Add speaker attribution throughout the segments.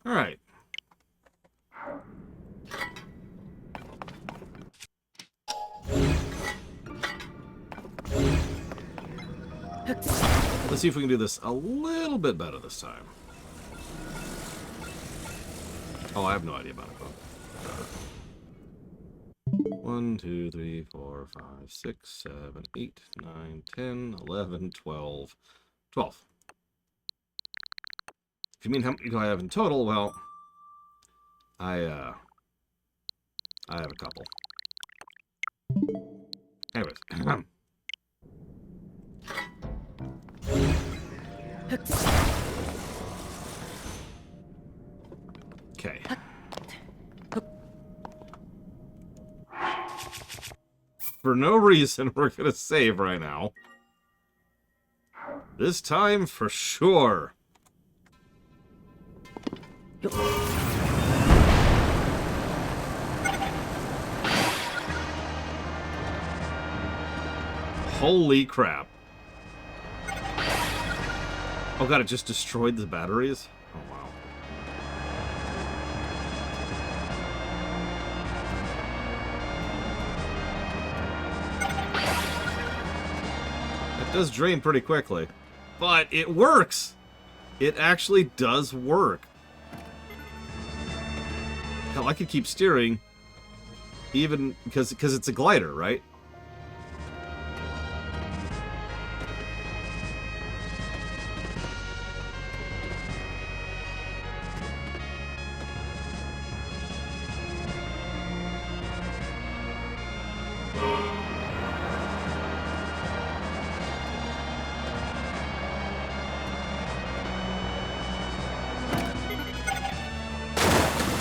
Speaker 1: Alright. Let's see if we can do this a little bit better this time. Oh, I have no idea about it, though. 1, 2, 3, 4, 5, 6, 7, 8, 9, 10, 11, 12. 12. If you mean how many do I have in total, well, I have a couple. Anyways. Okay. For no reason, we're gonna save right now. This time, for sure. Holy crap. Oh god, it just destroyed the batteries? Oh wow. It does drain pretty quickly. But it works! It actually does work. Hell, I could keep steering, even because it's a glider, right?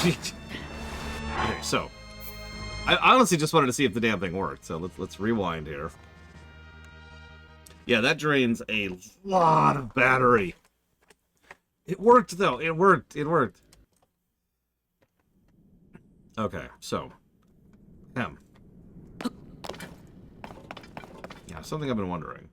Speaker 1: Okay, so I honestly just wanted to see if the damn thing worked. So let's rewind here. Yeah, that drains a lot of battery. It worked though. It worked. It worked. Okay, so yeah, something I've been wondering.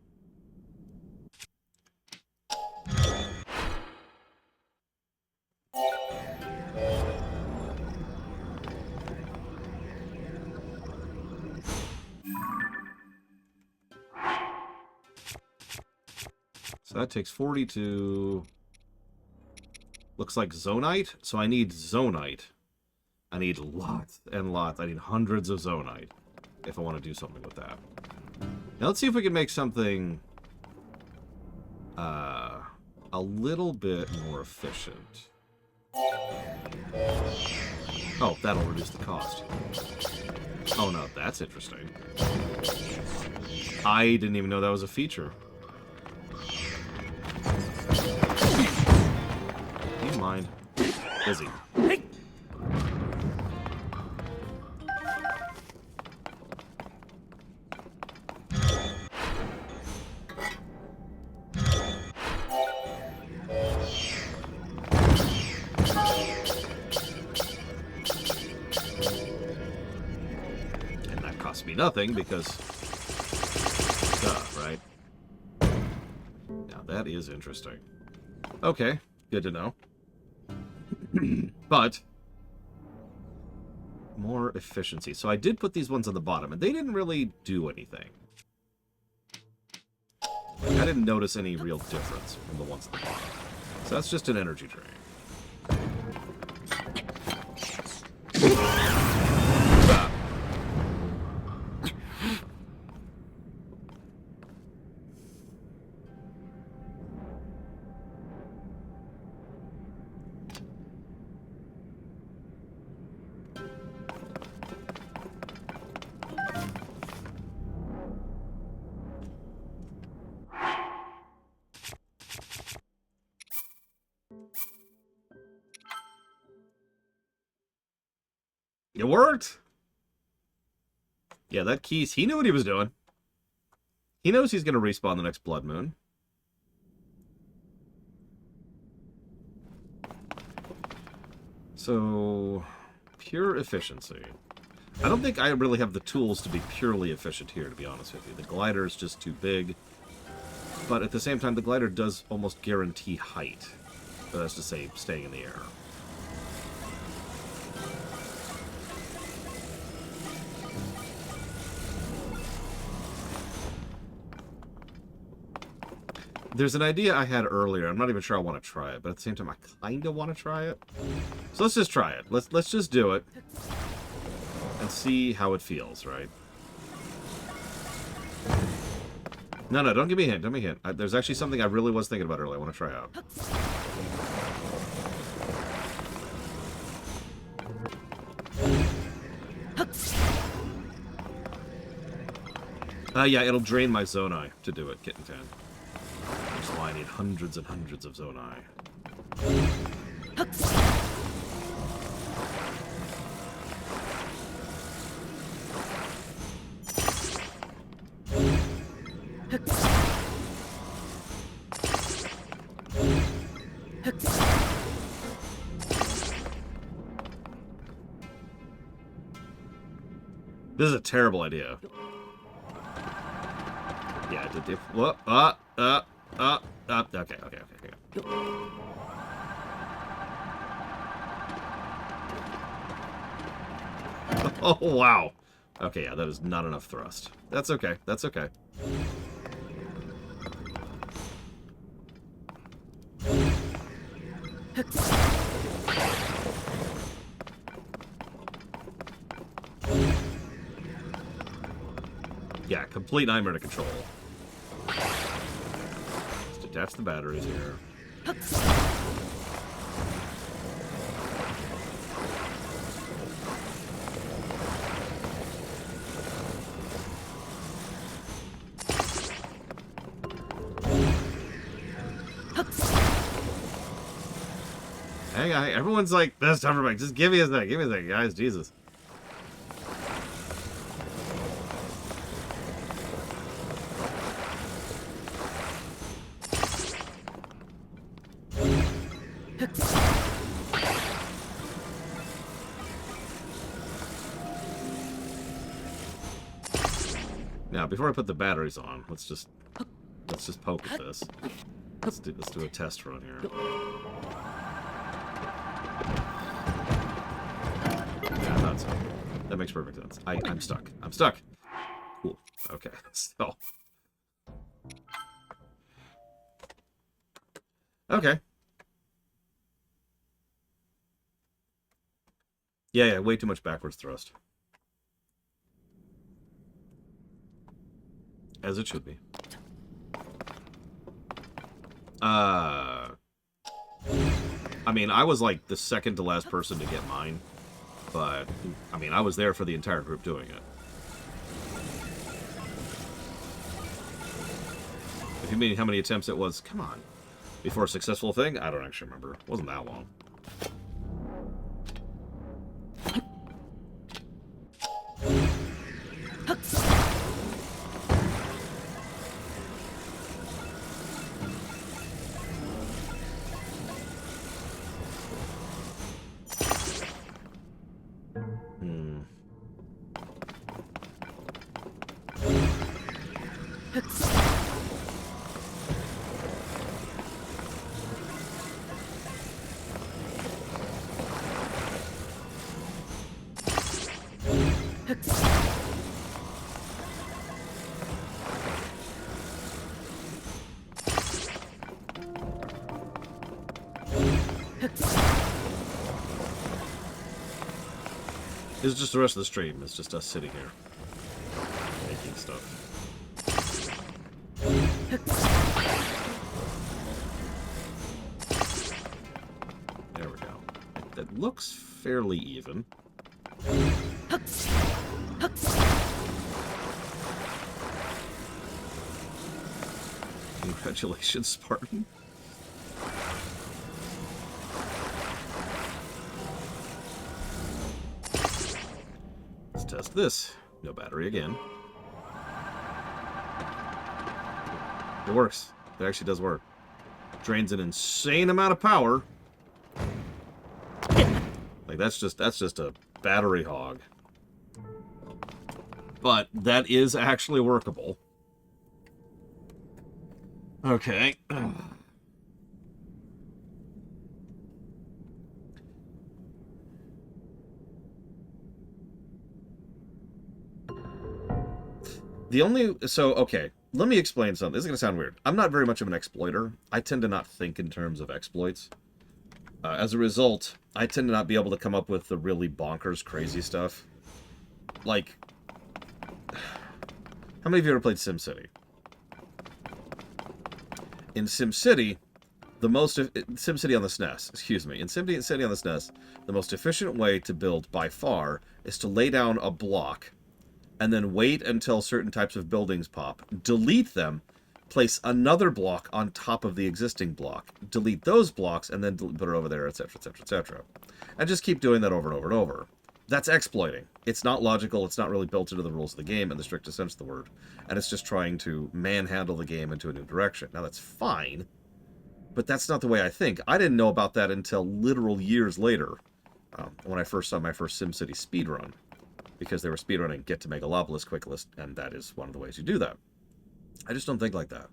Speaker 1: So that takes 42. Looks like zonite. So I need zonite. I need lots and lots. I need hundreds of zonite if I want to do something with that. Now let's see if we can make something a little bit more efficient. Oh, that'll reduce the cost. Oh no, that's interesting. I didn't even know that was a feature. Do you mind? Busy. And that cost me nothing because... Duh, right? Now that is interesting. Okay, good to know. But more efficiency. So I did put these ones on the bottom, and they didn't really do anything. I didn't notice any real difference from the ones at the bottom. So that's just an energy drain. It worked! Yeah, that Keys, he knew what he was doing. He knows he's going to respawn the next Blood Moon. So, pure efficiency. I don't think I really have the tools to be purely efficient here, to be honest with you. The glider is just too big. But at the same time, the glider does almost guarantee height. That's to say, staying in the air. There's an idea I had earlier. I'm not even sure I want to try it, but at the same time, I kind of want to try it. So let's just try it. Let's just do it and see how it feels, right? No, don't give me a hint. Don't give me a hint. There's actually something I really was thinking about earlier. I want to try out. Yeah, it'll drain my Zonai to do it, Kitten 10. Which is why I need hundreds and hundreds of Zonai. This is a terrible idea. Yeah, did they... What? Okay. Oh, wow. Okay, yeah, that is not enough thrust. That's okay. That's okay. Yeah, complete nightmare to control. Just detach the batteries here. Hang on, everyone's like, that's time for me. Just give me a second, guys, Jesus. Now, before I put the batteries on, let's just poke at this. Let's do a test run here. Yeah, I thought so. That makes perfect sense. I'm stuck. I'm stuck. Cool. Okay. So. Okay. Yeah, way too much backwards thrust. As it should be. I mean, I was like the second to last person to get mine. But, I mean, I was there for the entire group doing it. If you mean how many attempts it was, come on. Before a successful thing? I don't actually remember. It wasn't that long. This is just the rest of the stream. It's just us sitting here. Making stuff. There we go. That looks fairly even. Congratulations, Spartan. Let's test this. No battery again. It works. It actually does work. Drains an insane amount of power. Like that's just a battery hog. But that is actually workable. Okay. Okay. let me explain something. This is going to sound weird. I'm not very much of an exploiter. I tend to not think in terms of exploits. As a result, I tend to not be able to come up with the really bonkers, crazy stuff. Like, how many of you ever played SimCity? In SimCity, SimCity on the SNES, excuse me. In SimCity on the SNES, the most efficient way to build, by far, is to lay down a block and then wait until certain types of buildings pop, delete them, place another block on top of the existing block, delete those blocks, and then put it over there, etc., etc., etc. And just keep doing that over and over and over. That's exploiting. It's not logical, it's not really built into the rules of the game in the strictest sense of the word, and it's just trying to manhandle the game into a new direction. Now, that's fine, but that's not the way I think. I didn't know about that until literal years later, when I first saw my first SimCity speedrun, because they were speedrunning Get to Megalopolis Quick List, and that is one of the ways you do that. I just don't think like that.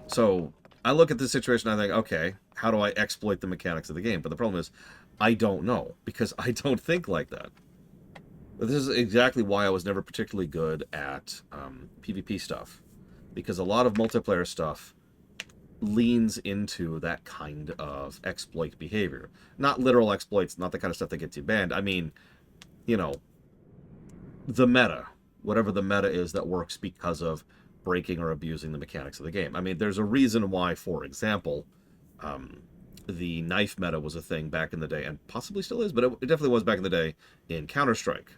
Speaker 1: So, I look at this situation and I think, okay, how do I exploit the mechanics of the game? But the problem is, I don't know, because I don't think like that. But this is exactly why I was never particularly good at PvP stuff. Because a lot of multiplayer stuff leans into that kind of exploit behavior. Not literal exploits, not the kind of stuff that gets you banned. I mean, you know, the meta. Whatever the meta is that works because of breaking or abusing the mechanics of the game. I mean, there's a reason why, for example, the knife meta was a thing back in the day, and possibly still is, but it definitely was back in the day in Counter-Strike.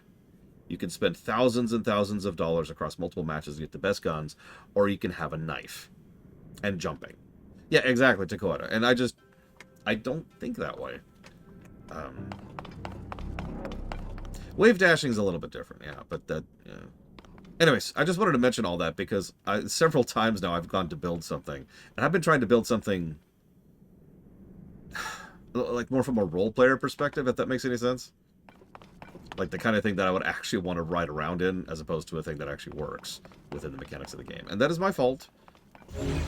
Speaker 1: You can spend thousands and thousands of dollars across multiple matches to get the best guns, or you can have a knife and jumping. Yeah, exactly, Dakota. And I don't think that way. Wave dashing is a little bit different, yeah, but that, yeah. Anyways, I just wanted to mention all that because several times now I've gone to build something, and I've been trying to build something like more from a role player perspective, if that makes any sense. Like the kind of thing that I would actually want to ride around in, as opposed to a thing that actually works within the mechanics of the game. And that is my fault,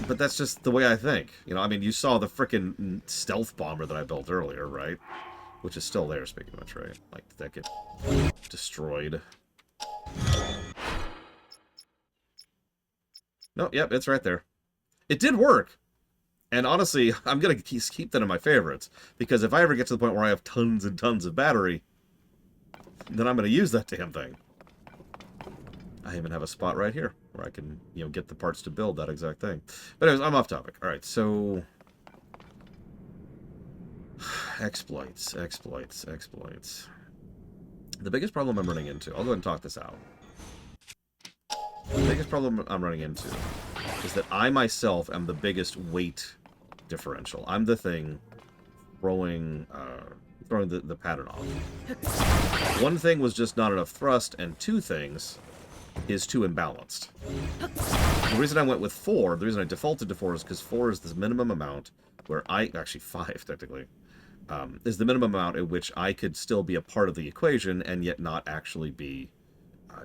Speaker 1: but that's just the way I think. You know, I mean, you saw the frickin' stealth bomber that I built earlier, right? Which is still there, speaking of which, right? Like, that get destroyed. No, yep, it's right there. It did work! And honestly, I'm going to keep that in my favorites, because if I ever get to the point where I have tons and tons of battery, then I'm going to use that damn thing. I even have a spot right here where I can, you know, get the parts to build that exact thing. But anyways, I'm off topic. Alright, so... exploits. The biggest problem I'm running into... I'll go ahead and talk this out. The biggest problem I'm running into is that I myself am the biggest weight differential. I'm the thing throwing the pattern off. One thing was just not enough thrust, and two things is too imbalanced. The reason I went with 4, the reason I defaulted to 4 is because 4 is the minimum amount where actually 5 technically, is the minimum amount at which I could still be a part of the equation and yet not actually be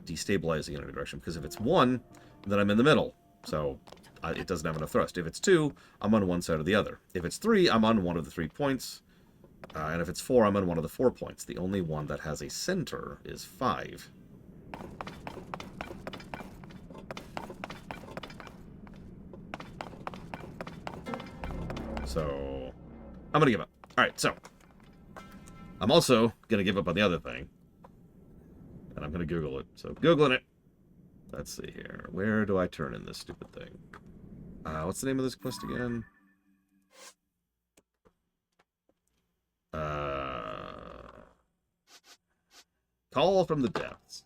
Speaker 1: destabilizing in any direction. Because if it's 1, then I'm in the middle. So it doesn't have enough thrust. If it's 2, I'm on one side or the other. If it's 3, I'm on one of the 3 points. And if it's 4, I'm on one of the 4 points. The only one that has a center is 5. So I'm going to give up. Alright, so I'm also going to give up on the other thing. And I'm going to Google it. So, Googling it. Let's see here. Where do I turn in this stupid thing? What's the name of this quest again? Call from the Depths.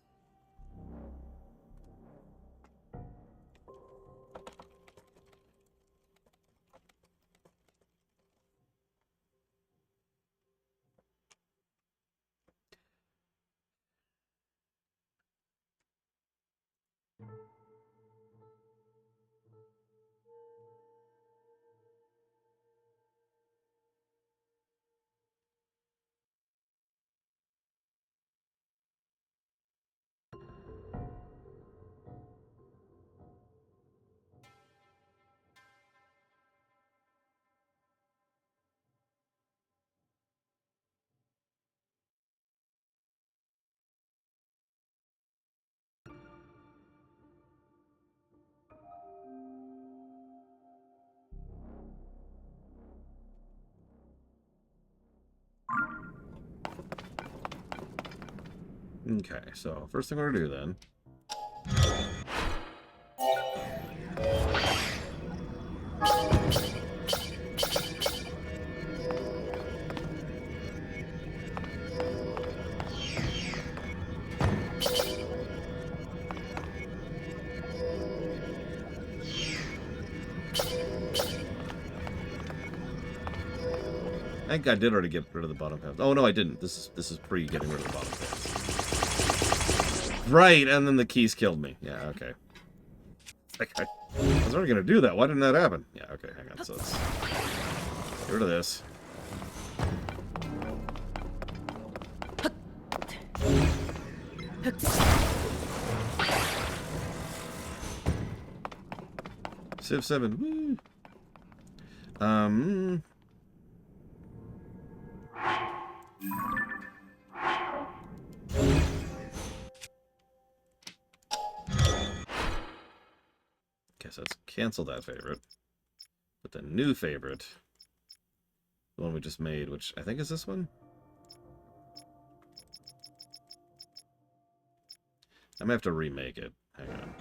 Speaker 1: Okay, so first thing we're gonna do then. I think I did already get rid of the bottom half. Oh no, I didn't. This is pre getting rid of the bottom half. Right, and then the keys killed me. Yeah, okay. Like I was already gonna do that. Why didn't that happen? Yeah, okay, hang on. So let's get rid of this. Civ 7. Woo. Guess let's cancel that favorite. But the new favorite, the one we just made, which I think is this one. I might have to remake it. Hang on.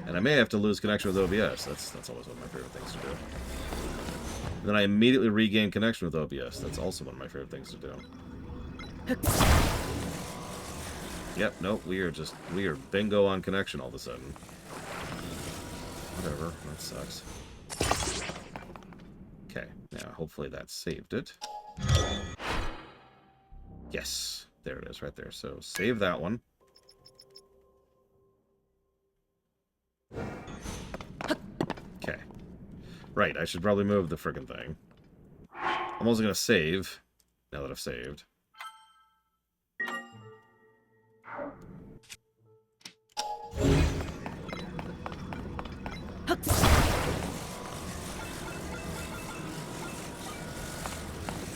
Speaker 1: And I may have to lose connection with OBS. That's always one of my favorite things to do. And then I immediately regain connection with OBS. That's also one of my favorite things to do. Yep, nope, we are bingo on connection all of a sudden. Whatever, that sucks. Okay, now hopefully that saved it. Yes, there it is right there. So save that one. Okay. Right, I should probably move the frickin' thing. I'm also gonna save, now that I've saved.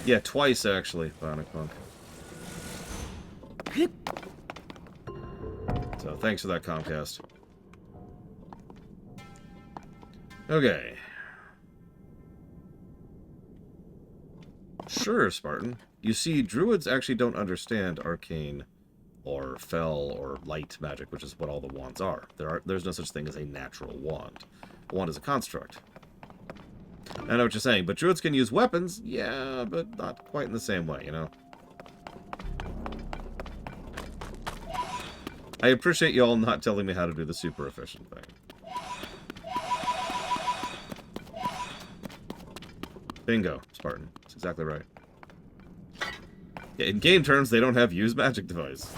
Speaker 1: Yeah, twice actually, Bionic Punk. So thanks for that, Comcast. Okay. Sure, Spartan. You see, druids actually don't understand arcane or fell or light magic, which is what all the wands are. There's no such thing as a natural wand. A wand is a construct. I know what you're saying, but druids can use weapons, yeah, but not quite in the same way, you know? I appreciate you all not telling me how to do the super efficient thing. Bingo, Spartan. That's exactly right. Yeah, in game terms, they don't have use magic device.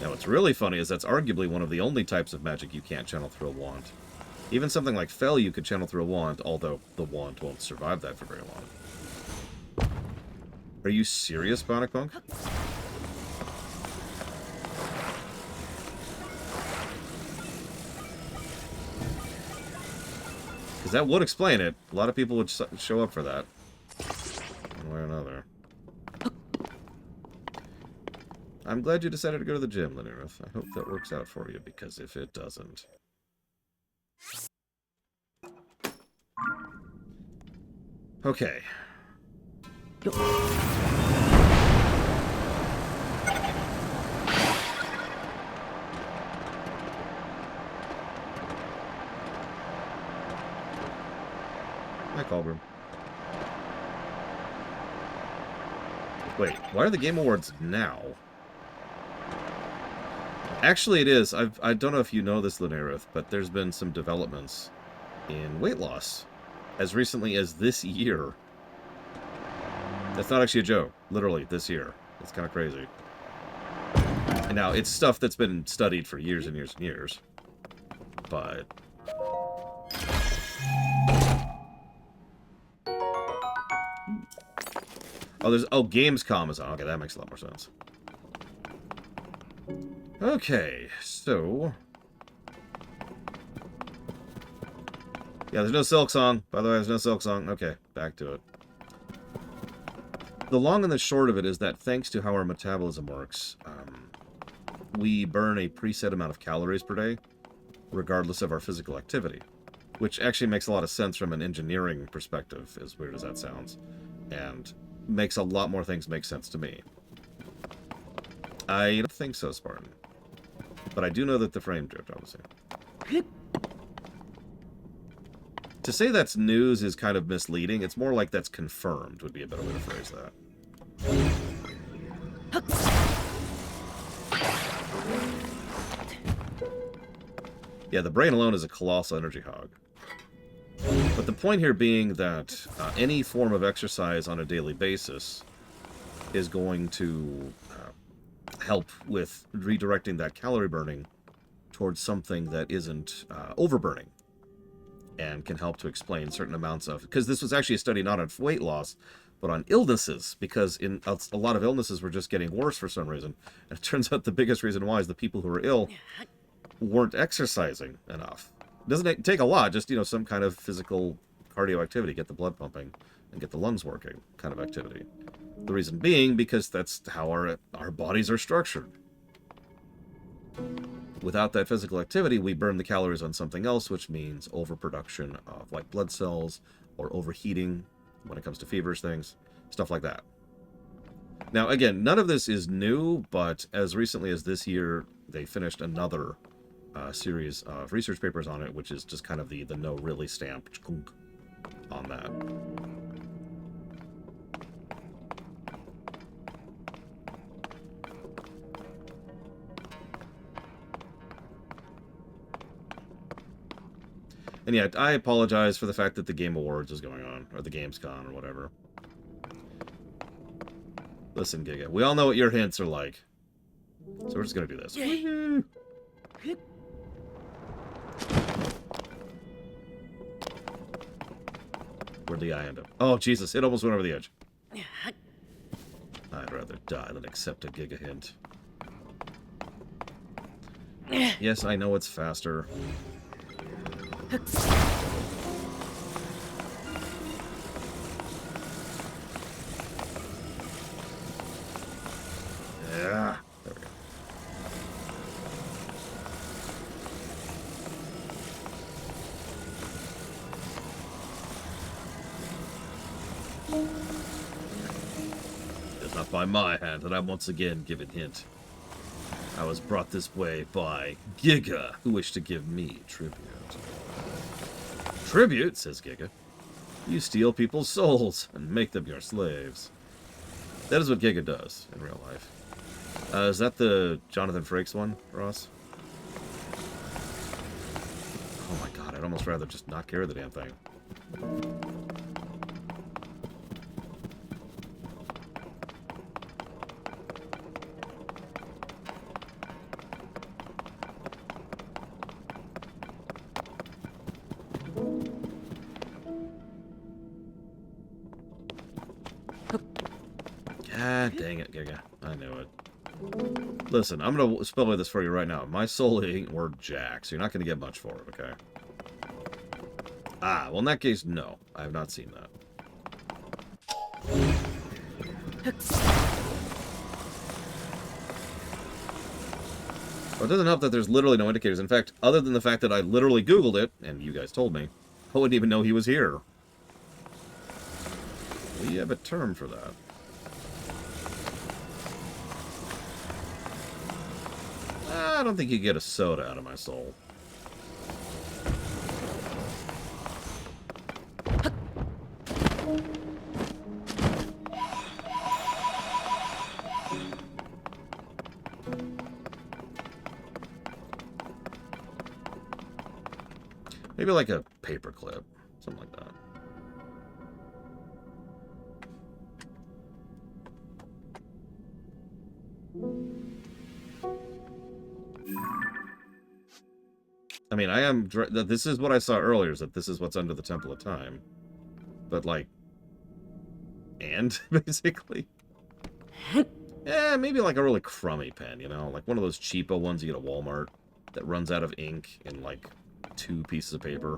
Speaker 1: Now, what's really funny is that's arguably one of the only types of magic you can't channel through a wand. Even something like Fel you could channel through a wand, although the wand won't survive that for very long. Are you serious, Bionic Punk? Because that would explain it. A lot of people would show up for that. One way or another. I'm glad you decided to go to the gym, Linnerith. I hope that works out for you, because if it doesn't... Okay. Hi, Colbert. Wait, why are the Game Awards now? Actually, it is. I don't know if you know this, Linnerith, but there's been some developments in weight loss as recently as this year. That's not actually a joke. Literally, this year. It's kind of crazy. And now, it's stuff that's been studied for years and years and years. But... oh, there's... oh, Gamescom is on. Okay, that makes a lot more sense. Okay, so... yeah, there's no Silk Song. By the way, there's no Silk Song. Okay, back to it. The long and the short of it is that thanks to how our metabolism works, we burn a preset amount of calories per day, regardless of our physical activity, which actually makes a lot of sense from an engineering perspective, as weird as that sounds, and makes a lot more things make sense to me. I don't think so, Spartan. But I do know that the frame drift, obviously. To say that's news is kind of misleading. It's more like that's confirmed, would be a better way to phrase that. Yeah, the brain alone is a colossal energy hog. But the point here being that any form of exercise on a daily basis is going to help with redirecting that calorie burning towards something that isn't overburning, and can help to explain certain amounts of... Because this was actually a study not on weight loss, but on illnesses, because in a lot of illnesses were just getting worse for some reason. And it turns out the biggest reason why is the people who were ill weren't exercising enough. It doesn't take a lot, just, you know, some kind of physical cardio activity, get the blood pumping and get the lungs working kind of activity. The reason being because that's how our bodies are structured. Without that physical activity, we burn the calories on something else, which means overproduction of white blood cells or overheating when it comes to feverish things, stuff like that. Now, again, none of this is new, but as recently as this year, they finished another series of research papers on it, which is just kind of the no really stamp on that. And yeah, I apologize for the fact that the Game Awards is going on, or the Gamescom, or whatever. Listen, Giga, we all know what your hints are like. So we're just gonna do this. Where'd the eye end up? Oh, Jesus, it almost went over the edge. I'd rather die than accept a Giga hint. Yes, I know it's faster. Yeah, there we go. It's not by my hand that I'm once again given hint. I was brought this way by Giga, who wished to give me tribute. Tribute, says Giga. You steal people's souls and make them your slaves. That is what Giga does in real life. Is that the Jonathan Frakes one, Ross? Oh my god, I'd almost rather just not carry the damn thing. God dang it, Giga. I knew it. Listen, I'm going to spell this for you right now. My soul ain't worth jack, so you're not going to get much for it, okay? Ah, well in that case, no. I have not seen that. Well, it doesn't help that there's literally no indicators. In fact, other than the fact that I literally Googled it, and you guys told me, I wouldn't even know he was here. We have a term for that. I don't think you get a soda out of my soul. Maybe like a paperclip, something like that. I mean, this is what I saw earlier, is that this is what's under the Temple of Time. But, like, and, basically. Yeah, maybe like a really crummy pen, you know? Like one of those cheapo ones you get at Walmart that runs out of ink in, like, 2 pieces of paper.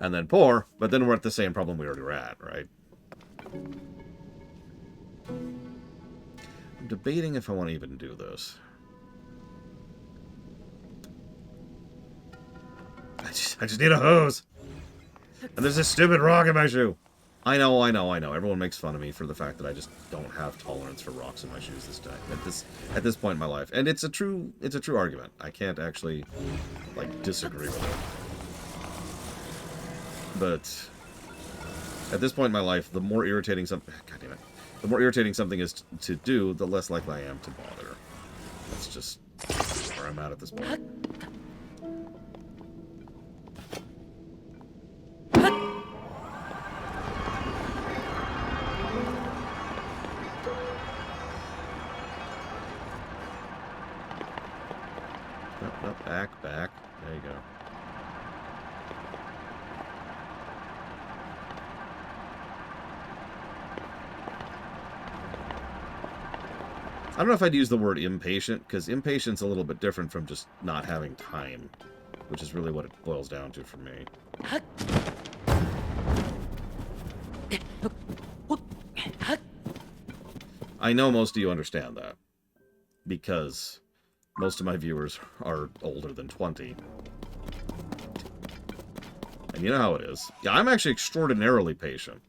Speaker 1: And then poor, but then we're at the same problem we already were at, right? I'm debating if I want to even do this. I just need a hose! And there's this stupid rock in my shoe! I know. Everyone makes fun of me for the fact that I just don't have tolerance for rocks in my shoes this time. At this point in my life. And it's a true argument. I can't actually, like, disagree with it. But at this point in my life, the more irritating something... God damn it. The more irritating something is to do, the less likely I am to bother. That's just where I'm at this point. Nope, back. There you go. I don't know if I'd use the word impatient, because impatient's a little bit different from just not having time, which is really what it boils down to for me. I know most of you understand that, because most of my viewers are older than 20. And you know how it is. Yeah, I'm actually extraordinarily patient.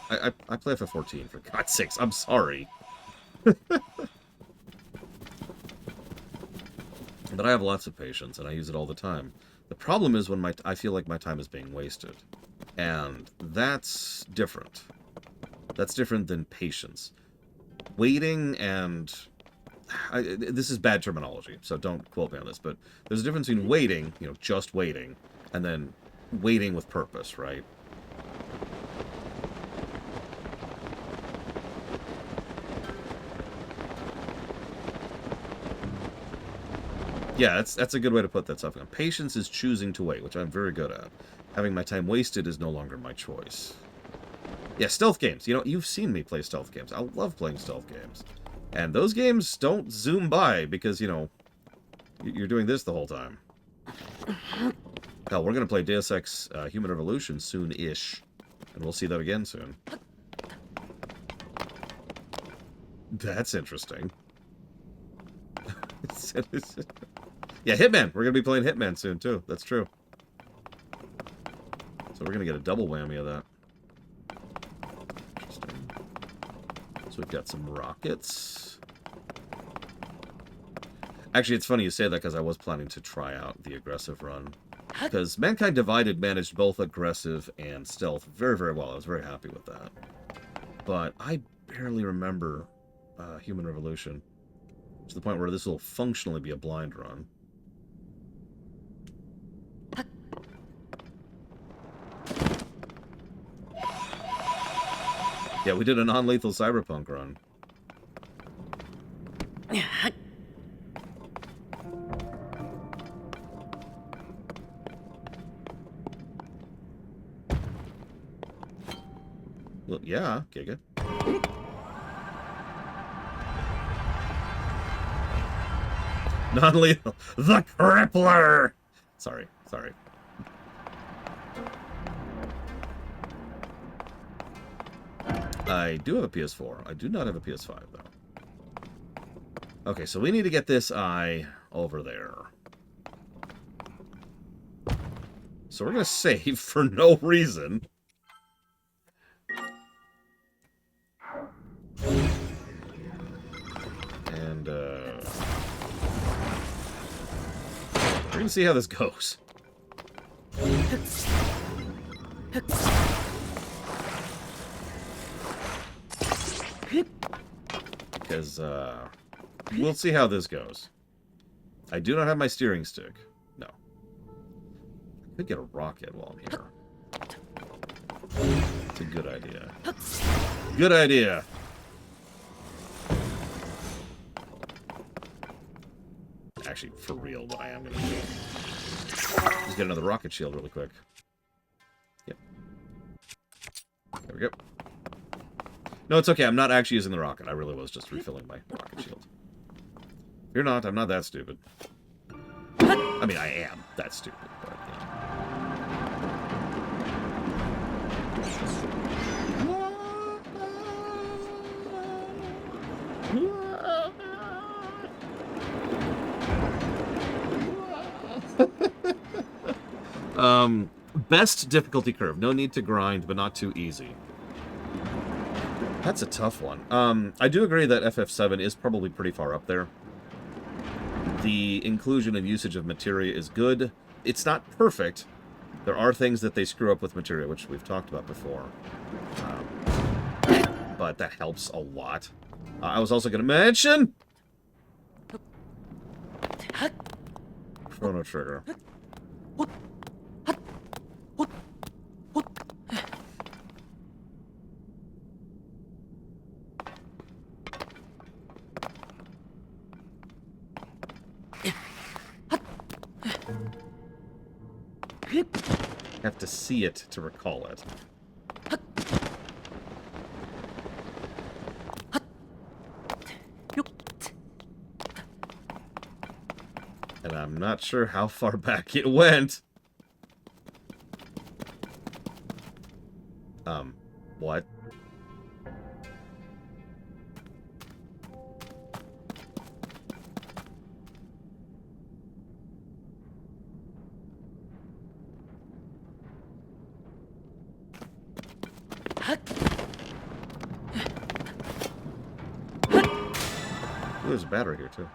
Speaker 1: I play FF14, for God's sakes. I'm sorry. But I have lots of patience, and I use it all the time. The problem is when I feel like my time is being wasted. And that's different. That's different than patience. Waiting and... this is bad terminology, so don't quote me on this, but there's a difference between waiting, you know, just waiting, and then waiting with purpose, right? Yeah, that's a good way to put that stuff. Patience is choosing to wait, which I'm very good at. Having my time wasted is no longer my choice. Yeah, stealth games. You know, you've seen me play stealth games. I love playing stealth games. And those games don't zoom by because, you know, you're doing this the whole time. Hell, we're going to play Deus Ex Human Revolution soon-ish. And we'll see that again soon. That's interesting. Yeah, Hitman. We're going to be playing Hitman soon, too. That's true. So we're going to get a double whammy of that. Interesting. So we've got some rockets. Actually, it's funny you say that because I was planning to try out the aggressive run. Because Mankind Divided managed both aggressive and stealth very, very well. I was very happy with that. But I barely remember Human Revolution. To the point where this will functionally be a blind run. Yeah, we did a non-lethal cyberpunk run. Well, yeah, Giga. Non-lethal. The Crippler! Sorry. I do have a PS4. I do not have a PS5, though. Okay, so we need to get this eye over there. So we're going to save for no reason. And, we're going to see how this goes. Because, we'll see how this goes. I do not have my steering stick. No. I could get a rocket while I'm here. It's a good idea. Good idea! Actually, for real, what I am going to do. Just get another rocket shield really quick. Yep. There we go. No, it's okay. I'm not actually using the rocket. I really was just refilling my rocket shield. You're not. I'm not that stupid. I mean, I am that stupid, but, Best difficulty curve. No need to grind, but not too easy. That's a tough one. I do agree that FF7 is probably pretty far up there. The inclusion and usage of materia is good. It's not perfect. There are things that they screw up with materia, which we've talked about before. But that helps a lot. I was also going to mention... Chrono Trigger. Have to see it to recall it. And I'm not sure how far back it went. What? Ooh, there's a battery here, too.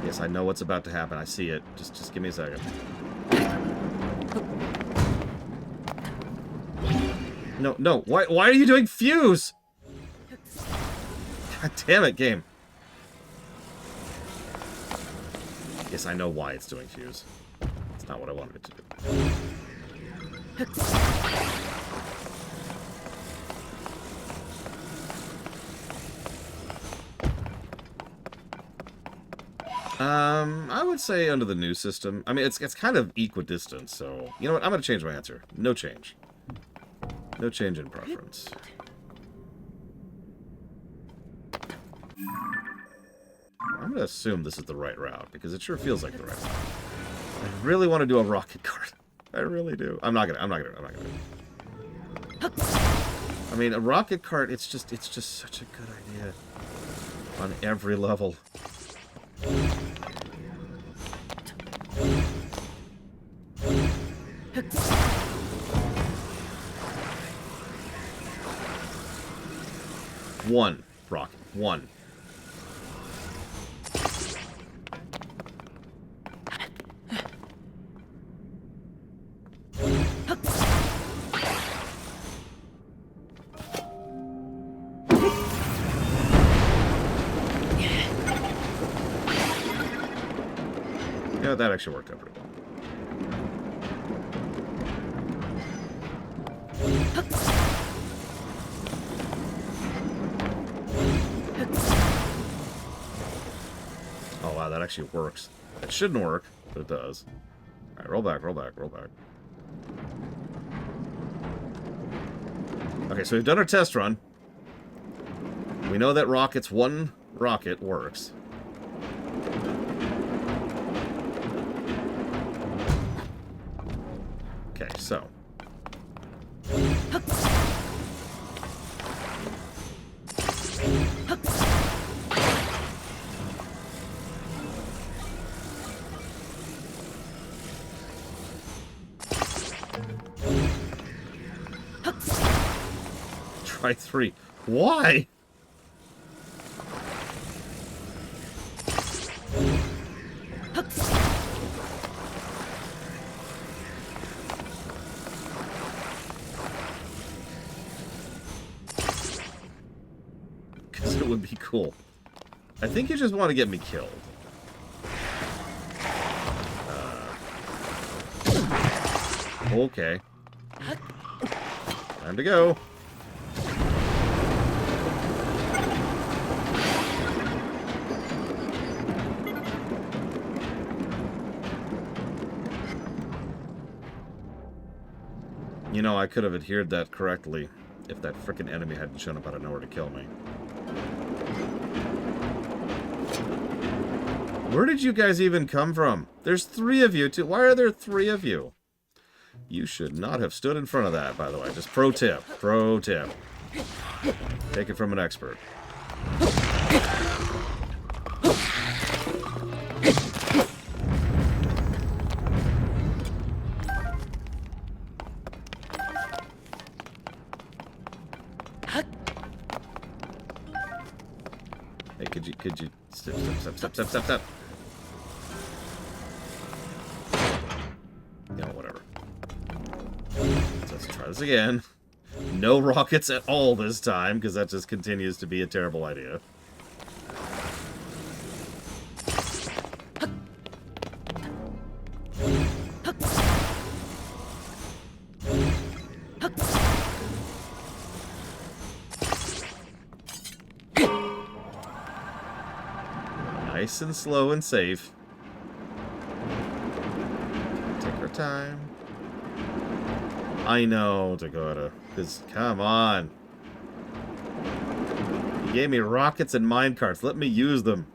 Speaker 1: Yes, I know what's about to happen. I see it. Just give me a second. No, no. Why are you doing fuse? God damn it, game. Yes, I know why it's doing fuse. It's not what I wanted it to do. I would say under the new system. I mean, it's kind of equidistant, so... You know what? I'm going to change my answer. No change. No change in preference. I'm going to assume this is the right route, because it sure feels like the right route. I really want to do a rocket cart. I really do. I'm not gonna. I mean, a rocket cart, it's just such a good idea. On every level. One rocket. One. Yeah, that actually worked out pretty well. Oh wow, that actually works. It shouldn't work, but it does. Alright, roll back, roll back, roll back. Okay, so we've done our test run. We know that one rocket works. Okay, so. Try 3. Why? Because it would be cool. I think you just want to get me killed. Okay. Time to go. You know, I could have adhered that correctly if that frickin' enemy hadn't shown up out of nowhere to kill me. Where did you guys even come from? There's 3 of you, too. Why are there 3 of you? You should not have stood in front of that, by the way. Just pro tip. Pro tip. Take it from an expert. Hey, could you step. No, whatever. So let's try this again. No rockets at all this time, because that just continues to be a terrible idea. Nice and slow and safe. Take our time. I know, Dakota. Because, come on. You gave me rockets and minecarts. Let me use them.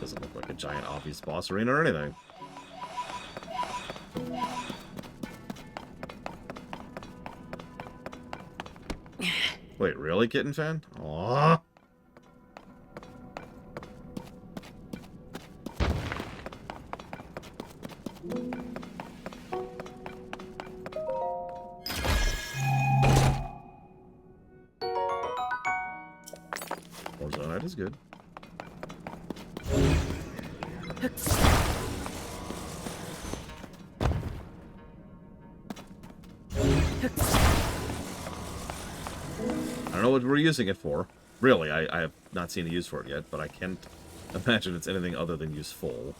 Speaker 1: Doesn't look like a giant obvious boss arena or anything. Wait, really, Kitten Fan? Aww. That is good. I don't know what we're using it for. Really, I have not seen a use for it yet, but I can't imagine it's anything other than useful.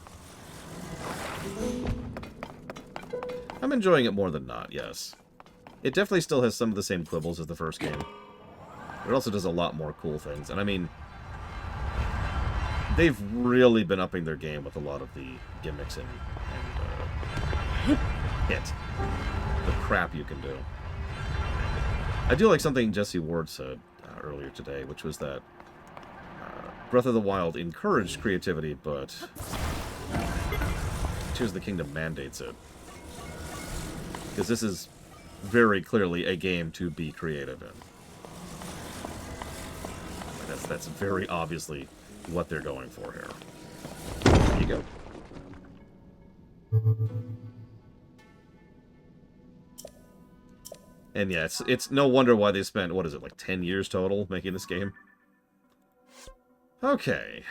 Speaker 1: I'm enjoying it more than not, yes. It definitely still has some of the same quibbles as the first game. But it also does a lot more cool things. And I mean, they've really been upping their game with a lot of the gimmicks and hit. The crap you can do. I do like something Jesse Ward said earlier today, which was that Breath of the Wild encouraged creativity, but Tears of the Kingdom mandates it. Because this is very clearly a game to be creative in. That's very obviously what they're going for here. There you go. And yeah, it's no wonder why they spent, what is it, like 10 years total making this game? Okay.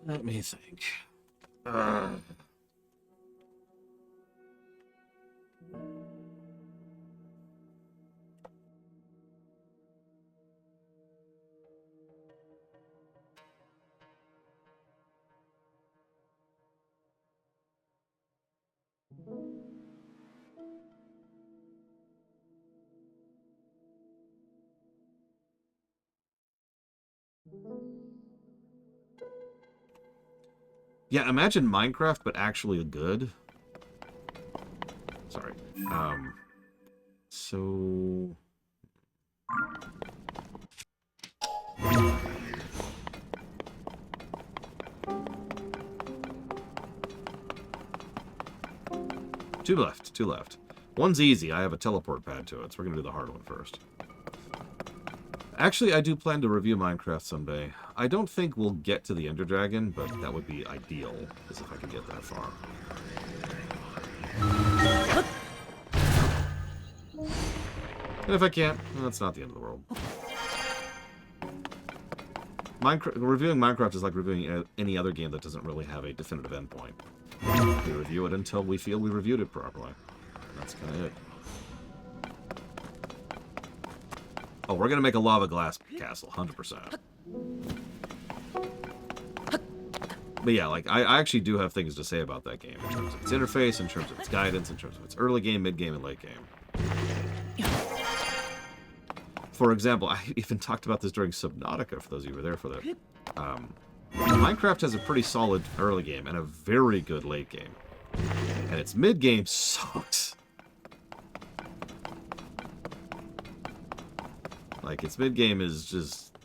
Speaker 1: Let me think. Yeah, imagine Minecraft, but actually good. Sorry. So... Two left. One's easy. I have a teleport pad to it, so we're going to do the hard one first. Actually, I do plan to review Minecraft someday. I don't think we'll get to the Ender Dragon, but that would be ideal, as if I could get that far. And if I can't, well, that's not the end of the world. Reviewing Minecraft is like reviewing any other game that doesn't really have a definitive endpoint. We review it until we feel we reviewed it properly. That's kind of it. Oh, we're going to make a lava glass castle, 100%. But yeah, like, I actually do have things to say about that game in terms of its interface, in terms of its guidance, in terms of its early game, mid game, and late game. For example, I even talked about this during Subnautica, for those of you who were there for that. Minecraft has a pretty solid early game and a very good late game. And its mid game sucks. Like, its mid game is just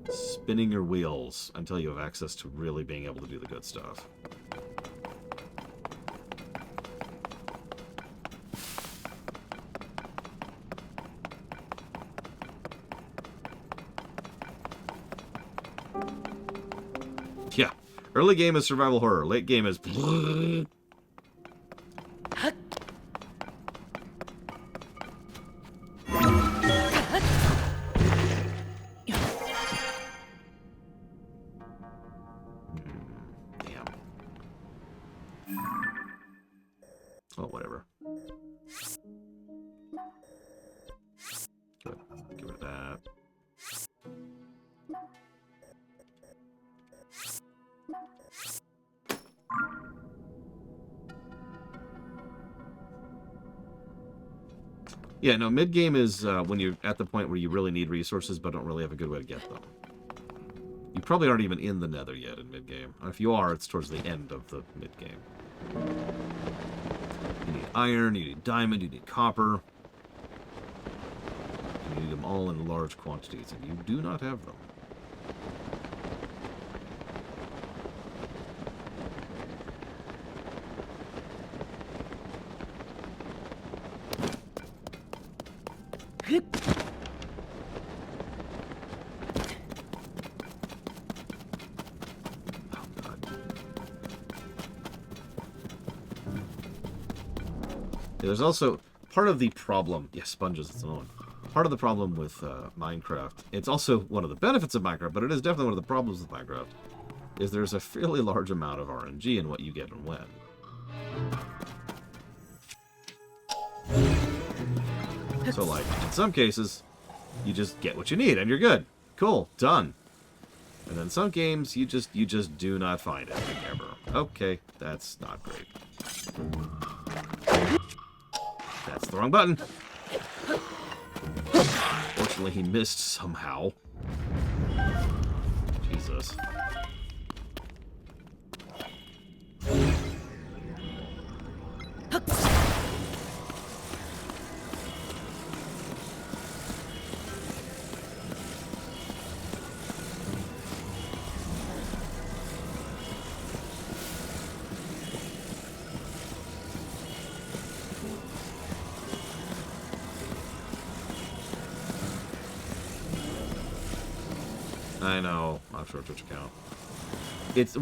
Speaker 1: spinning your wheels until you have access to really being able to do the good stuff. Yeah. Early game is survival horror. Late game is... Oh, whatever. Good. Get rid of that. Yeah, no, mid-game is when you're at the point where you really need resources but don't really have a good way to get them. You probably aren't even in the nether yet in mid-game. If you are, it's towards the end of the mid-game. You need iron, you need diamond, you need copper. You need them all in large quantities, and you do not have them. There's also part of the problem. Yes, sponges, it's another one. Part of the problem with Minecraft, it's also one of the benefits of Minecraft, but it is definitely one of the problems with Minecraft, is there's a fairly large amount of RNG in what you get and when. So, like, in some cases, you just get what you need and you're good. Cool, done. And then some games, you just do not find anything ever. Okay, that's not great. That's the wrong button. Fortunately, he missed somehow. Jesus. I know, offshore Twitch account.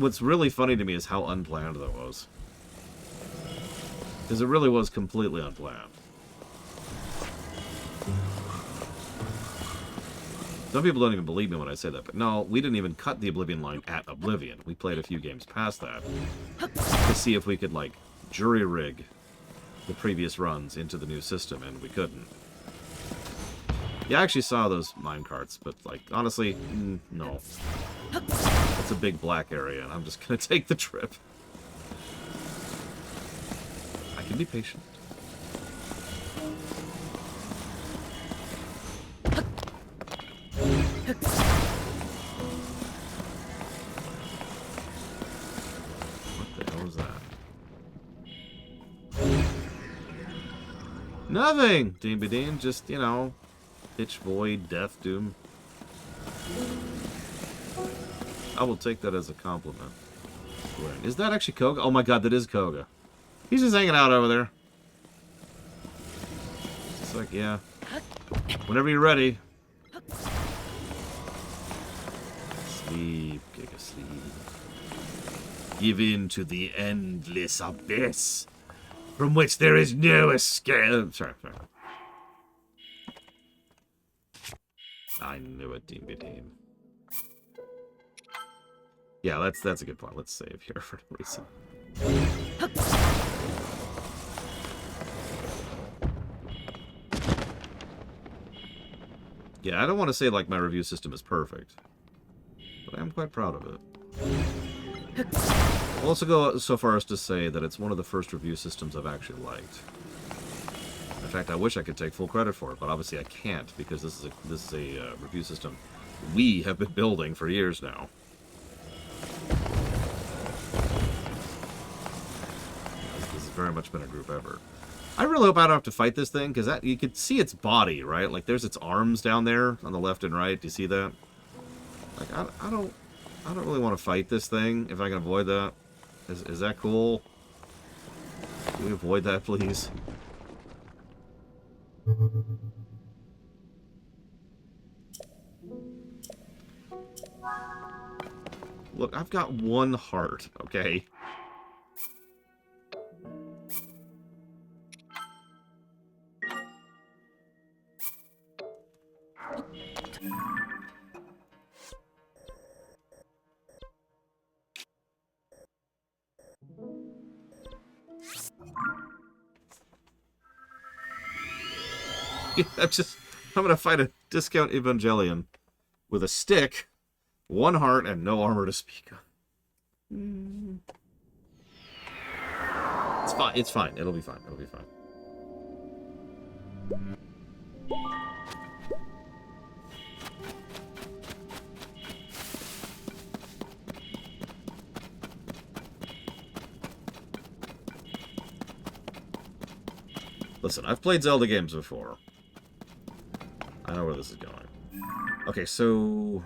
Speaker 1: What's really funny to me is how unplanned that was. Because it really was completely unplanned. Some people don't even believe me when I say that, but no, we didn't even cut the Oblivion line at Oblivion. We played a few games past that to see if we could, like, jury-rig the previous runs into the new system, and we couldn't. Yeah, I actually saw those minecarts, but, like, honestly, no. It's a big black area, and I'm just gonna take the trip. I can be patient. What the hell is that? Nothing! Dean, just, you know... Pitch Void, Death Doom. I will take that as a compliment. Is that actually Koga? Oh my god, that is Koga. He's just hanging out over there. It's like, yeah. Whenever you're ready. Sleep, Giga, sleep. Give in to the endless abyss, from which there is no escape. Sorry. I knew it, Dean Bean. Yeah, that's a good point. Let's save here for no reason. Yeah, I don't want to say, like, my review system is perfect. But I am quite proud of it. I'll also go so far as to say that it's one of the first review systems I've actually liked. In fact, I wish I could take full credit for it, but obviously I can't, because this is a review system we have been building for years now. This has very much been a group effort. I really hope I don't have to fight this thing, because you could see its body, right? Like, there's its arms down there on the left and right. Do you see that? Like, I don't really want to fight this thing, if I can avoid that. Is that cool? Can we avoid that, please? Look, I've got one heart, okay? I'm gonna fight a discount Evangelion with a stick, one heart, and no armor to speak of. It's fine. It's fine. It'll be fine. It'll be fine. Listen, I've played Zelda games before. I know where this is going. Okay, so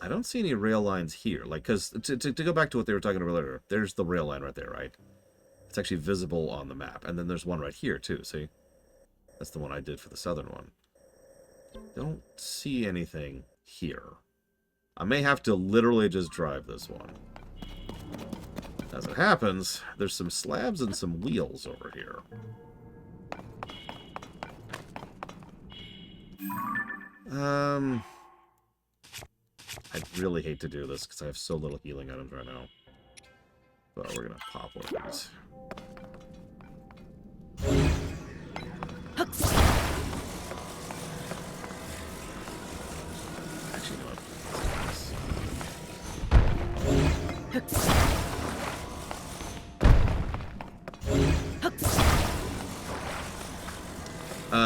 Speaker 1: I don't see any rail lines here. Like, because to go back to what they were talking about earlier, there's the rail line right there, right? It's actually visible on the map. And then there's one right here, too, see? That's the one I did for the southern one. Don't see anything here. I may have to literally just drive this one. As it happens, there's some slabs and some wheels over here. I'd really hate to do this because I have so little healing items right now. But we're gonna pop one of these. Actually, no.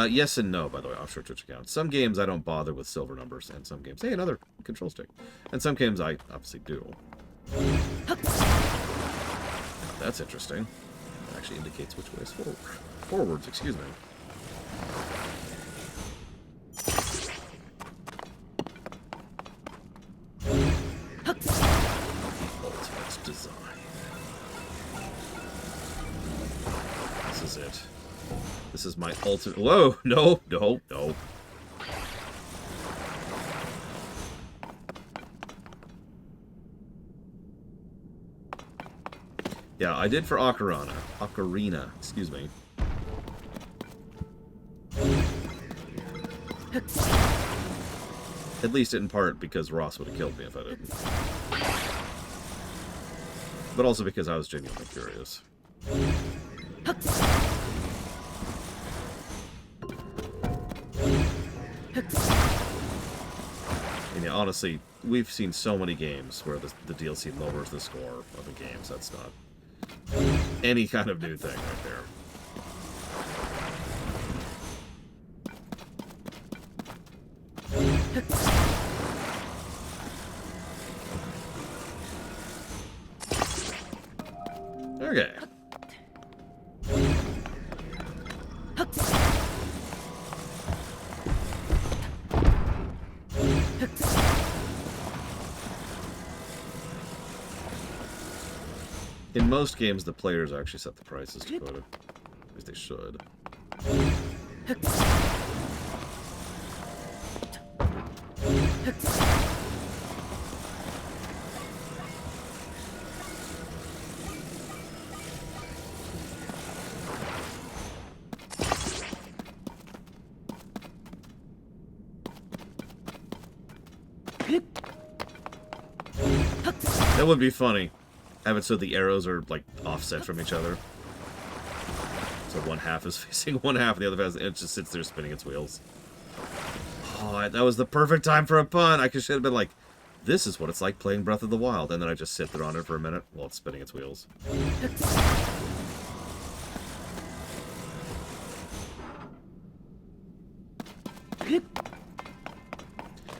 Speaker 1: Yes and no, by the way, offshore Twitch account. Some games I don't bother with silver numbers, and some games, hey, another control stick. And some games I obviously do. That's interesting. It actually indicates which way is forward. Forwards, excuse me. The ultimate design. This is it. This is my ultimate... Whoa! No, no, no. Yeah, I did for Ocarina. Ocarina, excuse me. At least in part because Ross would have killed me if I didn't. But also because I was genuinely curious. And yeah, honestly, we've seen so many games where the DLC lowers the score of the games. That's not any kind of new thing right there. Okay. In most games, the players actually set the prices to quote it. At least they should. That would be funny. Have it so the arrows are, like, offset from each other. So one half is facing one half, and the other half, it just sits there spinning its wheels. Oh, that was the perfect time for a pun. I should have been like, this is what it's like playing Breath of the Wild. And then I just sit there on it for a minute while it's spinning its wheels.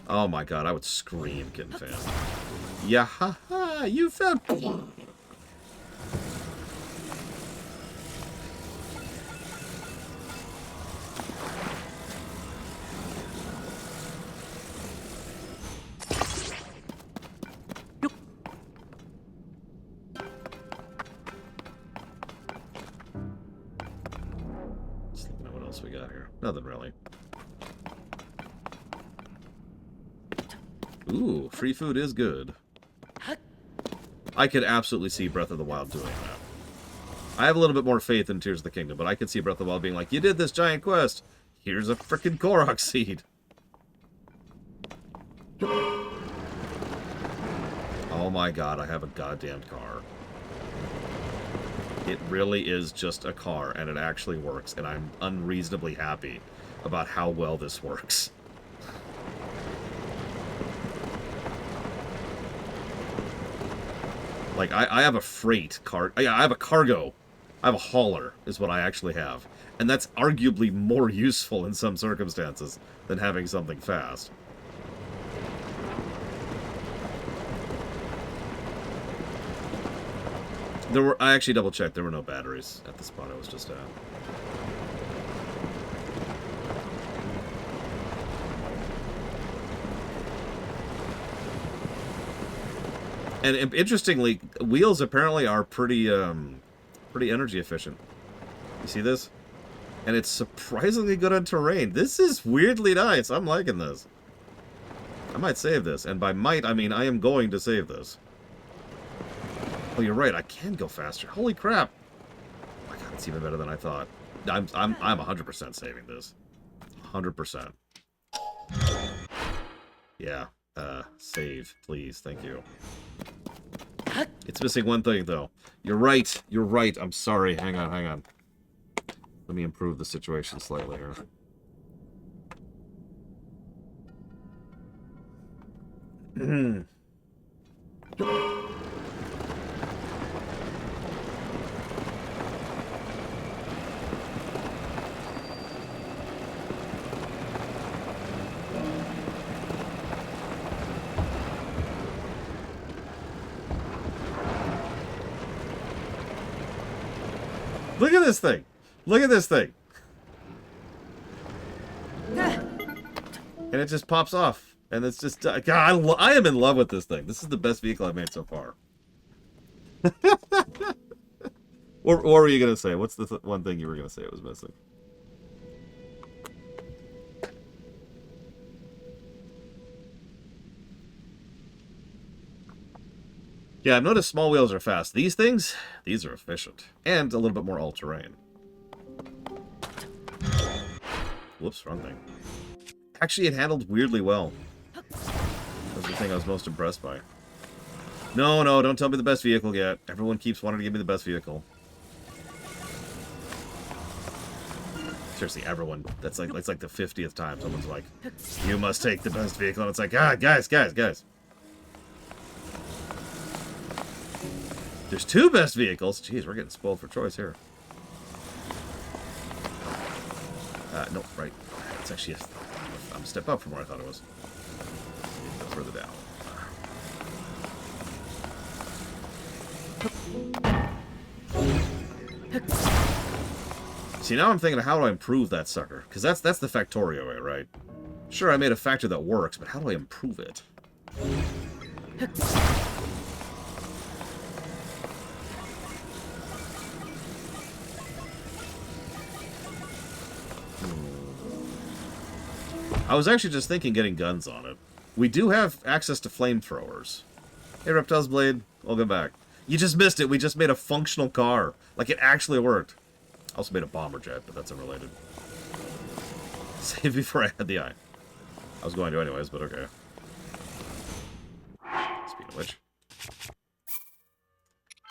Speaker 1: Oh my god, I would scream, Kitten Fan. Yeah, ha ha, you found... Just looking at what else we got here. Nothing really. Ooh, free food is good. I could absolutely see Breath of the Wild doing that. I have a little bit more faith in Tears of the Kingdom, but I could see Breath of the Wild being like, you did this giant quest. Here's a frickin' Korok seed. Oh my god, I have a goddamn car. It really is just a car, and it actually works, and I'm unreasonably happy about how well this works. Like, I have a freight car. Yeah, I have a cargo. I have a hauler, is what I actually have. And that's arguably more useful in some circumstances than having something fast. I actually double-checked. There were no batteries at the spot I was just at. And interestingly, wheels apparently are pretty energy efficient. You see this? And it's surprisingly good on terrain. This is weirdly nice. I'm liking this. I might save this. And by might, I mean I am going to save this. Oh, you're right. I can go faster. Holy crap. Oh my god, it's even better than I thought. I'm 100% saving this. 100%. Yeah. Save, please. Thank you. It's missing one thing, though. You're right. You're right. I'm sorry. Hang on, hang on. Let me improve the situation slightly here. Look at this thing. Look at this thing. And it just pops off. And it's just... God, I am in love with this thing. This is the best vehicle I've made so far. What were you going to say? What's the one thing you were going to say it was missing? Yeah, I've noticed small wheels are fast. These things, these are efficient. And a little bit more all-terrain. Whoops, wrong thing. Actually, it handled weirdly well. That was the thing I was most impressed by. No, no, don't tell me the best vehicle yet. Everyone keeps wanting to give me the best vehicle. Seriously, everyone. That's like, it's like the 50th time someone's like, you must take the best vehicle. And it's like, ah, guys. There's two best vehicles. Jeez, we're getting spoiled for choice here. No, right. It's actually I'm a step up from where I thought it was. Go further down. See, now I'm thinking, how do I improve that sucker? Because that's the Factorio way, right? Sure, I made a factor that works, but how do I improve it? I was actually just thinking getting guns on it. We do have access to flamethrowers. Hey, Reptile's Blade, welcome back. You just missed it. We just made a functional car. Like, it actually worked. I also made a bomber jet, but that's unrelated. Save before I had the eye. I was going to anyways, but okay. Speaking of which.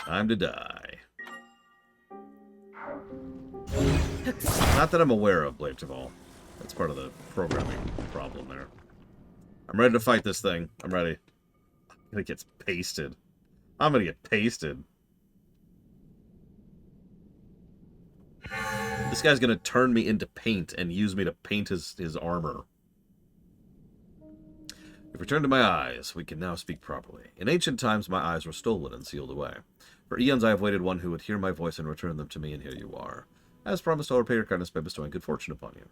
Speaker 1: Time to die. Not that I'm aware of, Blade Javal. That's part of the programming problem there. I'm ready to fight this thing. I'm ready. It gets pasted. I'm gonna get pasted. This guy's gonna turn me into paint and use me to paint his armor. If returned to my eyes, we can now speak properly. In ancient times, my eyes were stolen and sealed away. For eons I have waited one who would hear my voice and return them to me, and here you are. As promised, I'll repay your kindness by bestowing good fortune upon you.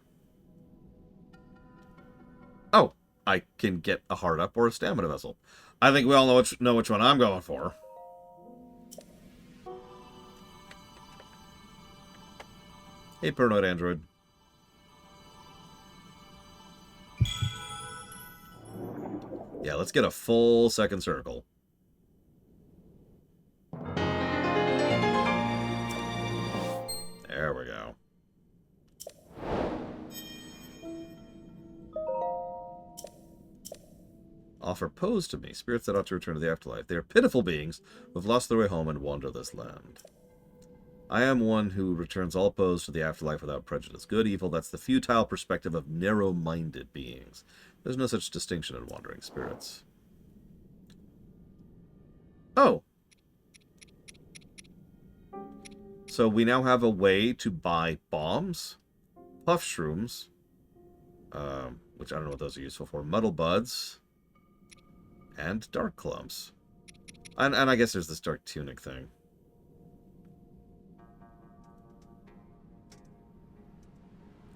Speaker 1: Oh, I can get a heart up or a stamina vessel. I think we all know which one I'm going for. Hey, paranoid android. Yeah, let's get a full second circle. There we go. Offer pose to me, spirits that ought to return to the afterlife. They are pitiful beings who have lost their way home and wander this land. I am one who returns all pose to the afterlife without prejudice. Good, evil, that's the futile perspective of narrow-minded beings. There's no such distinction in wandering spirits. Oh! So we now have a way to buy bombs, puff shrooms, which I don't know what those are useful for, muddle buds, and dark clumps. And I guess there's this dark tunic thing.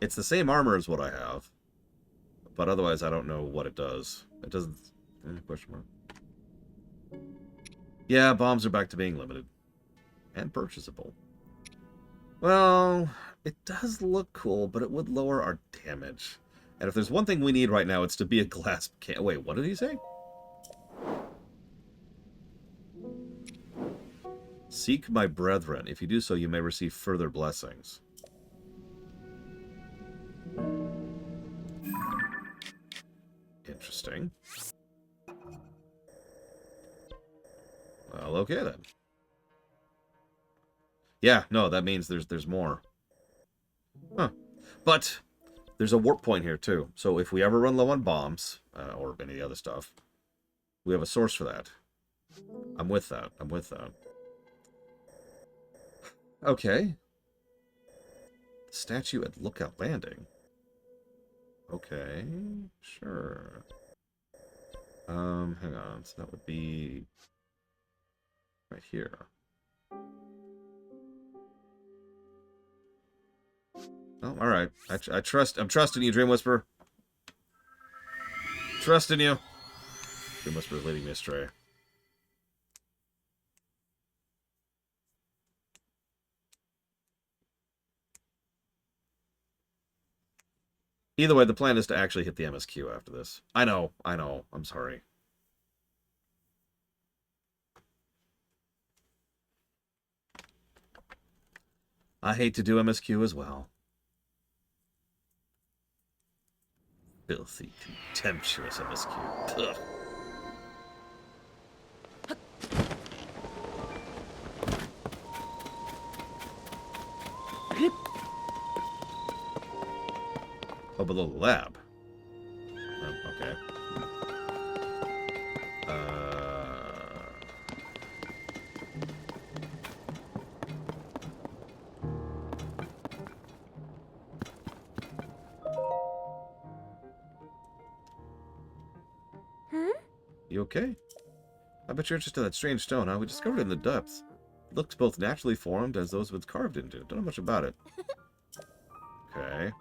Speaker 1: It's the same armor as what I have, but otherwise I don't know what it does. It doesn't... question mark. Yeah, bombs are back to being limited. And purchasable. Well, it does look cool, but it would lower our damage. And if there's one thing we need right now, it's to be a glass can... Wait, what did he say? Seek my brethren. If you do so, you may receive further blessings. Interesting. Well, okay then. Yeah, no, that means there's more. Huh. But there's a warp point here too. So if we ever run low on bombs, or any other stuff, we have a source for that. I'm with that. I'm with that. Okay. Statue at Lookout Landing. Okay, sure. Hang on. So that would be right here. Oh, all right. I'm trusting you, Dream Whisperer. Trusting you. Dream Whisperer is leading me astray. Either way, the plan is to actually hit the MSQ after this. I know. I'm sorry. I hate to do MSQ as well. Filthy, contemptuous MSQ. Ugh. Oh, below the lab. Oh, okay. You okay? I bet you're interested in that strange stone, huh? We discovered it in the depths. It looks both naturally formed as those it's carved into. Don't know much about it. Okay.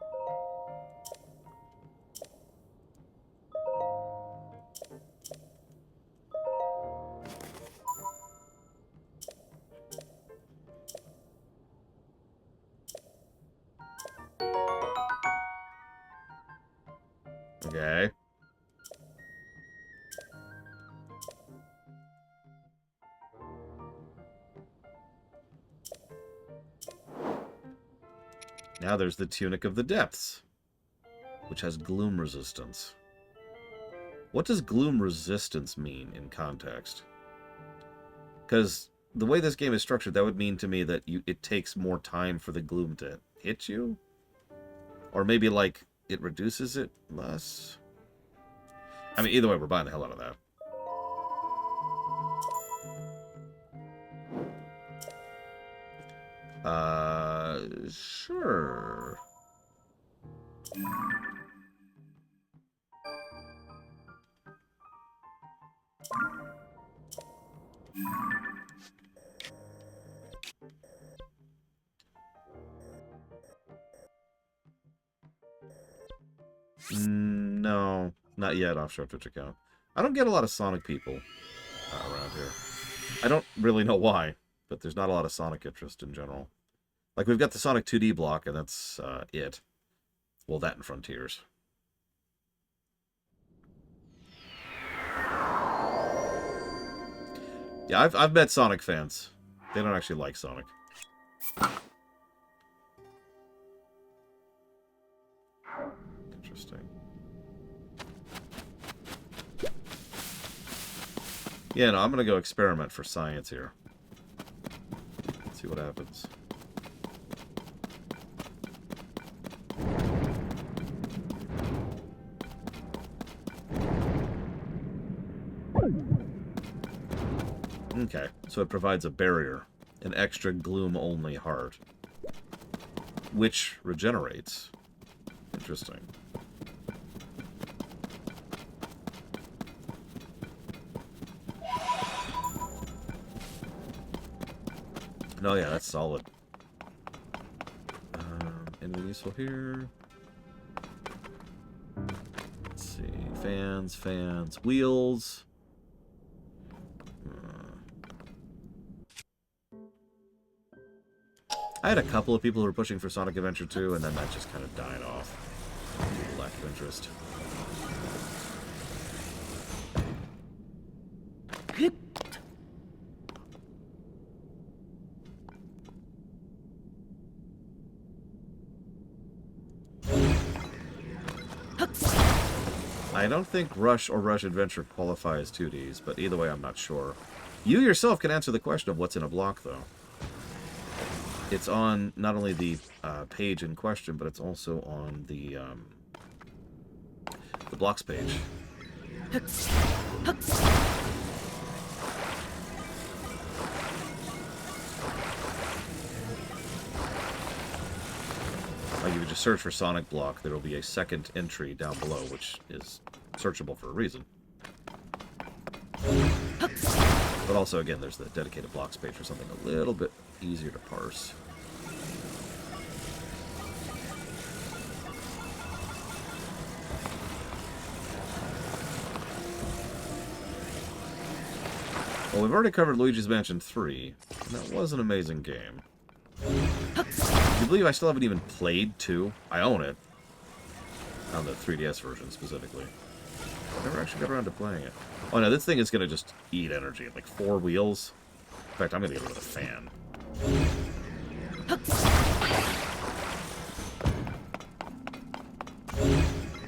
Speaker 1: Okay. Now there's the Tunic of the Depths, which has gloom resistance. What does gloom resistance mean in context? Because the way this game is structured, that would mean to me that it takes more time for the gloom to hit you? Or maybe, like, it reduces it less. I mean, either way, we're buying the hell out of that. Sure. No, not yet, offshore Twitch account. I don't get a lot of Sonic people around here. I don't really know why, but there's not a lot of Sonic interest in general. Like, we've got the Sonic 2D block, and that's it. Well, that and Frontiers. Yeah, I've met Sonic fans. They don't actually like Sonic. Interesting. Yeah, no, I'm gonna go experiment for science here. Let's see what happens. Okay, so it provides a barrier, an extra gloom-only heart, which regenerates. Interesting. No, yeah, that's solid. Anything useful here? Let's see. Fans, wheels. I had a couple of people who were pushing for Sonic Adventure 2, and then that just kind of died off. Lack of interest. I don't think Rush or Rush Adventure qualify as 2Ds, but either way, I'm not sure. You yourself can answer the question of what's in a block, though. It's on not only the page in question, but it's also on the blocks page. Like, if you just search for Sonic Block, there will be a second entry down below, which is searchable for a reason. But also, again, there's the dedicated blocks page for something a little bit easier to parse. Well, we've already covered Luigi's Mansion 3, and that was an amazing game. Do you believe I still haven't even played 2? I own it. On the 3DS version, specifically. I never actually got around to playing it. Oh no, this thing is going to just eat energy. Like 4 wheels. In fact, I'm going to get rid of the fan.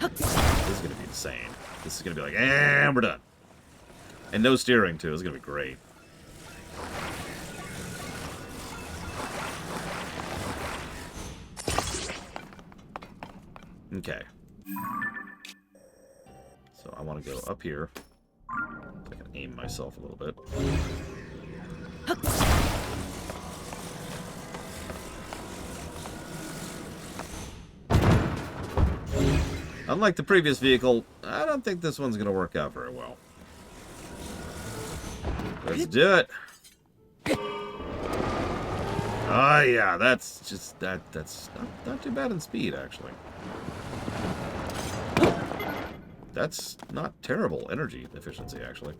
Speaker 1: This is going to be insane. This is going to be like, we're done. And no steering, too. This is going to be great. Okay. So I want to go up here. I can aim myself a little bit. Unlike the previous vehicle, I don't think this one's going to work out very well. Let's do it. Oh yeah, that's just that's not too bad in speed, actually. That's not terrible energy efficiency, actually.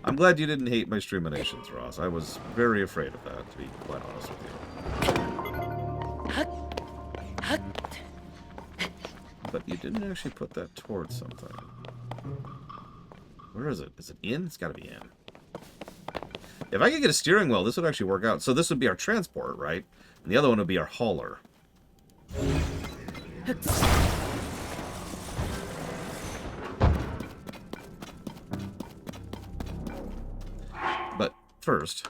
Speaker 1: I'm glad you didn't hate my streaminations, Ross. I was very afraid of that, to be quite honest with you. But you didn't actually put that towards something. Where is it? Is it in? It's got to be in. If I could get a steering wheel, this would actually work out. So this would be our transport, right? And the other one would be our hauler. But first,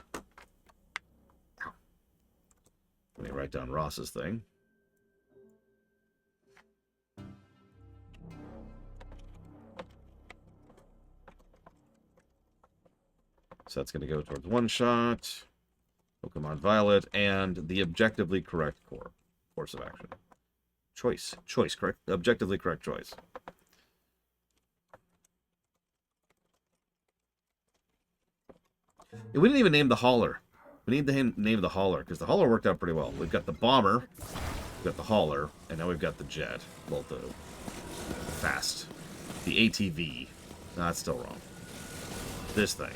Speaker 1: let me me write down Ross's thing. So that's going to go towards one shot, Pokemon Violet, and the objectively correct course of action. Choice, correct? Objectively correct choice. We didn't even name the hauler. We need to name the hauler, because the hauler worked out pretty well. We've got the bomber, we've got the hauler, and now we've got the jet. Well, the fast. The ATV. No, that's still wrong. This thing.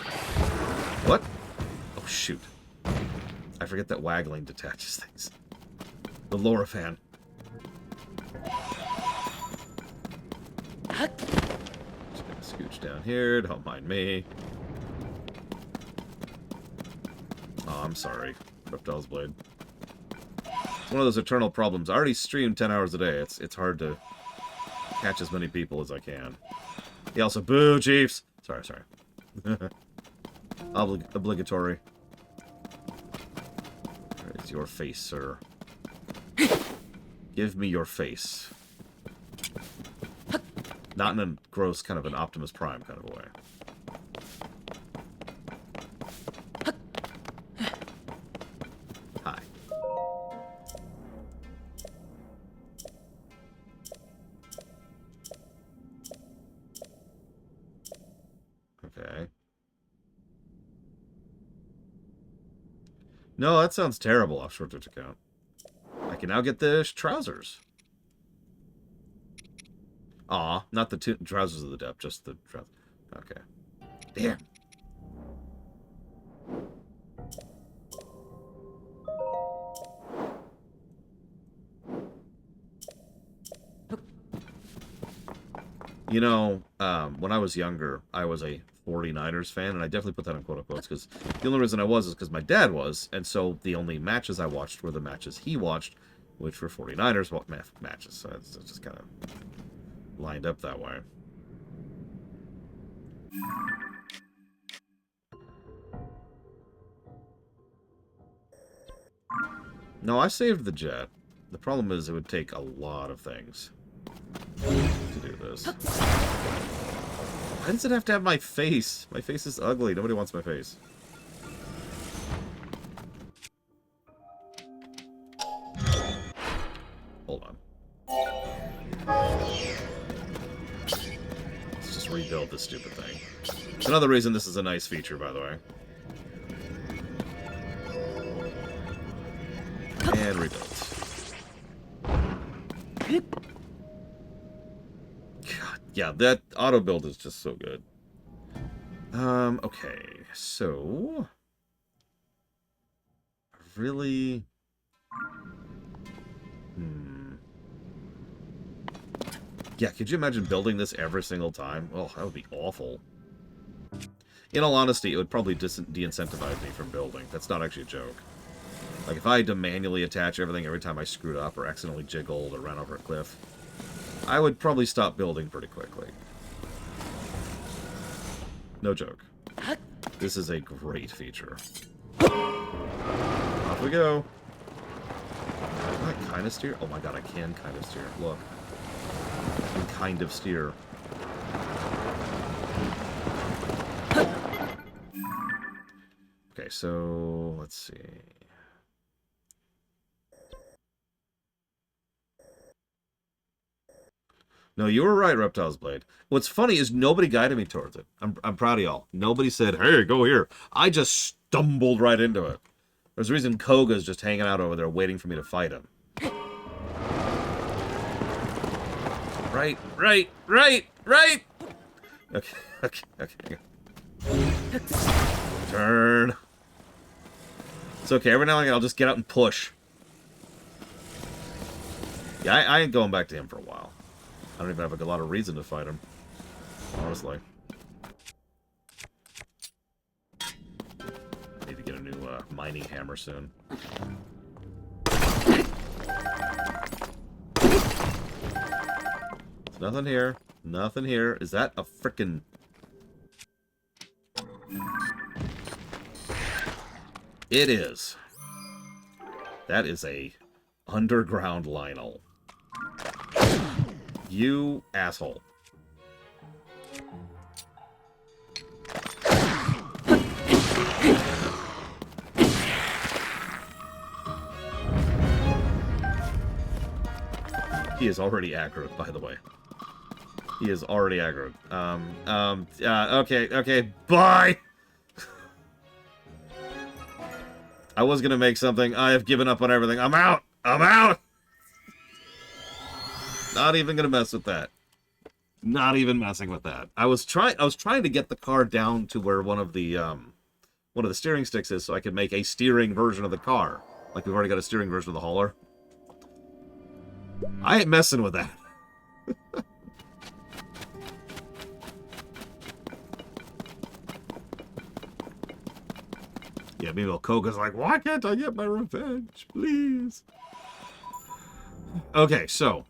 Speaker 1: What? Oh, shoot. I forget that waggling detaches things. The Lorifan. Just gonna scooch down here, don't mind me. Oh, I'm sorry. Reptile's Blade. It's one of those eternal problems. I already stream 10 hours a day. It's hard to catch as many people as I can. He also, boo, Chiefs! Sorry. Obligatory. It's your face, sir. Give me your face. Not in a gross kind of an Optimus Prime kind of a way. Hi. Okay. No, that sounds terrible, offshore Twitch account. I can now get the trousers. Aw, not the trousers of the depth, just the trousers. Okay. Damn. You know, when I was younger, I was a 49ers fan, and I definitely put that in quote-unquotes, because the only reason I was is because my dad was, and so the only matches I watched were the matches he watched, which were 49ers matches, so it's just kind of lined up that way. No, I saved the jet. The problem is it would take a lot of things to do this. Why does it have to have my face? My face is ugly. Nobody wants my face. Hold on. Let's just rebuild this stupid thing. It's another reason this is a nice feature, by the way. And rebuild. God, yeah, that auto build is just so good. Okay, so really, yeah, could you imagine building this every single time? Oh, that would be awful. In all honesty, it would probably de-incentivize me from building. That's not actually a joke. Like, if I had to manually attach everything every time I screwed up or accidentally jiggled or ran over a cliff, I would probably stop building pretty quickly. No joke. This is a great feature. Off we go. Can I kind of steer? Oh my god, I can kind of steer. Look. I can kind of steer. Okay, so let's see. No, you were right, Reptile's Blade. What's funny is nobody guided me towards it. I'm proud of y'all. Nobody said, hey, go here. I just stumbled right into it. There's a reason Koga's just hanging out over there waiting for me to fight him. Right. Okay. Turn. It's okay, every now and again I'll just get out and push. Yeah, I ain't going back to him for a while. I don't even have a lot of reason to fight him, honestly. I need to get a new mining hammer soon. There's nothing here. Nothing here. Is that a frickin'... It is. That is a underground Lionel. You asshole. He is already aggroed, by the way. He is already aggroed. Okay, bye! I was gonna make something. I have given up on everything. I'm out! I'm out! Not even gonna mess with that. Not even messing with that. I was trying to get the car down to where one of the steering sticks is so I could make a steering version of the car. Like we've already got a steering version of the hauler. I ain't messing with that. Yeah, meanwhile, Koga's like, why can't I get my revenge? Please. Okay, so.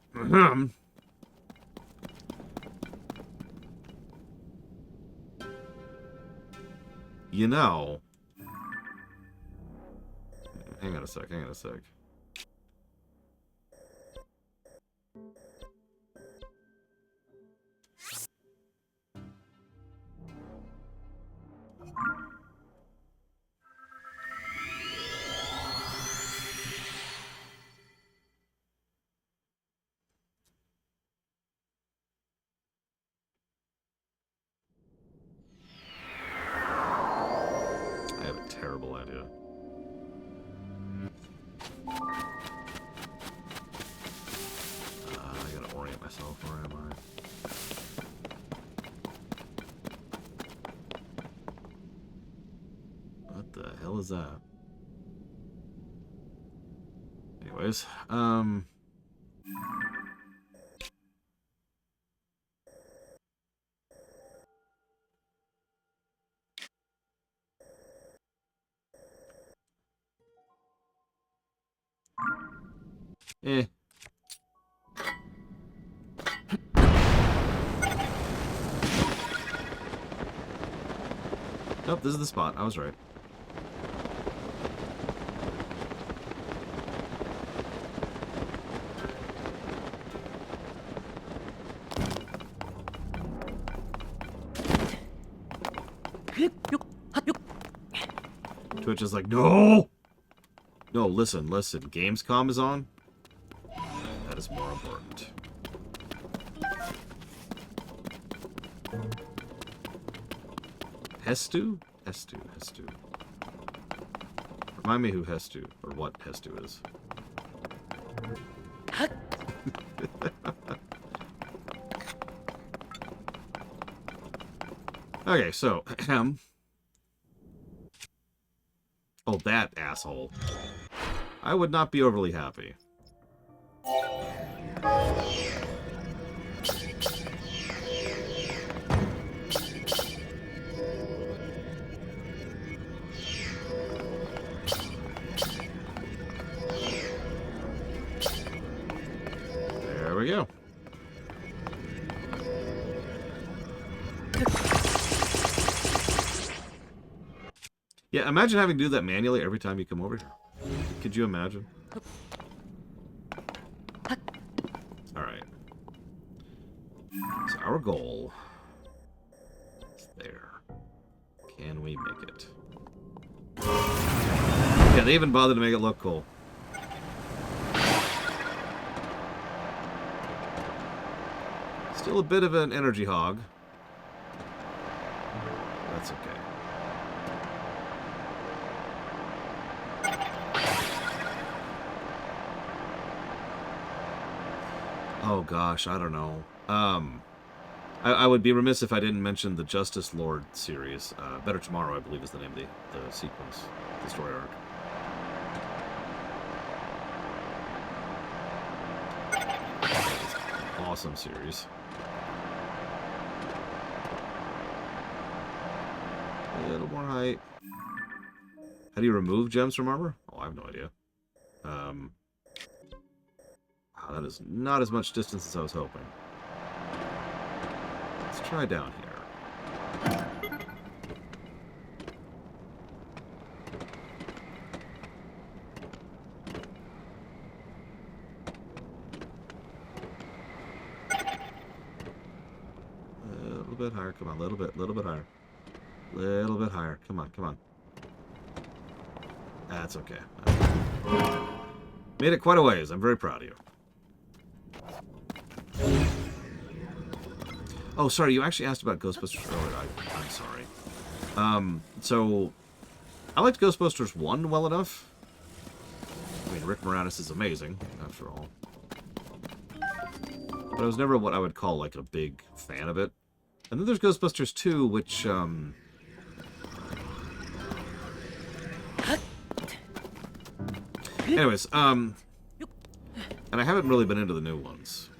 Speaker 1: You know. Hang on a sec. I have a terrible idea. I gotta orient myself. Where am I? What the hell is that? Anyways, Nope, this is the spot. I was right. Twitch is like, no! No, listen. Gamescom is on. That is more important. Hestu? Hestu. Remind me who Hestu, or what Hestu is. Okay, so, oh, that asshole. I would not be overly happy. There we go. Yeah, imagine having to do that manually every time you come over here. Could you imagine? Alright. So our goal is there. Can we make it? Yeah, they even bothered to make it look cool. Still a bit of an energy hog. That's okay. Oh gosh, I don't know. I would be remiss if I didn't mention the Justice Lord series. Better Tomorrow, I believe, is the name of the sequence, the story arc. Awesome series. A little more height. How do you remove gems from armor? Oh, I have no idea. Wow, that is not as much distance as I was hoping. Let's try down here. little bit higher. Come on, little bit higher. Little bit higher. Come on, come on. That's okay. Made it quite a ways. I'm very proud of you. Oh, sorry. You actually asked about Ghostbusters earlier. I'm sorry. So I liked Ghostbusters 1 well enough. I mean, Rick Moranis is amazing, after all. But I was never what I would call, like, a big fan of it. And then there's Ghostbusters 2, which, anyways, and I haven't really been into the new ones.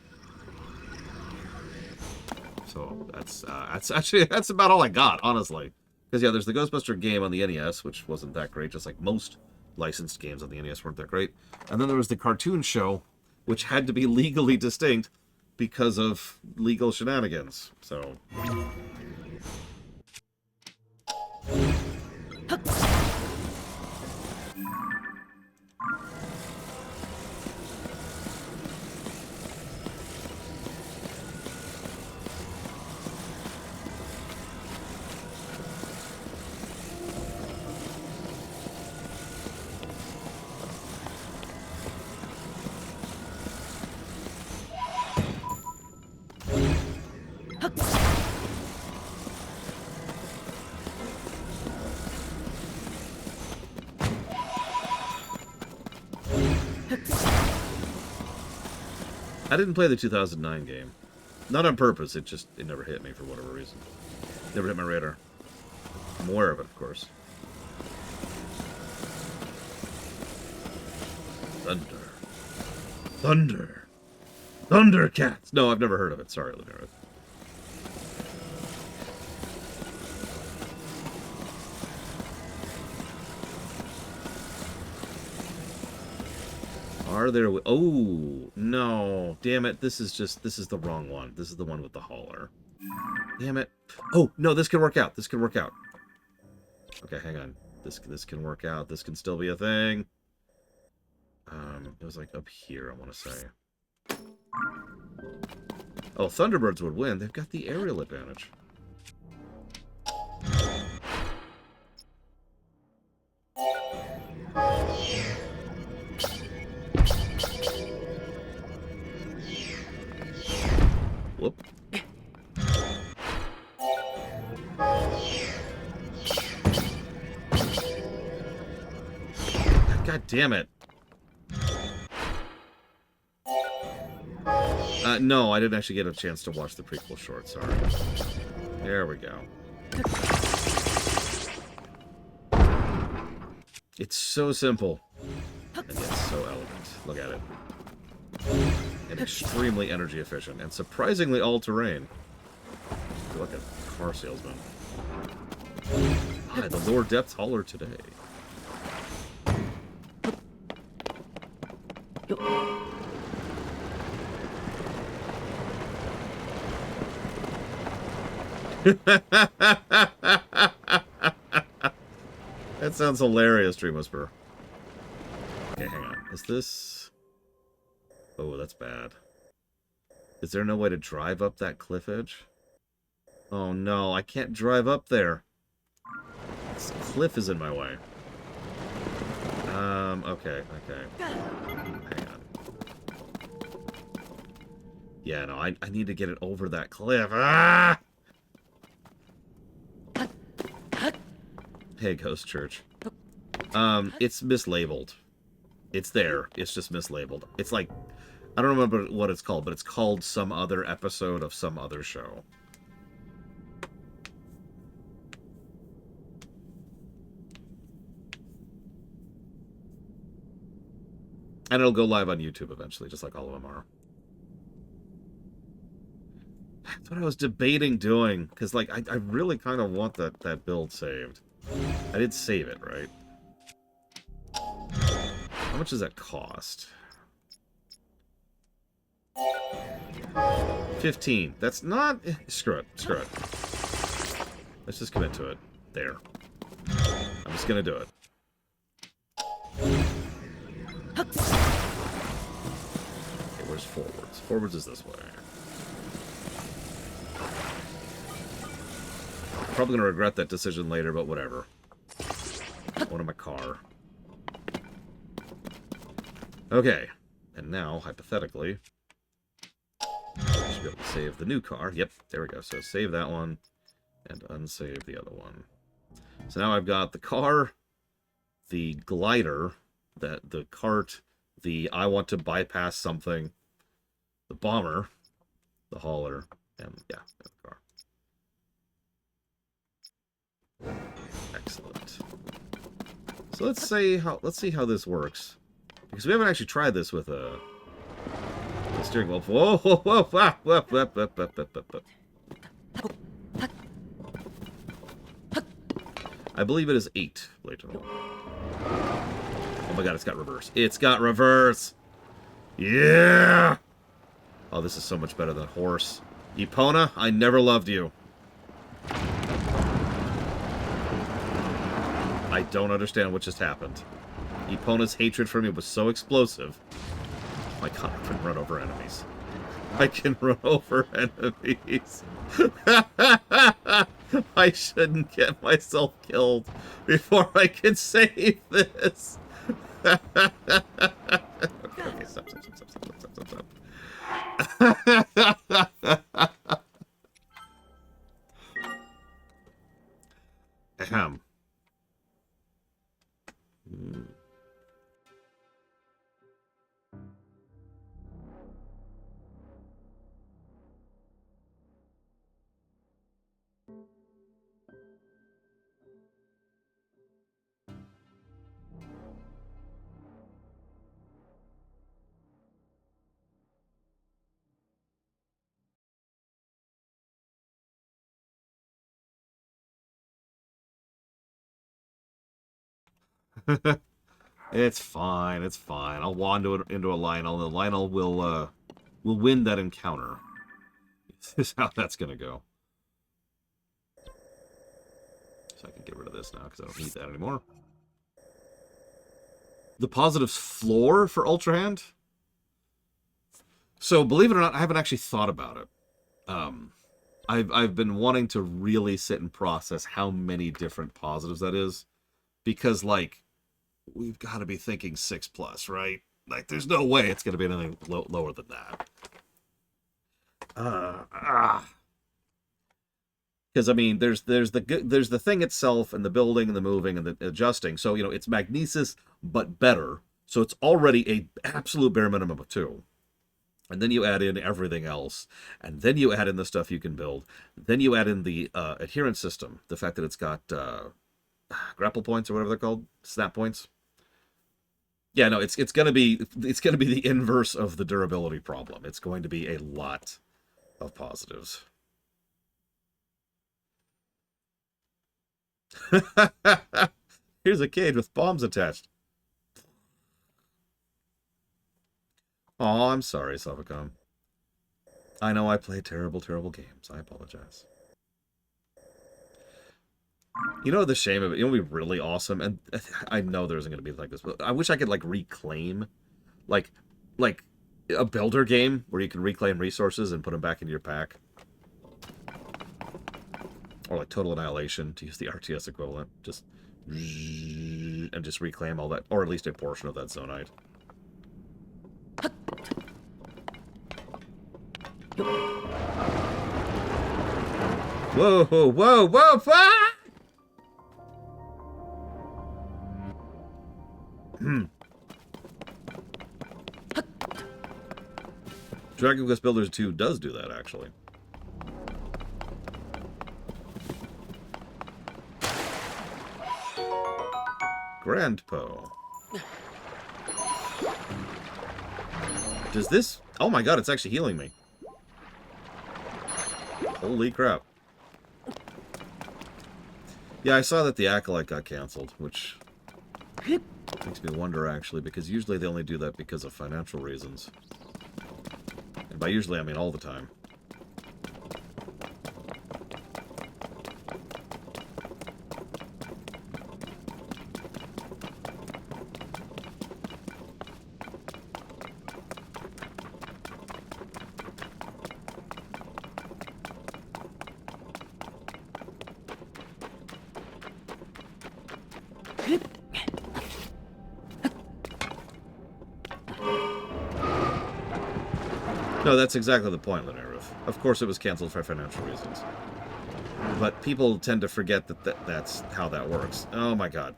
Speaker 1: So that's actually, that's about all I got, honestly. Because, yeah, there's the Ghostbuster game on the NES, which wasn't that great, just like most licensed games on the NES weren't that great. And then there was the cartoon show, which had to be legally distinct because of legal shenanigans. So... I didn't play the 2009 game. Not on purpose, it never hit me for whatever reason. Never hit my radar. I'm aware of it, of course. Thunder. Thunder. Thundercats! No, I've never heard of it. Sorry, Lanera. Are there... Oh, no. Damn it. This is the wrong one. This is the one with the hauler. Damn it. Oh, no, this can work out. This can work out. Okay, hang on. This can work out. This can still be a thing. It was like up here, I want to say. Oh, Thunderbirds would win. They've got the aerial advantage. Whoop. God damn it. No, I didn't actually get a chance to watch the prequel short, sorry. There we go. It's so simple. And yet so elegant. Look at it. And extremely energy efficient. And surprisingly all-terrain. I feel like a car salesman. Hi, the lower depth hauler today. That sounds hilarious, Dream Whisperer. Okay, hang on. Is this... Oh, that's bad. Is there no way to drive up that cliff edge? Oh no, I can't drive up there. This cliff is in my way. Okay. Hang on. Yeah, no, I need to get it over that cliff. Ah! Hey, Ghost Church. It's mislabeled. It's there. It's just mislabeled. It's like, I don't remember what it's called, but it's called some other episode of some other show. And it'll go live on YouTube eventually, just like all of them are. That's what I was debating doing, because, like, I really kind of want that build saved. I did save it, right? How much does that cost? 15. That's not... Screw it. Screw it. Let's just commit to it. There. I'm just gonna do it. Okay, where's forwards? Forwards is this way. probably going to regret that decision later, but whatever. One in my car. Okay. And now, hypothetically, I should be able to save the new car. Yep, there we go. So save that one and unsave the other one. So now I've got the car, the glider, the cart, the I want to bypass something, the bomber, the hauler, and yeah, the car. Excellent. So let's see how this works, because we haven't actually tried this with a steering wheel. Whoa, whoa, whoa, whoa, whoa, whoa, whoa, whoa, whoa, whoa. I believe it is 8 later on. Oh my god, it's got reverse. It's got reverse! Yeah! Oh, this is so much better than horse. Epona, I never loved you. I don't understand what just happened. Epona's hatred for me was so explosive. My god, I can run over enemies. I can run over enemies. I shouldn't get myself killed before I can save this. Okay, stop. Ahem. It's fine. It's fine. I'll wander into a Lionel, and the Lionel will win that encounter. This is how that's gonna go. So I can get rid of this now because I don't need that anymore. The positives floor for Ultra Hand. So believe it or not, I haven't actually thought about it. I've been wanting to really sit and process how many different positives that is, because like we've got to be thinking 6+, right? Like there's no way it's going to be anything lower than that. Because I mean, there's the thing itself, and the building, and the moving, and the adjusting. So you know, it's magnesis, but better. So it's already a absolute bare minimum of 2. And then you add in everything else, and then you add in the stuff you can build. Then you add in the adherence system, the fact that it's got grapple points or whatever they're called, snap points. Yeah, no, it's gonna be the inverse of the durability problem. It's going to be a lot of positives. Here's a cage with bombs attached. Oh, I'm sorry, Sovacom. I know I play terrible, terrible games. I apologize. You know the shame of it? It would be really awesome, and I know there isn't going to be like this, but I wish I could, like, reclaim, like a builder game where you can reclaim resources and put them back into your pack. Or like Total Annihilation, to use the RTS equivalent. Just... and just reclaim all that, or at least a portion of that zonite. Whoa, whoa, whoa, whoa, ah! Dragon Quest Builders 2 does do that, actually. Grandpo. Does this... Oh my god, it's actually healing me. Holy crap. Yeah, I saw that the Acolyte got canceled, which makes me wonder, actually, because usually they only do that because of financial reasons. And by usually, I mean all the time. No, that's exactly the point, Linerith. Of course it was canceled for financial reasons. But people tend to forget that that's how that works. Oh my god.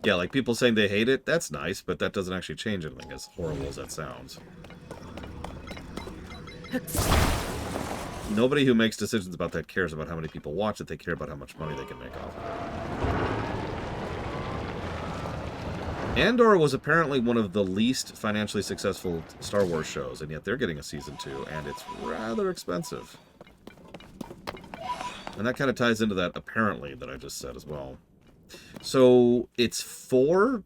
Speaker 1: Yeah, like people saying they hate it, that's nice, but that doesn't actually change anything, as horrible as that sounds. Nobody who makes decisions about that cares about how many people watch it, they care about how much money they can make off of it. Andor was apparently one of the least financially successful Star Wars shows, and yet they're getting a season 2, and it's rather expensive. And that kind of ties into that apparently that I just said as well. So it's 4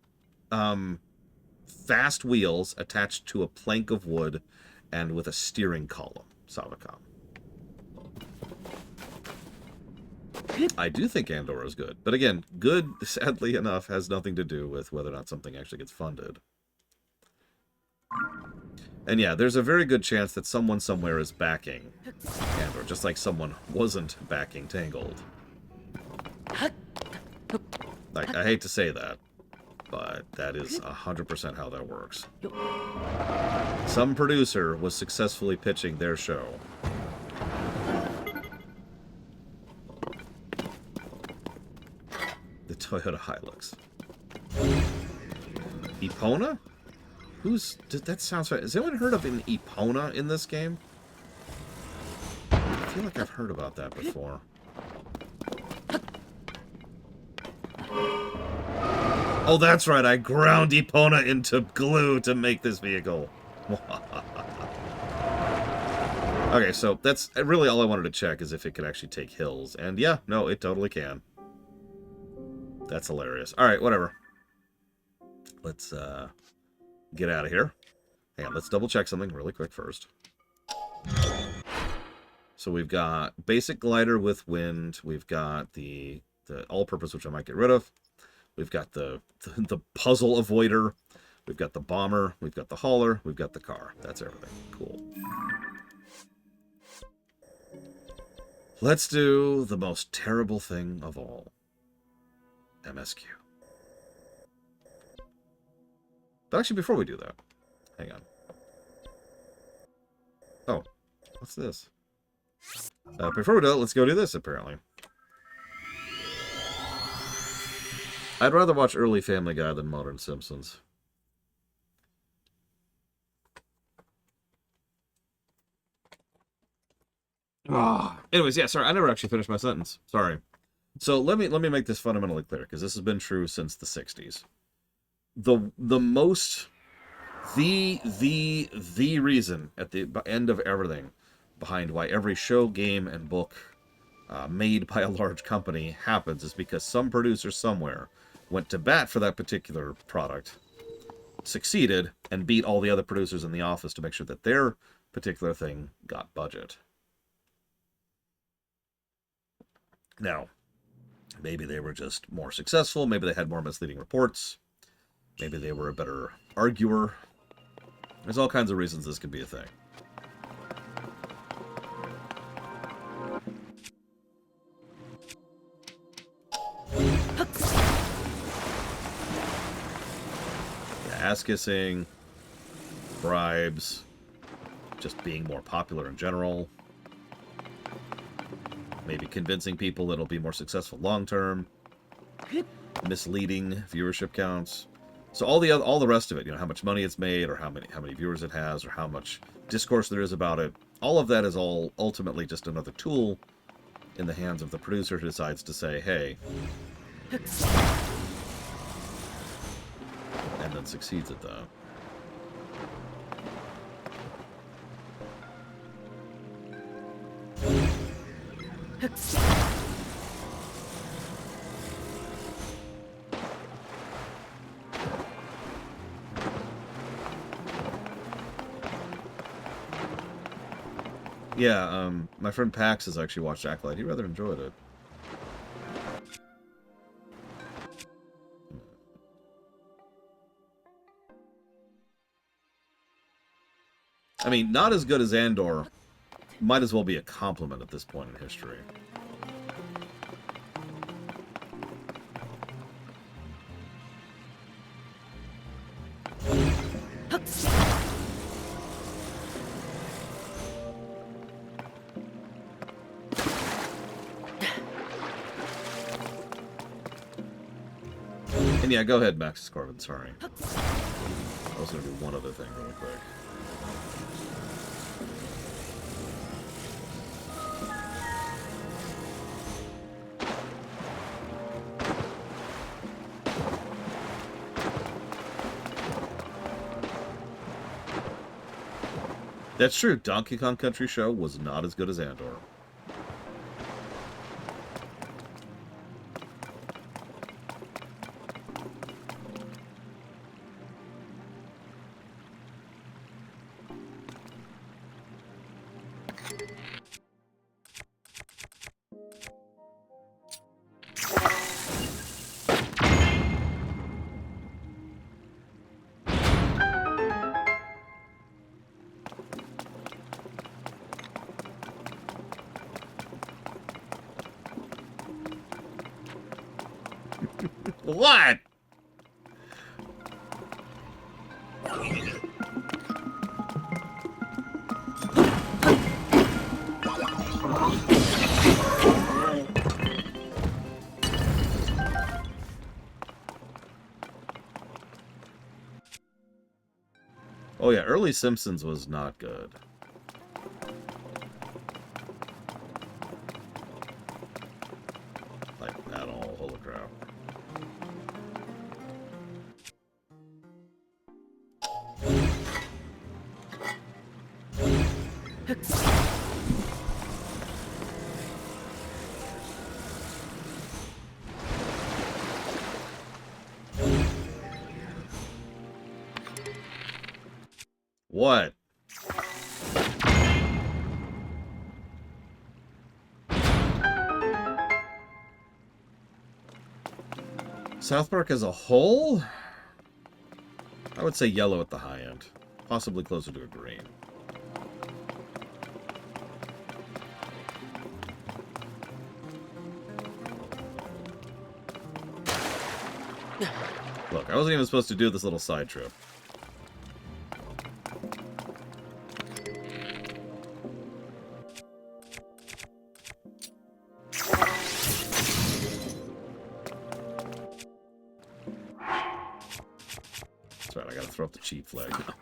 Speaker 1: fast wheels attached to a plank of wood and with a steering column, Savacom. I do think Andor is good. But again, good, sadly enough, has nothing to do with whether or not something actually gets funded. And yeah, there's a very good chance that someone somewhere is backing Andor, just like someone wasn't backing Tangled. Like, I hate to say that, but that is 100% how that works. Some producer was successfully pitching their show. The Toyota Hilux. Epona? That sounds right. Has anyone heard of an Epona in this game? I feel like I've heard about that before. Oh, that's right. I ground Epona into glue to make this vehicle. Okay, so that's really all I wanted to check is if it could actually take hills. And yeah, no, it totally can. That's hilarious. All right, whatever. Let's get out of here. Hang on, let's double check something really quick first. So we've got basic glider with wind. We've got the all-purpose, which I might get rid of. We've got the puzzle avoider. We've got the bomber. We've got the hauler. We've got the car. That's everything. Cool. Let's do the most terrible thing of all. MSQ. But actually, before we do that, hang on. Oh, what's this? Before we do it, let's go do this, apparently. I'd rather watch early Family Guy than modern Simpsons. Anyways, yeah, sorry, I never actually finished my sentence. Sorry. So let me make this fundamentally clear, because this has been true since the 60s. The reason at the end of everything behind why every show, game, and book made by a large company happens is because some producer somewhere went to bat for that particular product, succeeded, and beat all the other producers in the office to make sure that their particular thing got budget. Now, maybe they were just more successful, maybe they had more misleading reports, maybe they were a better arguer. There's all kinds of reasons this could be a thing. Ass-kissing, bribes, just being more popular in general, maybe convincing people that it'll be more successful long-term, misleading viewership counts. So all the rest of it, you know, how much money it's made, or how many viewers it has, or how much discourse there is about it, all of that is all ultimately just another tool in the hands of the producer who decides to say, hey, and then succeeds at that. Yeah, my friend Pax has actually watched Acolyte. He rather enjoyed it. I mean, not as good as Andor might as well be a compliment at this point in history. And yeah, go ahead, Max Corbin, sorry. I was going to do one other thing really quick. That's true. Donkey Kong Country Show was not as good as Andor. What? Oh yeah, early Simpsons was not good. Like, at all. Holy crap. What? South Park as a whole? I would say yellow at the high end. Possibly closer to a green. Look, I wasn't even supposed to do this little side trip. That's right, I gotta throw up the cheat flag now.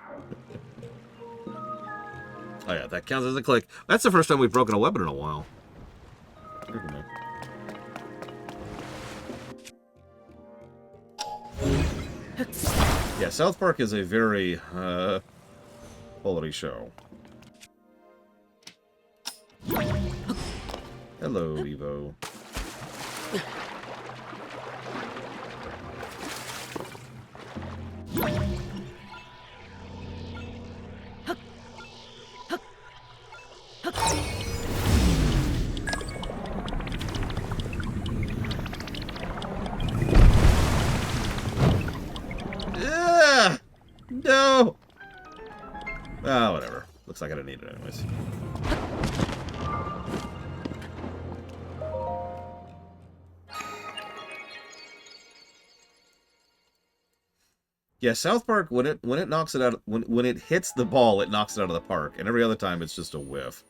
Speaker 1: Oh yeah, that counts as a click. That's the first time we've broken a weapon in a while. Yeah, South Park is a very, quality show. Hello, Evo. No! Ah, whatever. Looks like I didn't need it anyways. Yeah, South Park, when it knocks it out, when it hits the ball, it knocks it out of the park, and every other time it's just a whiff.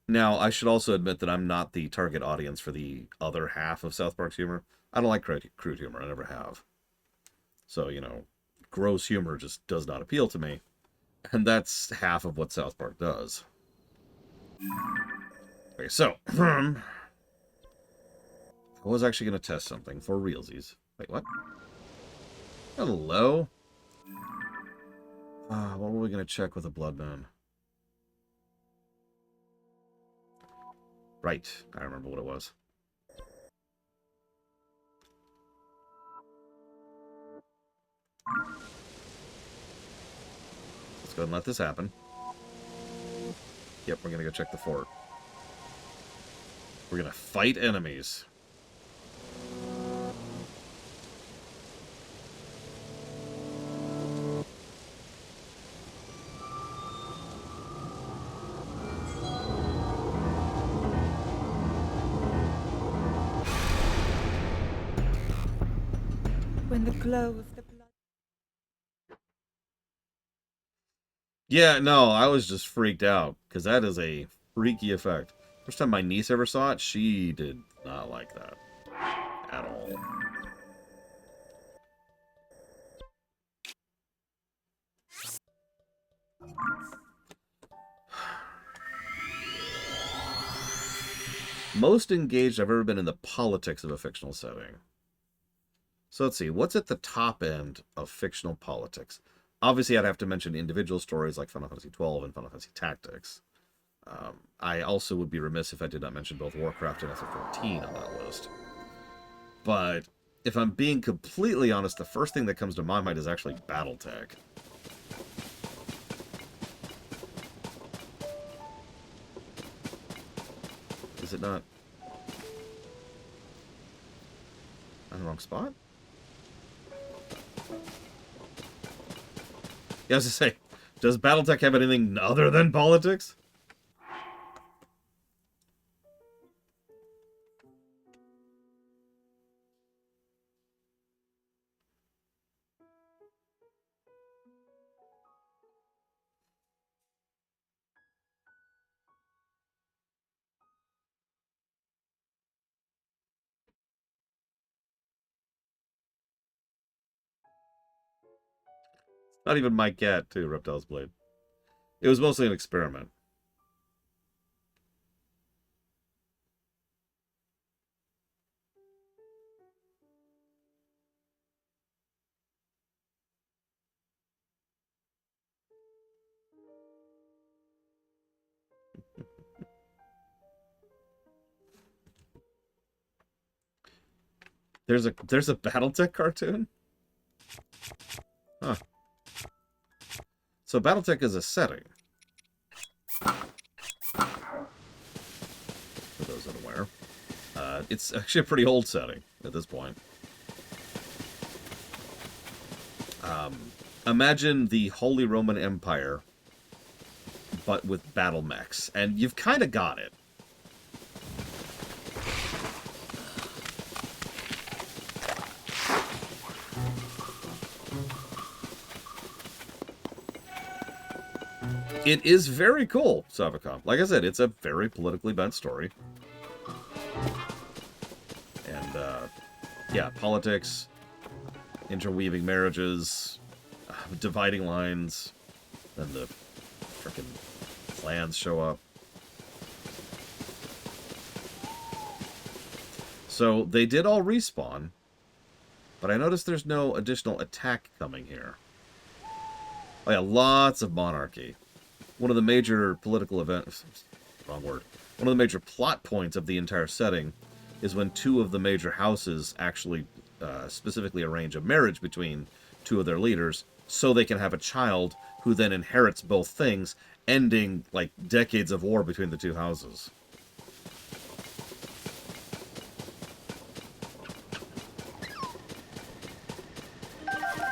Speaker 1: Now, I should also admit that I'm not the target audience for the other half of South Park's humor. I don't like crude humor. I never have. So, you know, gross humor just does not appeal to me. And that's half of what South Park does. Okay, so, I was actually going to test something for realsies. Wait, what? Hello? What were we going to check with a blood moon? Right, I remember what it was. Let's go ahead and let this happen. Yep, we're gonna go check the fort. We're gonna fight enemies.
Speaker 2: When the glow of the blood...
Speaker 1: Yeah, no, I was just freaked out, because that is a freaky effect. First time my niece ever saw it, she did not like that at all. Most engaged I've ever been in the politics of a fictional setting. So let's see, what's at the top end of fictional politics? Obviously, I'd have to mention individual stories like Final Fantasy XII and Final Fantasy Tactics. I also would be remiss if I did not mention both Warcraft and FF14 on that list. But if I'm being completely honest, the first thing that comes to my mind is actually Battletech. Is it not? On the wrong spot? Yeah, I was to say, does Battletech have anything other than politics? Not even my cat, too, Reptile's Blade. It was mostly an experiment. There's a Battletech cartoon? Huh. So Battletech is a setting. For those unaware. It's actually a pretty old setting at this point. Imagine the Holy Roman Empire, but with battle mechs. And you've kind of got it. It is very cool, Savacom. Like I said, it's a very politically bent story. And, yeah, politics, interweaving marriages, dividing lines, then the frickin' clans show up. So, they did all respawn, but I noticed there's no additional attack coming here. Oh yeah, lots of monarchy. One of the major political events, wrong word, one of the major plot points of the entire setting is when two of the major houses actually specifically arrange a marriage between two of their leaders so they can have a child who then inherits both things, ending like decades of war between the two houses.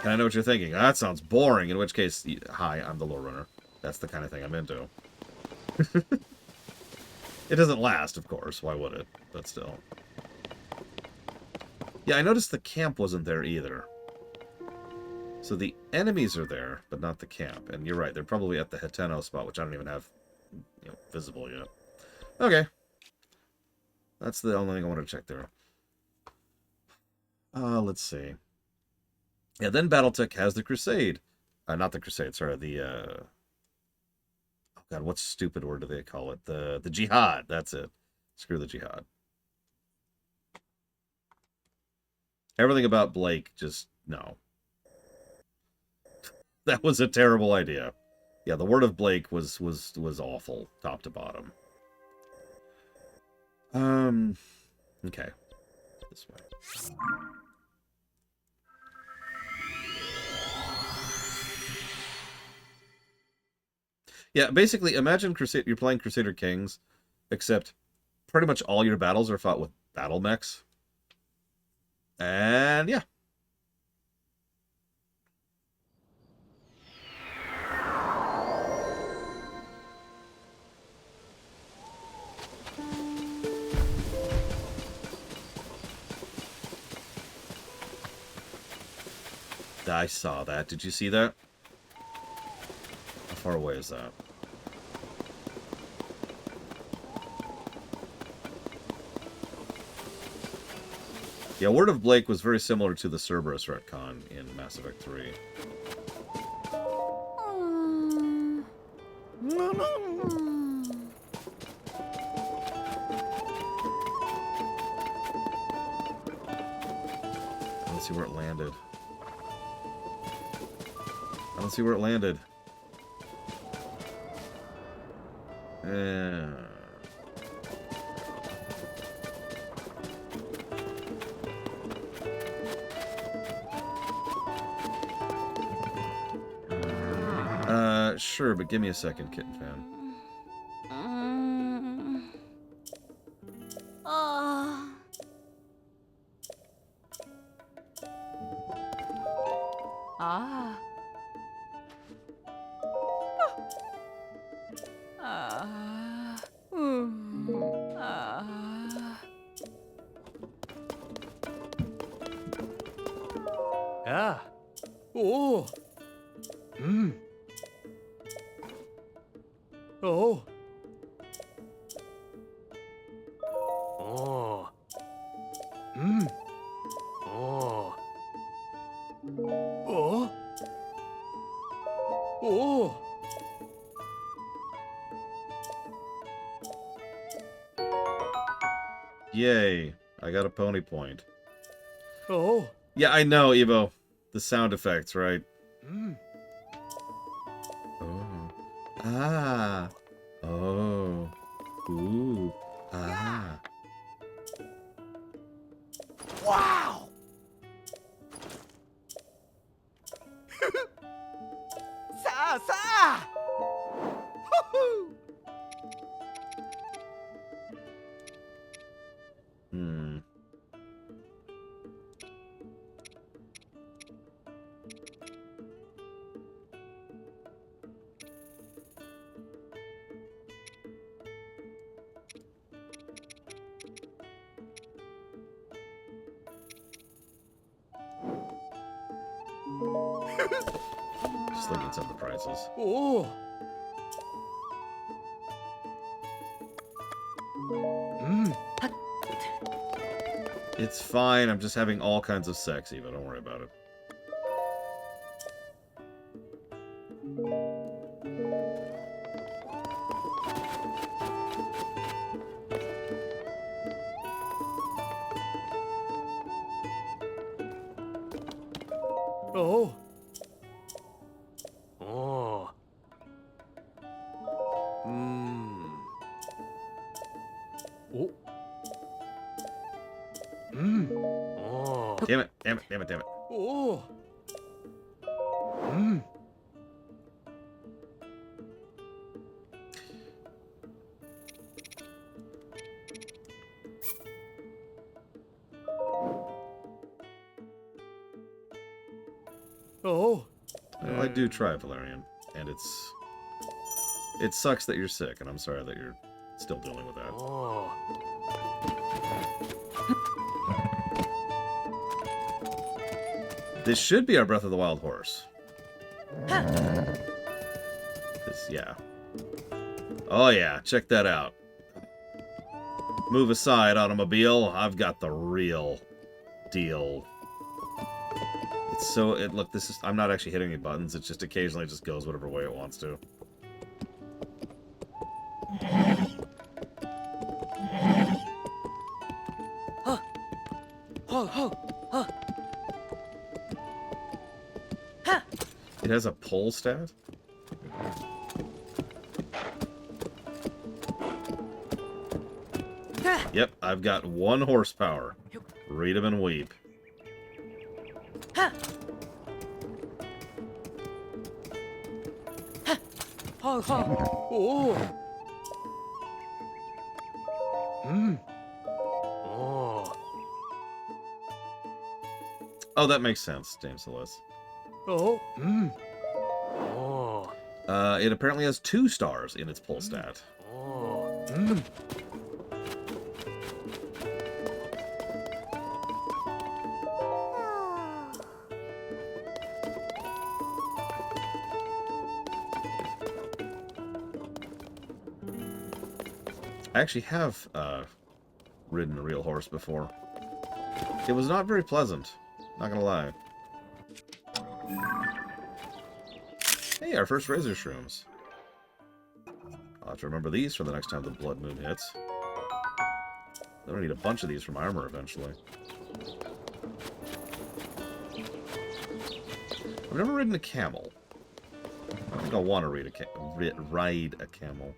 Speaker 1: And I know what you're thinking. That sounds boring, in which case, hi, I'm the lore runner. That's the kind of thing I'm into. It doesn't last, of course. Why would it? But still. Yeah, I noticed the camp wasn't there either. So the enemies are there, but not the camp. And you're right, they're probably at the Hateno spot, which I don't even have, visible yet. Okay. That's the only thing I want to check there. Let's see. Yeah, then Battletech has the Crusade. Not the Crusade, sorry, the, oh god, what stupid word do they call it? The Jihad, that's it. Screw the Jihad. Everything about Blake, just, no. That was a terrible idea. Yeah, the word of Blake was awful, top to bottom. Okay. This way. Yeah, basically, imagine you're playing Crusader Kings, except pretty much all your battles are fought with battle mechs. And yeah. I saw that. Did you see that? How far away is that? Yeah, Word of Blake was very similar to the Cerberus retcon in Mass Effect 3. Let's see where it landed. I don't see where it landed. Sure, but give me a second, Kitten Fan.
Speaker 3: Ah. Oh. Oh. Oh. Oh. Oh. Oh.
Speaker 1: Yay, I got a pony point.
Speaker 3: Oh.
Speaker 1: Yeah, I know, Evo. The sound effects, right? Oh. Ah. Oh. Ooh. Ah.
Speaker 3: Wow. Sa. Hoo-hoo.
Speaker 1: Hmm. Just looking at some of the prices.
Speaker 3: Oh.
Speaker 1: It's fine. I'm just having all kinds of sex, Eva. Don't worry about it.
Speaker 3: Oh. Oh. Oh. Oh.
Speaker 1: Damn it. Damn it. Damn it. Damn it.
Speaker 3: Oh. Oh.
Speaker 1: Well, I do try, Valerian. And it sucks that you're sick, and I'm sorry that you're still dealing with that.
Speaker 3: Oh.
Speaker 1: This should be our Breath of the Wild horse. 'Cause, yeah. Oh, yeah. Check that out. Move aside, automobile. I've got the real deal. It's so... Look, this is... I'm not actually hitting any buttons. It just occasionally just goes whatever way it wants to. It has a pull stat? Yep, I've got 1 horsepower. Read 'em and weep.
Speaker 3: Oh. Oh.
Speaker 1: Oh, that makes sense, James Celeste.
Speaker 3: Oh. Oh.
Speaker 1: It apparently has 2 stars in its pull stat.
Speaker 3: Oh.
Speaker 1: I actually have ridden a real horse before. It was not very pleasant. Not gonna lie. Hey, our first razor shrooms. I'll have to remember these for the next time the blood moon hits. I'm gonna need a bunch of these for my armor eventually. I've never ridden a camel. I think I want to ride a camel.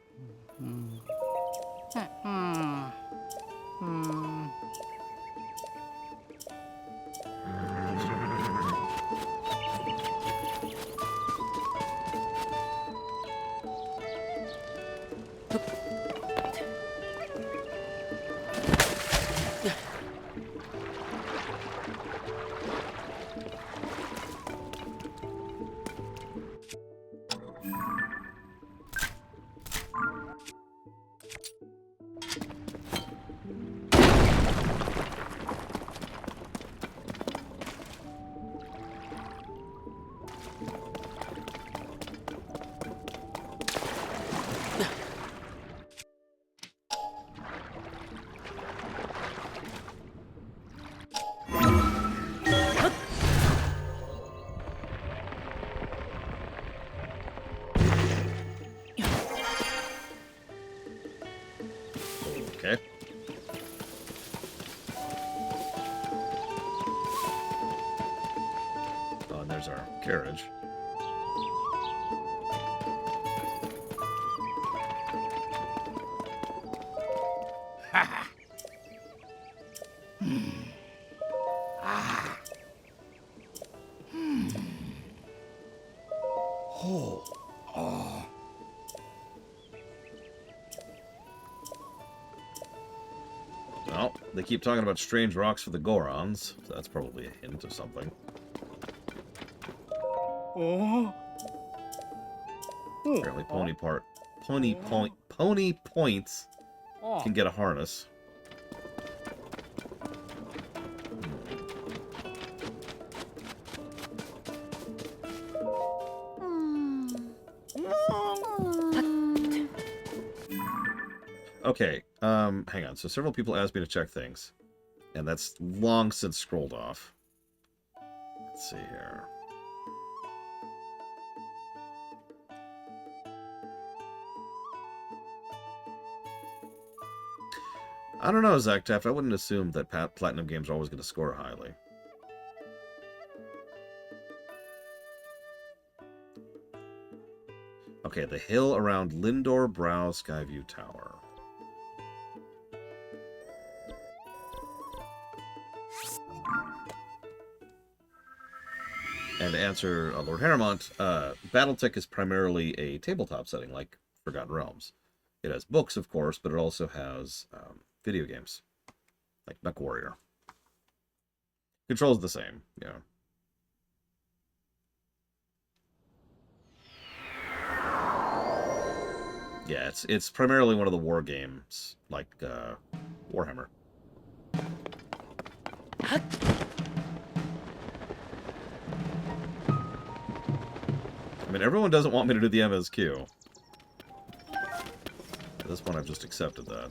Speaker 1: Okay. Oh, and there's our carriage. Well, they keep talking about strange rocks for the Gorons, so that's probably a hint of something.
Speaker 3: Oh.
Speaker 1: Apparently pony points can get a harness. Okay, hang on. So several people asked me to check things, and that's long since scrolled off. Let's see here. I don't know, Zach Taft. I wouldn't assume that Platinum games are always going to score highly. Okay, the hill around Lindor Brow Skyview Tower. And to answer Lord Haramont, Battletech is primarily a tabletop setting, like Forgotten Realms. It has books, of course, but it also has video games, like MechWarrior. Control's the same, you know. Yeah, it's primarily one of the war games, like Warhammer. I mean, everyone doesn't want me to do the MSQ. At this point, I've just accepted that.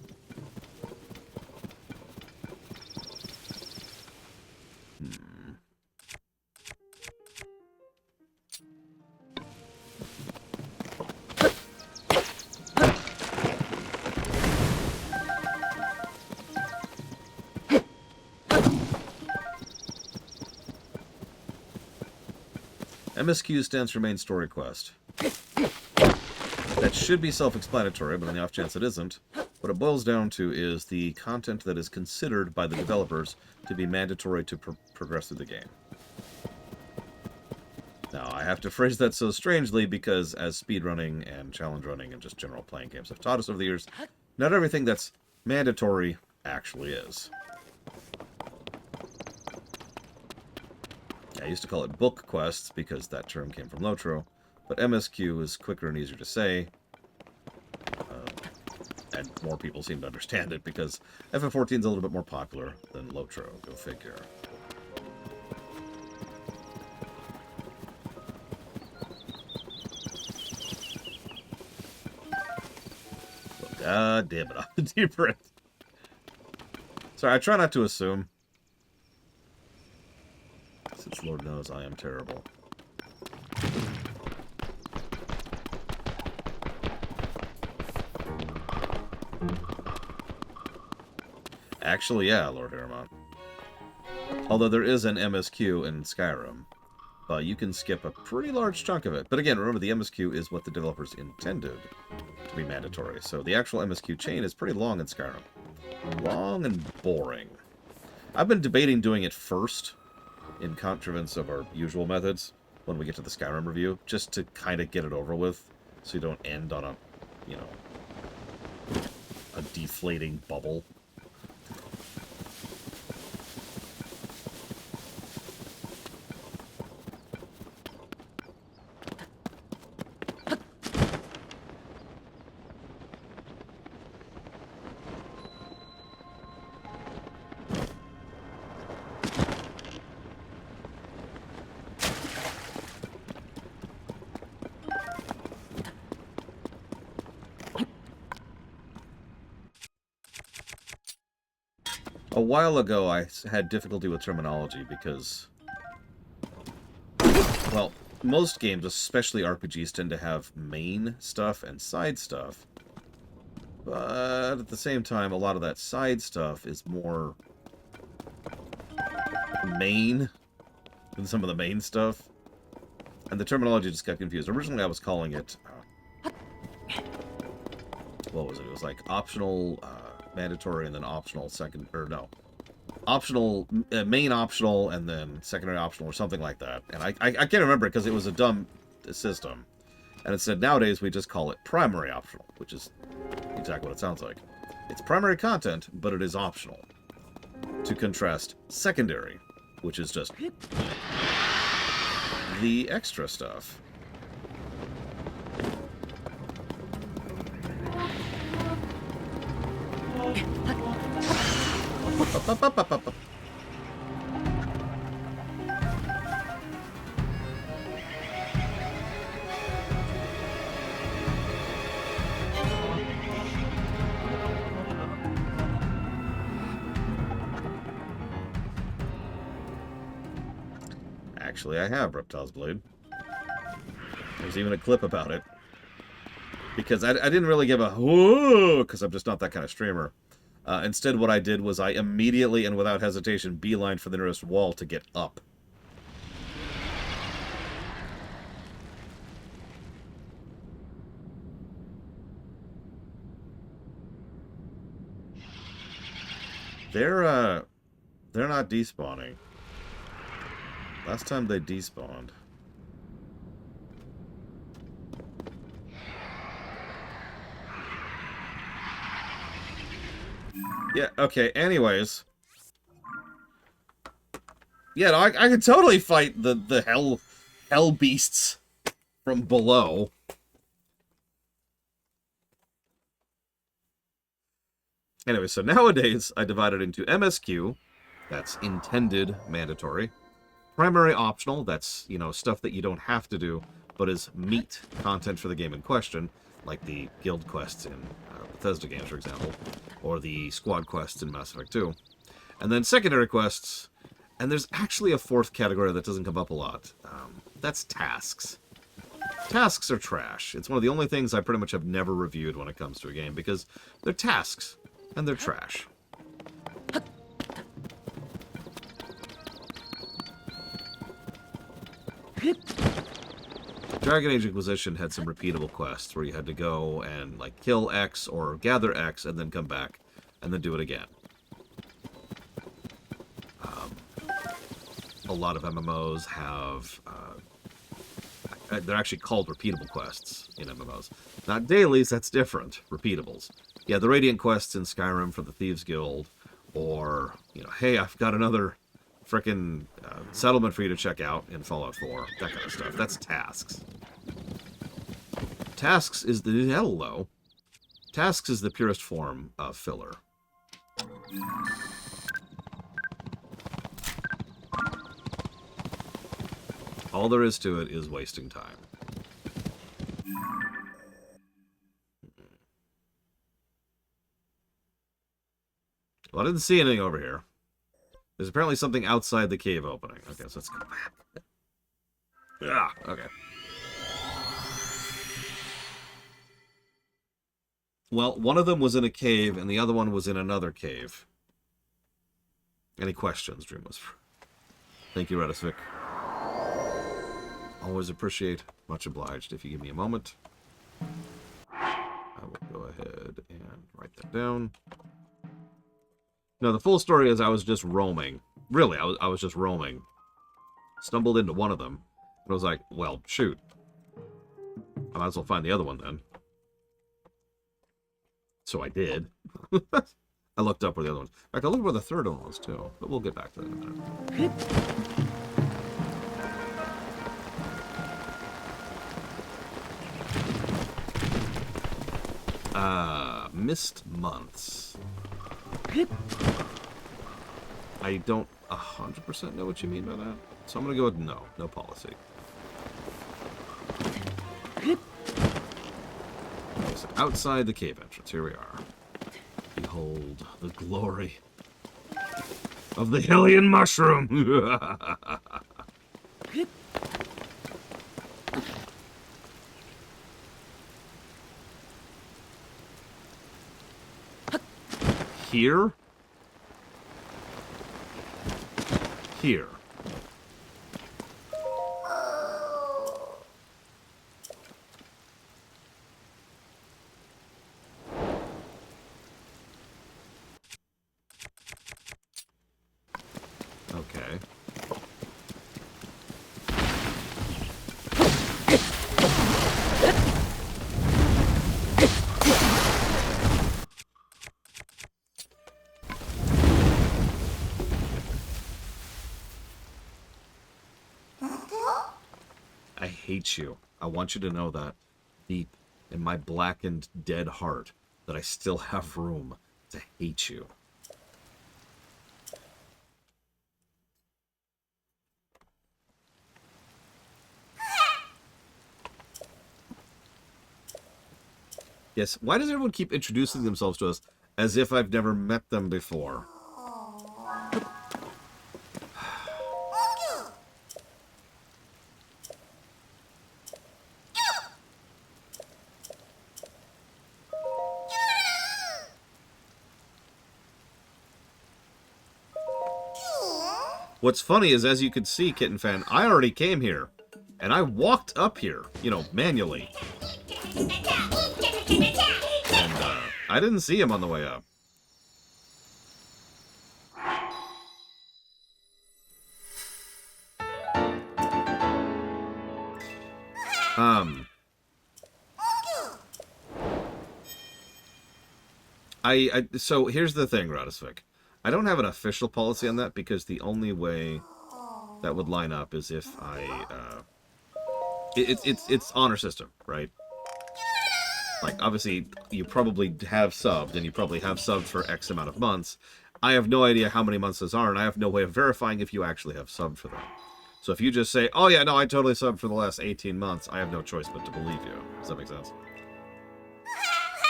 Speaker 1: MSQ stands for Main Story Quest. That should be self-explanatory, but on the off chance it isn't, what it boils down to is the content that is considered by the developers to be mandatory to progress through the game. Now, I have to phrase that so strangely because as speedrunning and challenge running and just general playing games have taught us over the years, not everything that's mandatory actually is. I used to call it book quests because that term came from Lotro, but MSQ is quicker and easier to say, and more people seem to understand it because FF14 is a little bit more popular than Lotro, go figure. Oh, God damn it, I'm a deep breath. Sorry, I try not to assume. Since Lord knows I am terrible. Actually, yeah, Lord Harriman. Although there is an MSQ in Skyrim, but you can skip a pretty large chunk of it. But again, remember, the MSQ is what the developers intended to be mandatory. So the actual MSQ chain is pretty long in Skyrim. Long and boring. I've been debating doing it first, in contravence of our usual methods, when we get to the Skyrim review, just to kind of get it over with, so you don't end on a, you know, a deflating bubble. A while ago, I had difficulty with terminology because, well, most games, especially RPGs, tend to have main stuff and side stuff. But at the same time, a lot of that side stuff is more main than some of the main stuff. And the terminology just got confused. Originally, I was calling it, what was it? It was like optional, mandatory, and then optional second, or no. Optional, main optional, and then secondary optional, or something like that. And I can't remember it because it was a dumb system. And instead, nowadays, we just call it primary optional, which is exactly what it sounds like. It's primary content, but it is optional. To contrast secondary, which is just the extra stuff. Actually, I have Reptile's Blade. There's even a clip about it. Because I didn't really give a whoa, because I'm just not that kind of streamer. Instead, what I did was I immediately and without hesitation beelined for the nearest wall to get up. They're not despawning. Last time they despawned. Yeah, okay, anyways. Yeah, no, I can totally fight the hell beasts from below. Anyway, so nowadays I divide it into MSQ, that's intended mandatory. Primary optional, that's, you know, stuff that you don't have to do, but is meat content for the game in question, like the guild quests in Bethesda games, for example, or the squad quests in Mass Effect 2. And then secondary quests, and there's actually a fourth category that doesn't come up a lot. That's tasks. Tasks are trash. It's one of the only things I pretty much have never reviewed when it comes to a game, because they're tasks, and they're trash. Dragon Age Inquisition had some repeatable quests where you had to go and like kill X or gather X and then come back and then do it again. A lot of MMOs have they're actually called repeatable quests in MMOs. Not dailies, that's different. Repeatables. Yeah, the Radiant quests in Skyrim for the Thieves Guild, or, you know, hey, I've got another frickin' settlement for you to check out in Fallout 4. That kind of stuff. That's tasks. Tasks is the hell, though. Tasks is the purest form of filler. All there is to it is wasting time. Well, I didn't see anything over here. There's apparently something outside the cave opening. Okay, so let's go back. Yeah, okay. Well, one of them was in a cave, and the other one was in another cave. Any questions, Dreamless? Thank you, Redisvic. Always appreciate. Much obliged. If you give me a moment, I will go ahead and write that down. No, the full story is I was just roaming. Really, I was just roaming. Stumbled into one of them. And I was like, well, shoot. I might as well find the other one then. So I did. I looked up where the other one was. In fact, I looked where the third one was too. But we'll get back to that in a minute. Missed months. I don't 100% know what you mean by that. So I'm going to go with no. No policy. Okay, so outside the cave entrance, here we are. Behold the glory of the Hylian mushroom. Here? Here. Okay. I hate you. I want you to know that deep in my blackened, dead heart that I still have room to hate you. Yes, why does everyone keep introducing themselves to us as if I've never met them before? What's funny is, as you can see, Kitten Fan, I already came here. And I walked up here, you know, manually. And, I didn't see him on the way up. So here's the thing, Radisvik. I don't have an official policy on that because the only way that would line up is if I, it's honor system, right? Like, obviously, you probably have subbed, and you probably have subbed for X amount of months. I have no idea how many months those are, and I have no way of verifying if you actually have subbed for them. So if you just say, oh yeah, no, I totally subbed for the last 18 months, I have no choice but to believe you. Does that make sense?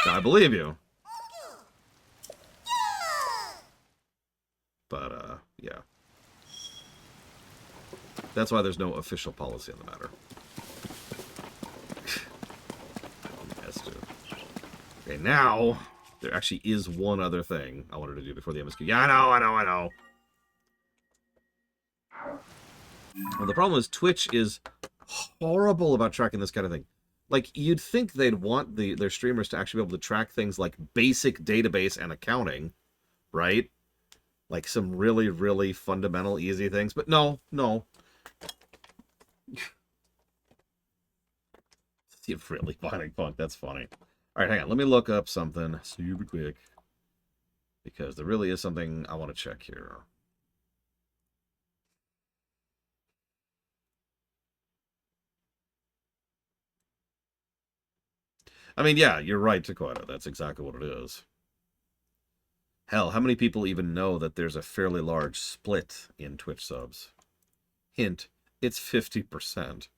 Speaker 1: I believe you. But, yeah. That's why there's no official policy on the matter. Okay, now, there actually is one other thing I wanted to do before the MSQ. Yeah, I know. Well, the problem is Twitch is horrible about tracking this kind of thing. Like, you'd think they'd want their streamers to actually be able to track things like basic database and accounting, right? Like some really, really fundamental, easy things. But no. You're really finding funk. That's funny. All right, hang on. Let me look up something super quick. Because there really is something I want to check here. I mean, yeah, you're right, Taquata. That's exactly what it is. Hell, how many people even know that there's a fairly large split in Twitch subs? Hint, it's 50%.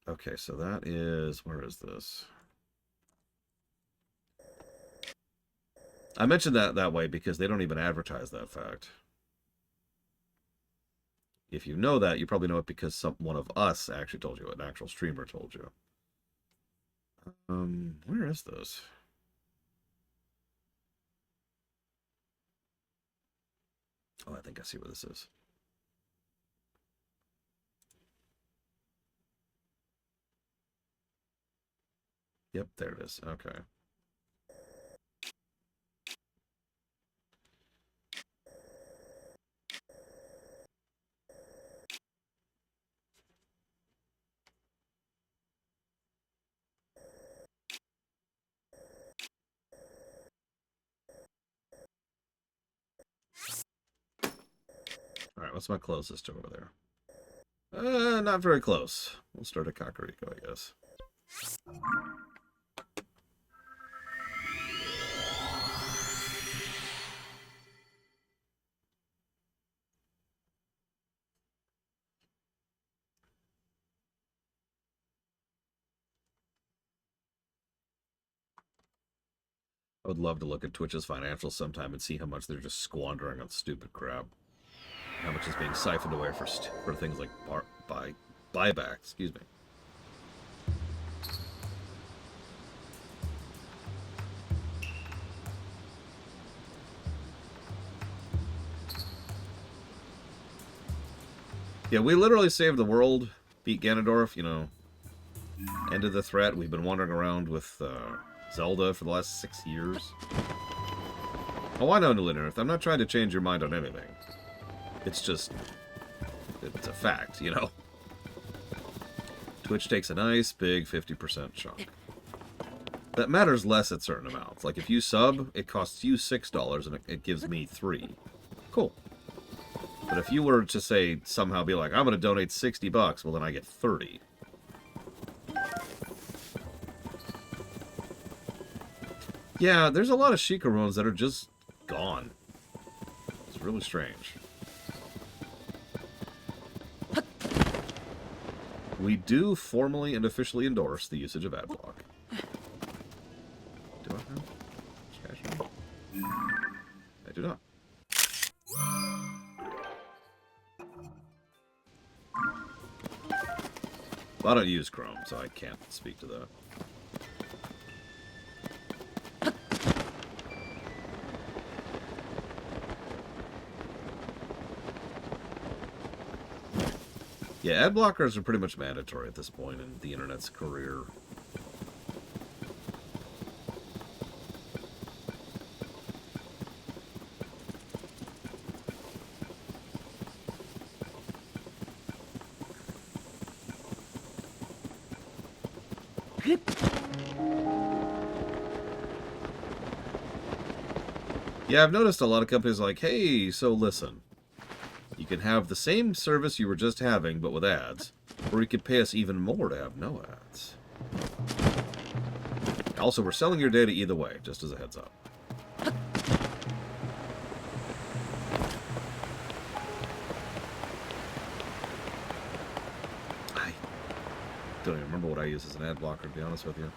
Speaker 1: Okay, so that is... Where is this? I mentioned that way because they don't even advertise that fact. If you know that, you probably know it because one of us actually told you, an actual streamer told you. Where is this? Oh, I think I see where this is. Yep, there it is. Okay. All right, what's my closest to over there? Not very close. We'll start at Kakariko, I guess. I would love to look at Twitch's financials sometime and see how much they're just squandering on stupid crap. How much is being siphoned away for things like buyback. Excuse me. Yeah, we literally saved the world, beat Ganondorf, you know, ended the threat. We've been wandering around with Zelda for the last 6 years. Oh, I know, Nillinarith. I'm not trying to change your mind on anything. It's just, it's a fact, you know. Twitch takes a nice, big 50% chunk. That matters less at certain amounts. Like, if you sub, it costs you $6 and it gives me $3. Cool. But if you were to say, somehow be like, I'm going to donate $60, well, then I get 30. Yeah, there's a lot of Sheikah runes that are just gone. It's really strange. We do formally and officially endorse the usage of adblock. Do I have Skyview? I do not. Well, I don't use Chrome, so I can't speak to that. Yeah, ad blockers are pretty much mandatory at this point in the internet's career. Yeah, I've noticed a lot of companies like, hey, so listen. You can have the same service you were just having, but with ads. Or you could pay us even more to have no ads. Also, we're selling your data either way, just as a heads up. I don't even remember what I use as an ad blocker, to be honest with you.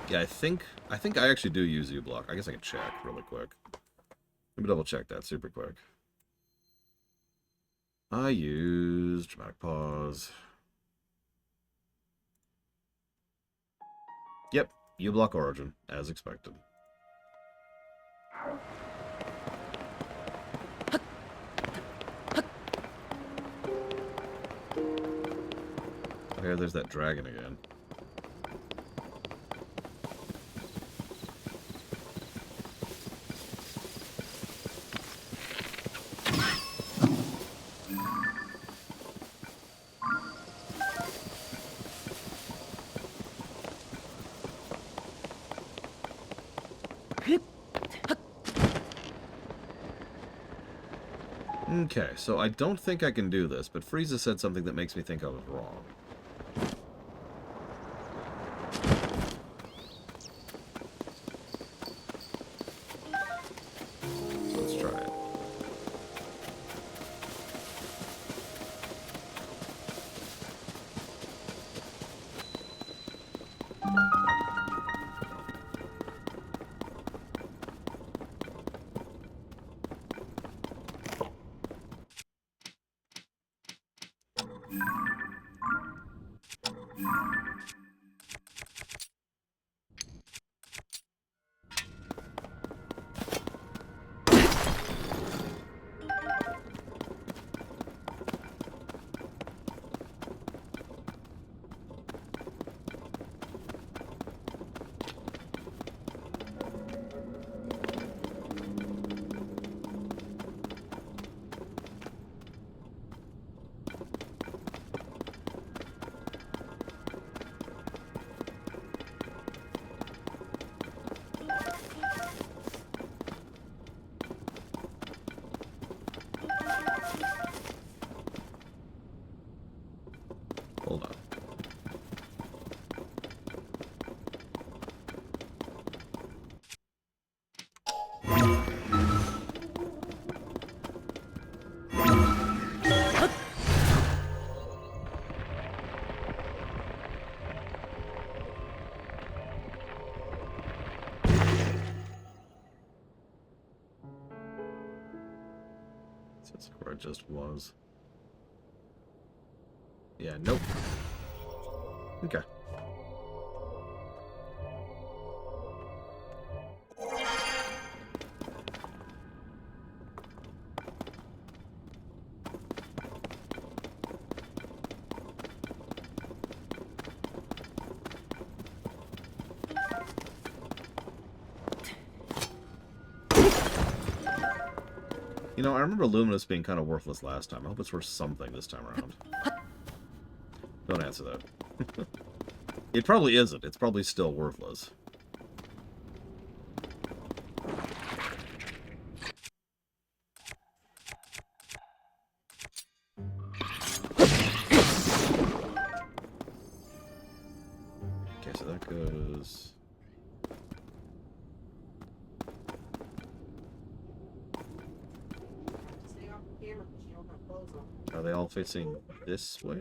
Speaker 1: Yeah, I think I actually do use uBlock. I guess I can check really quick. Let me double check that super quick. I use dramatic pause. Yep, uBlock Origin, as expected. Oh, here, there's that dragon again. Okay, so I don't think I can do this, but Frieza said something that makes me think I was wrong. So let's That's where it just was. Yeah, nope. Okay. You know, I remember Luminous being kind of worthless last time. I hope it's worth something this time around. Don't answer that. It probably isn't. It's probably still worthless. Okay, so that goes... Are they all facing this way?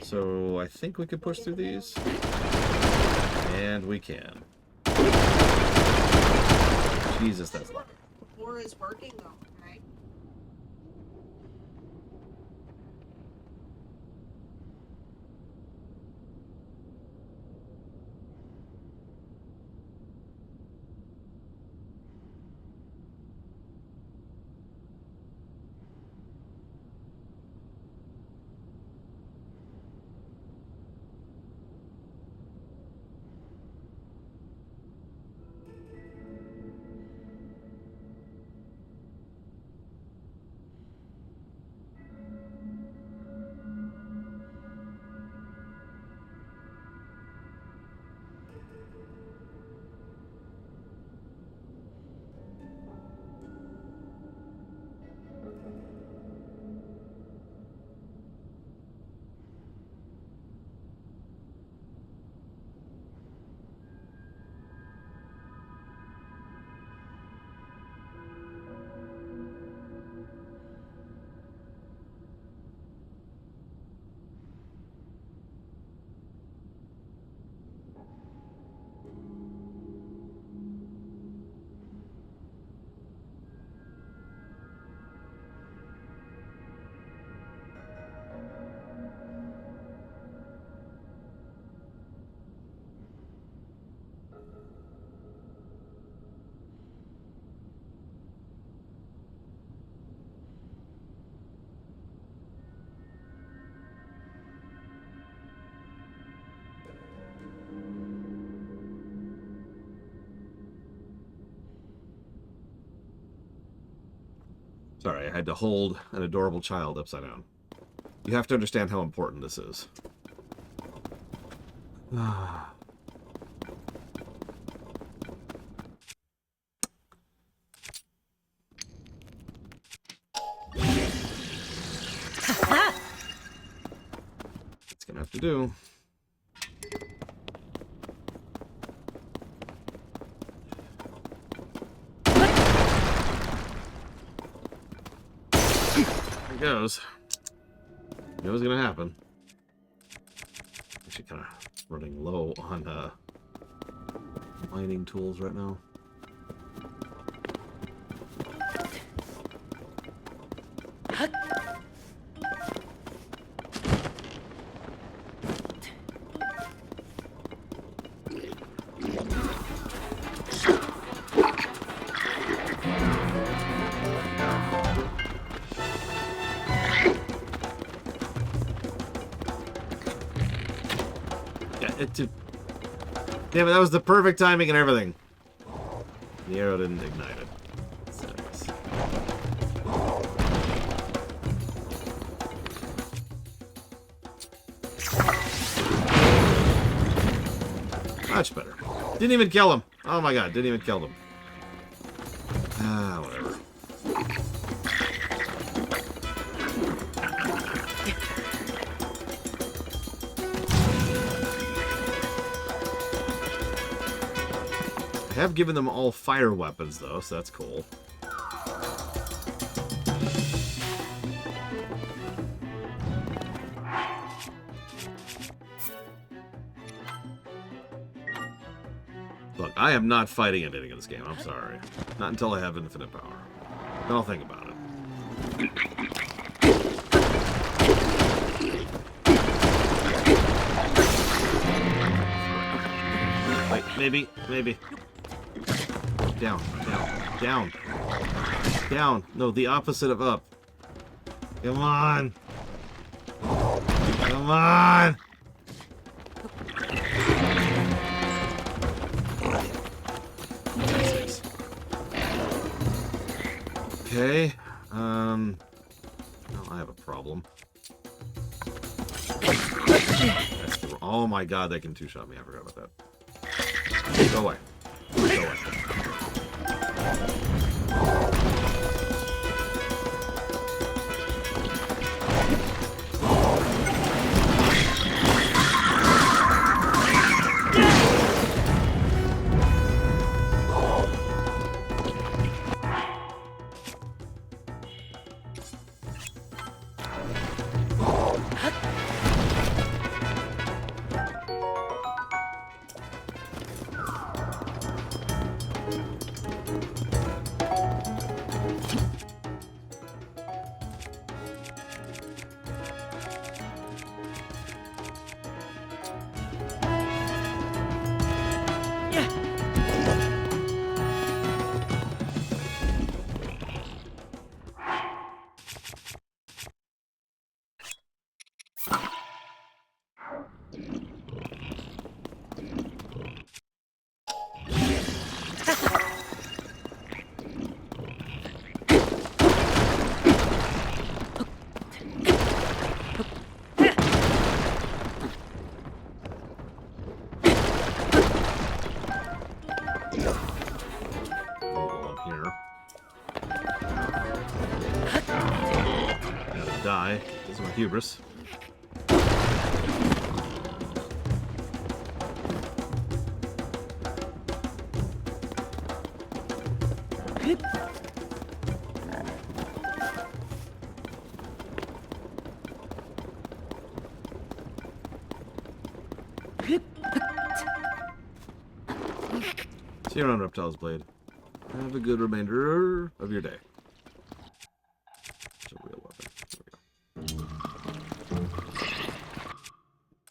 Speaker 1: So I think we could push through these. And we can. Jesus, that's loud.
Speaker 4: The floor is working though, right?
Speaker 1: Sorry, I had to hold an adorable child upside down. You have to understand how important this is. It's gonna have to do. There it goes. Knew it was gonna happen. Actually, kind of running low on mining tools right now. Damn it, that was the perfect timing and everything. The arrow didn't ignite it. Sucks. Much better. Didn't even kill him. Oh my god, didn't even kill him. Ah, whatever. I have given them all fire weapons, though, so that's cool. Look, I am not fighting anything in this game. I'm sorry. Not until I have infinite power. Then I'll think about it. Wait, maybe. Down. Down. No, the opposite of up. Come on. Come on. Okay. No, I have a problem. Oh my god, they can two-shot me. I forgot about that. Go away. Go away. Die. This is my hubris. See you around, Reptile's Blade. Have a good remainder of your day. It's a real weapon. There we go.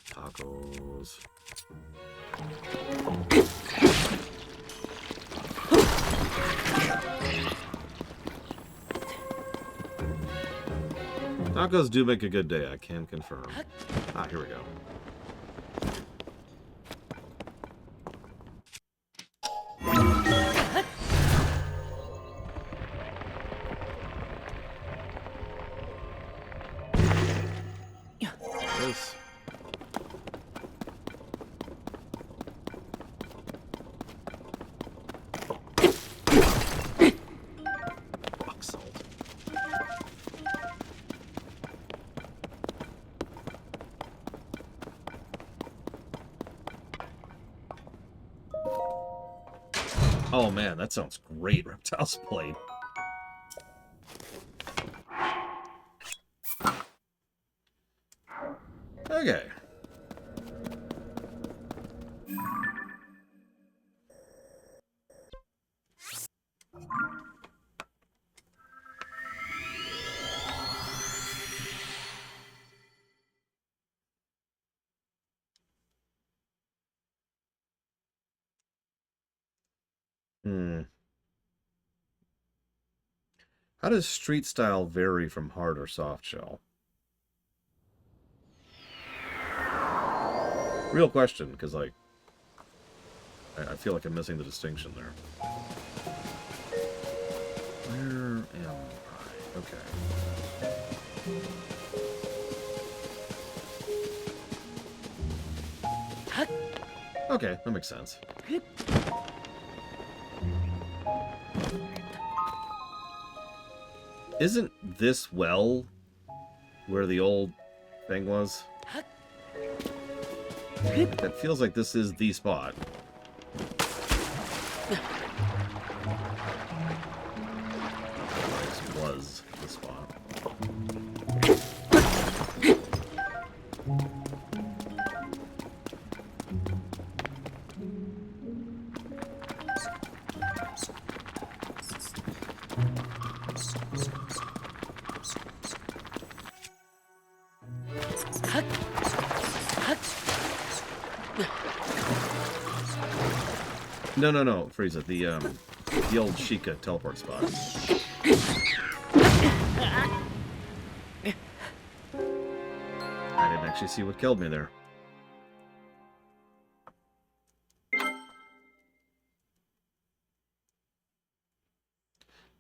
Speaker 1: Tacos. Tacos do make a good day, I can confirm. Ah, here we go. Yes. Rock salt. Oh man, that sounds great, Reptile's Blade. Okay. How does street style vary from hard or soft shell? Real question, because, like, I feel like I'm missing the distinction there. Where am I? Okay. Okay, that makes sense. Isn't this well where the old thing was? That feels like this is the spot. This was the spot. No, no, no, Frieza. The old Sheikah teleport spot. I didn't actually see what killed me there.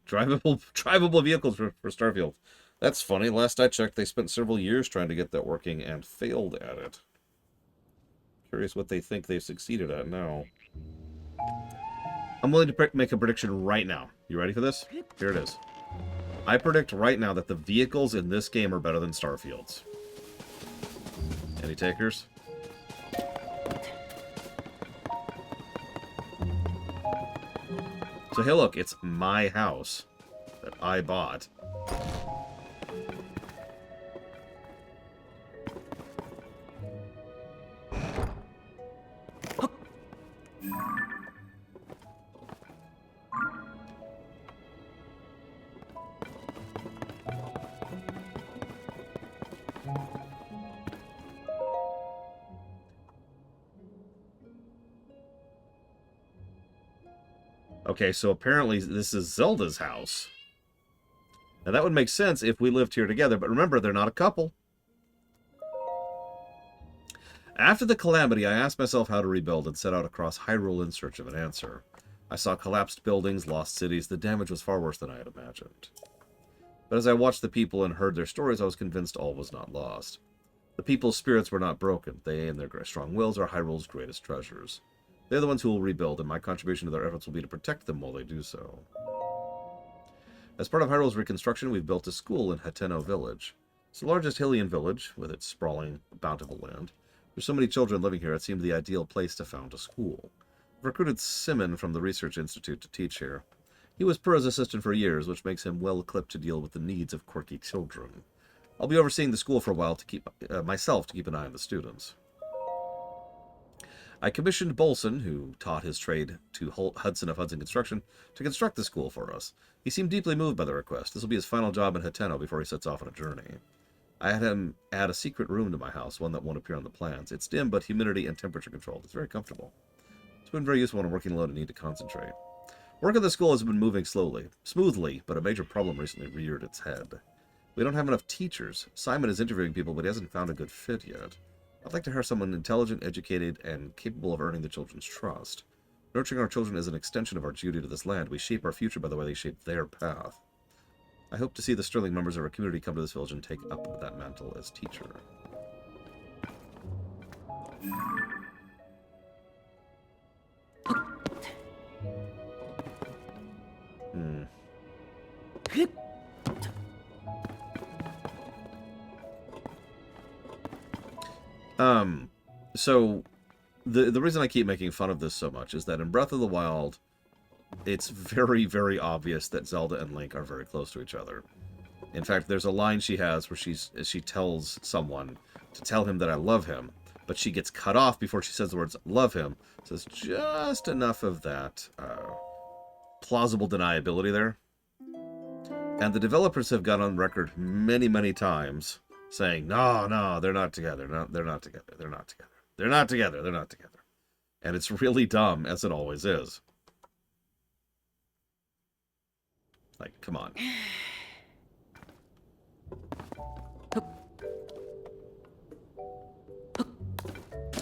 Speaker 1: Drivable vehicles for Starfield. That's funny. Last I checked, they spent several years trying to get that working and failed at it. Curious what they think they've succeeded at now. I'm willing to make a prediction right now. You ready for this? Here it is. I predict right now that the vehicles in this game are better than Starfield's. Any takers? So hey, look, it's my house that I bought. Okay, so apparently this is Zelda's house. Now that would make sense if we lived here together, but remember, they're not a couple. After the calamity, I asked myself how to rebuild and set out across Hyrule in search of an answer. I saw collapsed buildings, lost cities. The damage was far worse than I had imagined. But as I watched the people and heard their stories, I was convinced all was not lost. The people's spirits were not broken. They and their strong wills are Hyrule's greatest treasures. They're the ones who will rebuild, and my contribution to their efforts will be to protect them while they do so. As part of Hyrule's reconstruction, we've built a school in Hateno Village. It's the largest Hylian village, with its sprawling, bountiful land. There's so many children living here, it seemed the ideal place to found a school. I've recruited Simon from the Research Institute to teach here. He was Purah's assistant for years, which makes him well-equipped to deal with the needs of quirky children. I'll be overseeing the school for a while to keep myself to keep an eye on the students. I commissioned Bolson, who taught his trade to Hudson of Hudson Construction, to construct the school for us. He seemed deeply moved by the request. This will be his final job in Hateno before he sets off on a journey. I had him add a secret room to my house, one that won't appear on the plans. It's dim, but humidity and temperature controlled. It's very comfortable. It's been very useful when I'm working alone and need to concentrate. Work at the school has been moving smoothly, but a major problem recently reared its head. We don't have enough teachers. Simon is interviewing people, but he hasn't found a good fit yet. I'd like to hire someone intelligent, educated, and capable of earning the children's trust. Nurturing our children is an extension of our duty to this land. We shape our future by the way they shape their path. I hope to see the sterling members of our community come to this village and take up that mantle as teacher. So the reason I keep making fun of this so much is that in Breath of the Wild, it's very, very obvious that Zelda and Link are very close to each other. In fact, there's a line she has where she tells someone to tell him that I love him, but she gets cut off before she says the words love him. So there's just enough of that plausible deniability there. And the developers have gone on record many, many times saying, no, they're not together. No, they're not together. They're not together. They're not together. They're not together. And it's really dumb, as it always is. Like, come on.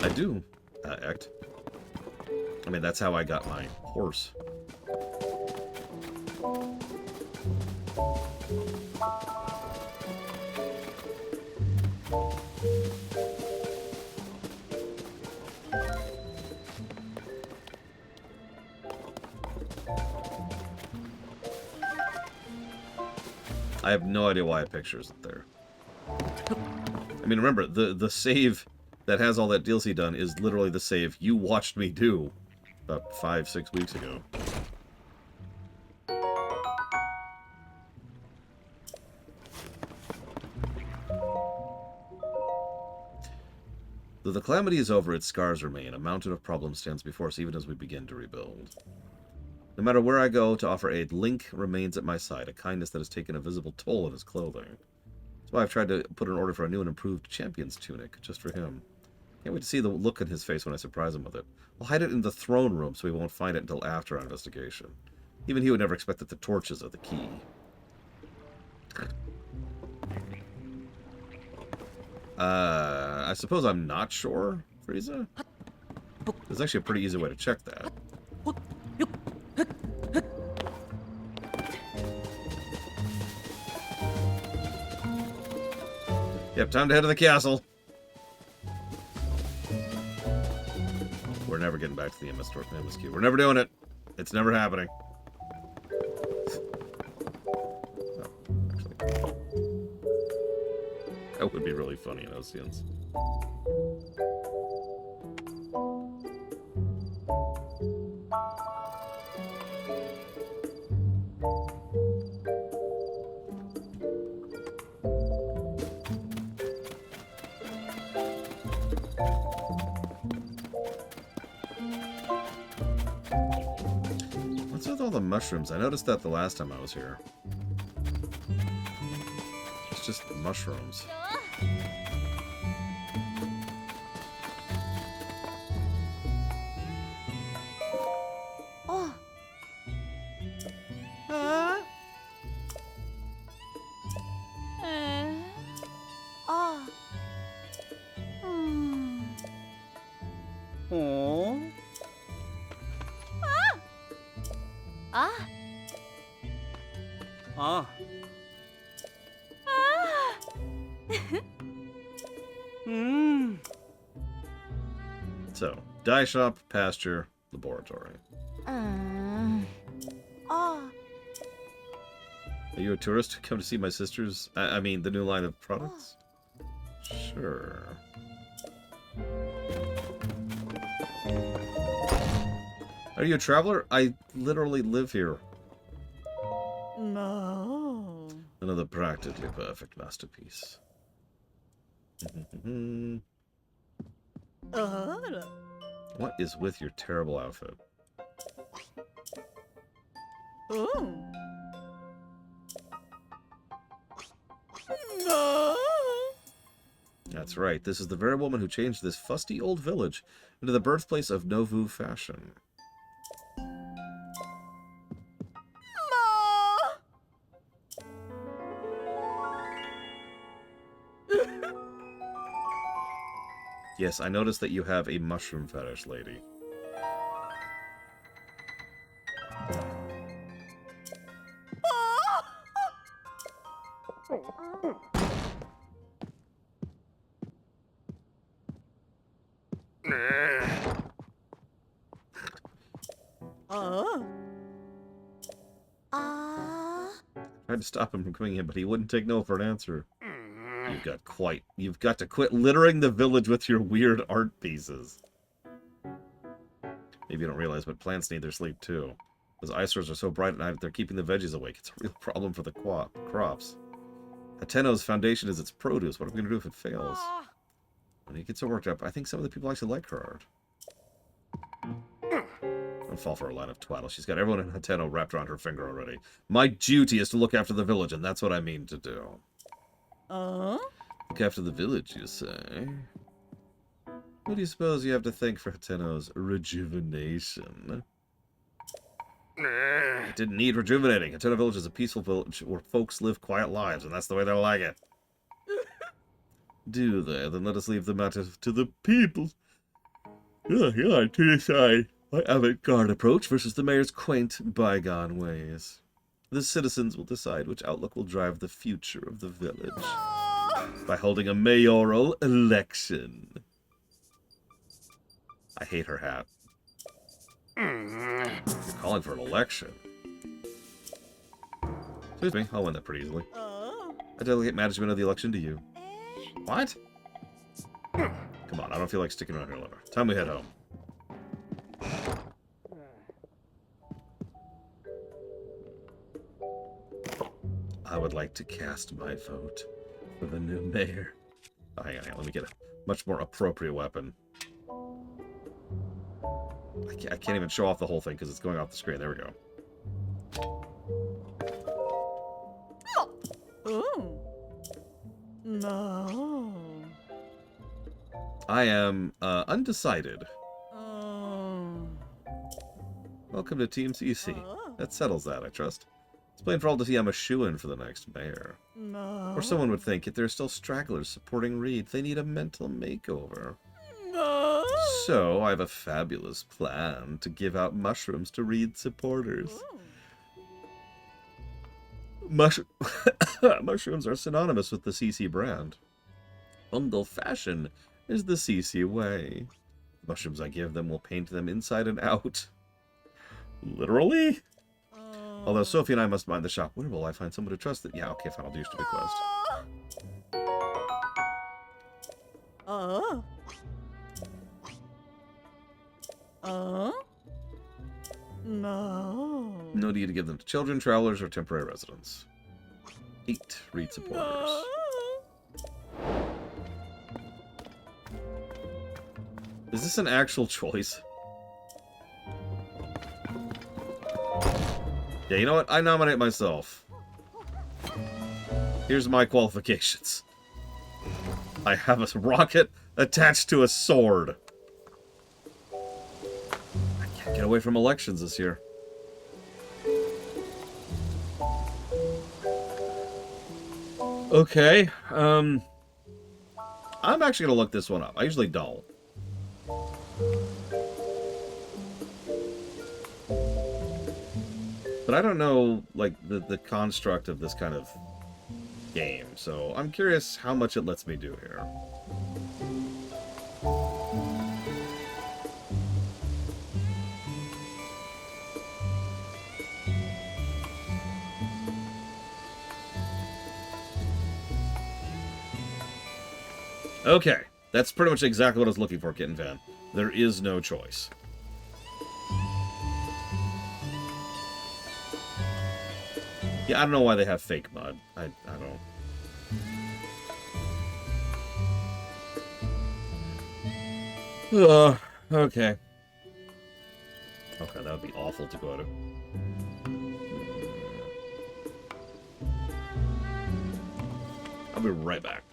Speaker 1: I do act. I mean, that's how I got my horse. I have no idea why a picture isn't there. I mean, remember, the save that has all that DLC done is literally the save you watched me do about 5-6 weeks ago. Though the calamity is over, its scars remain. A mountain of problems stands before us even as we begin to rebuild. No matter where I go to offer aid, Link remains at my side, a kindness that has taken a visible toll on his clothing. That's why I've tried to put an order for a new and improved champion's tunic, just for him. Can't wait to see the look on his face when I surprise him with it. We'll hide it in the throne room so we won't find it until after our investigation. Even he would never expect that the torches are the key. I suppose I'm not sure, Frieza? There's actually a pretty easy way to check that. Yep, time to head to the castle. We're never getting back to the MSQ. We're never doing it. It's never happening. Oh, actually. That would be really funny in Oceans. What's with all the mushrooms? I noticed that the last time I was here. It's just mushrooms.
Speaker 2: Oh. Oh.
Speaker 3: Oh.
Speaker 2: Ah.
Speaker 3: Ah. Hmm.
Speaker 1: So, dye shop, pasture, laboratory.
Speaker 2: Oh.
Speaker 1: Are you a tourist? Come to see my sister's... I mean, the new line of products? Sure. Are you a traveler? I literally live here.
Speaker 2: No.
Speaker 1: Another practically perfect masterpiece. What is with your terrible outfit?
Speaker 2: Oh. No.
Speaker 1: That's right. This is the very woman who changed this fusty old village into the birthplace of Nouveau fashion. Yes, I noticed that you have a mushroom fetish, lady. Tried to stop him from coming in, but he wouldn't take no for an answer. You've got to quit littering the village with your weird art pieces. Maybe you don't realize, but plants need their sleep too. Those eyesores are so bright at night that they're keeping the veggies awake. It's a real problem for the crops. Hateno's foundation is its produce. What are we going to do if it fails? When he gets so worked up, I think some of the people actually like her art. Don't fall for a line of twaddle. She's got everyone in Hateno wrapped around her finger already. My duty is to look after the village, and that's what I mean to do. Look after the village, you say? What do you suppose you have to thank for Hateno's rejuvenation? It didn't need rejuvenating. Hateno Village is a peaceful village where folks live quiet lives, and that's the way they like it. Do they? Then let us leave the matter to the people. Yeah, to decide my avant-garde approach versus the mayor's quaint, bygone ways. The citizens will decide which outlook will drive the future of the village. By holding a mayoral election. I hate her hat. You're calling for an election. Excuse me, I'll win that pretty easily. I delegate management of the election to you. What? Come on, I don't feel like sticking around here longer. Time we head home. I would like to cast my vote for the new mayor. Oh, hang on, let me get a much more appropriate weapon. I can't even show off the whole thing because it's going off the screen. There we go.
Speaker 2: No.
Speaker 1: I am undecided. Welcome to Team CC. That settles that, I trust. It's plain for all to see I'm a shoo-in for the next mayor.
Speaker 2: No.
Speaker 1: Or someone would think, if there are still stragglers supporting Reed, they need a mental makeover.
Speaker 2: No.
Speaker 1: So, I have a fabulous plan to give out mushrooms to Reed supporters. Mushrooms are synonymous with the CC brand. Fungal fashion is the CC way. The mushrooms I give them will paint them inside and out. Literally? Although Sophie and I must mind the shop. Where will I find someone to trust that? Yeah, okay, fine, I'll do stupid quest.
Speaker 2: No.
Speaker 1: No need to give them to children, travelers, or temporary residents. 8 Reed supporters. Is this an actual choice? Yeah, you know what? I nominate myself. Here's my qualifications. I have a rocket attached to a sword. I can't get away from elections this year. Okay, I'm actually gonna look this one up. I usually don't. But I don't know, like, the construct of this kind of game, so I'm curious how much it lets me do here. Okay, that's pretty much exactly what I was looking for, Kitten Van. There is no choice. Yeah, I don't know why they have fake mud. I don't. Okay. Okay, that would be awful to go to. I'll be right back.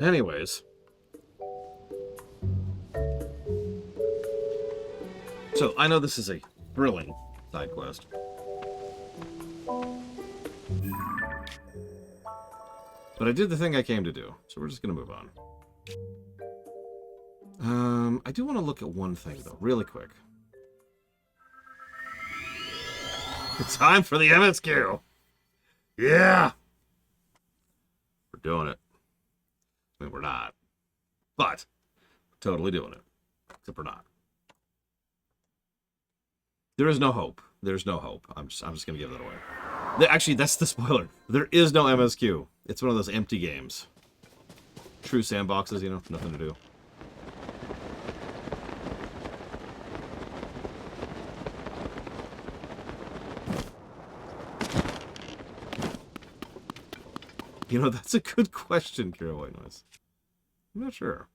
Speaker 1: Anyways. So, I know this is a thrilling side quest. But I did the thing I came to do, so we're just going to move on. I do want to look at one thing, though, really quick. It's time for the MSQ! Yeah! We're doing it. I mean, we're not. But, we're totally doing it. Except we're not. There is no hope. There's no hope. I'm just going to give that away. Actually, that's the spoiler. There is no MSQ. It's one of those empty games. True sandboxes, you know, nothing to do. You know, that's a good question, Kira White Noise. I'm not sure.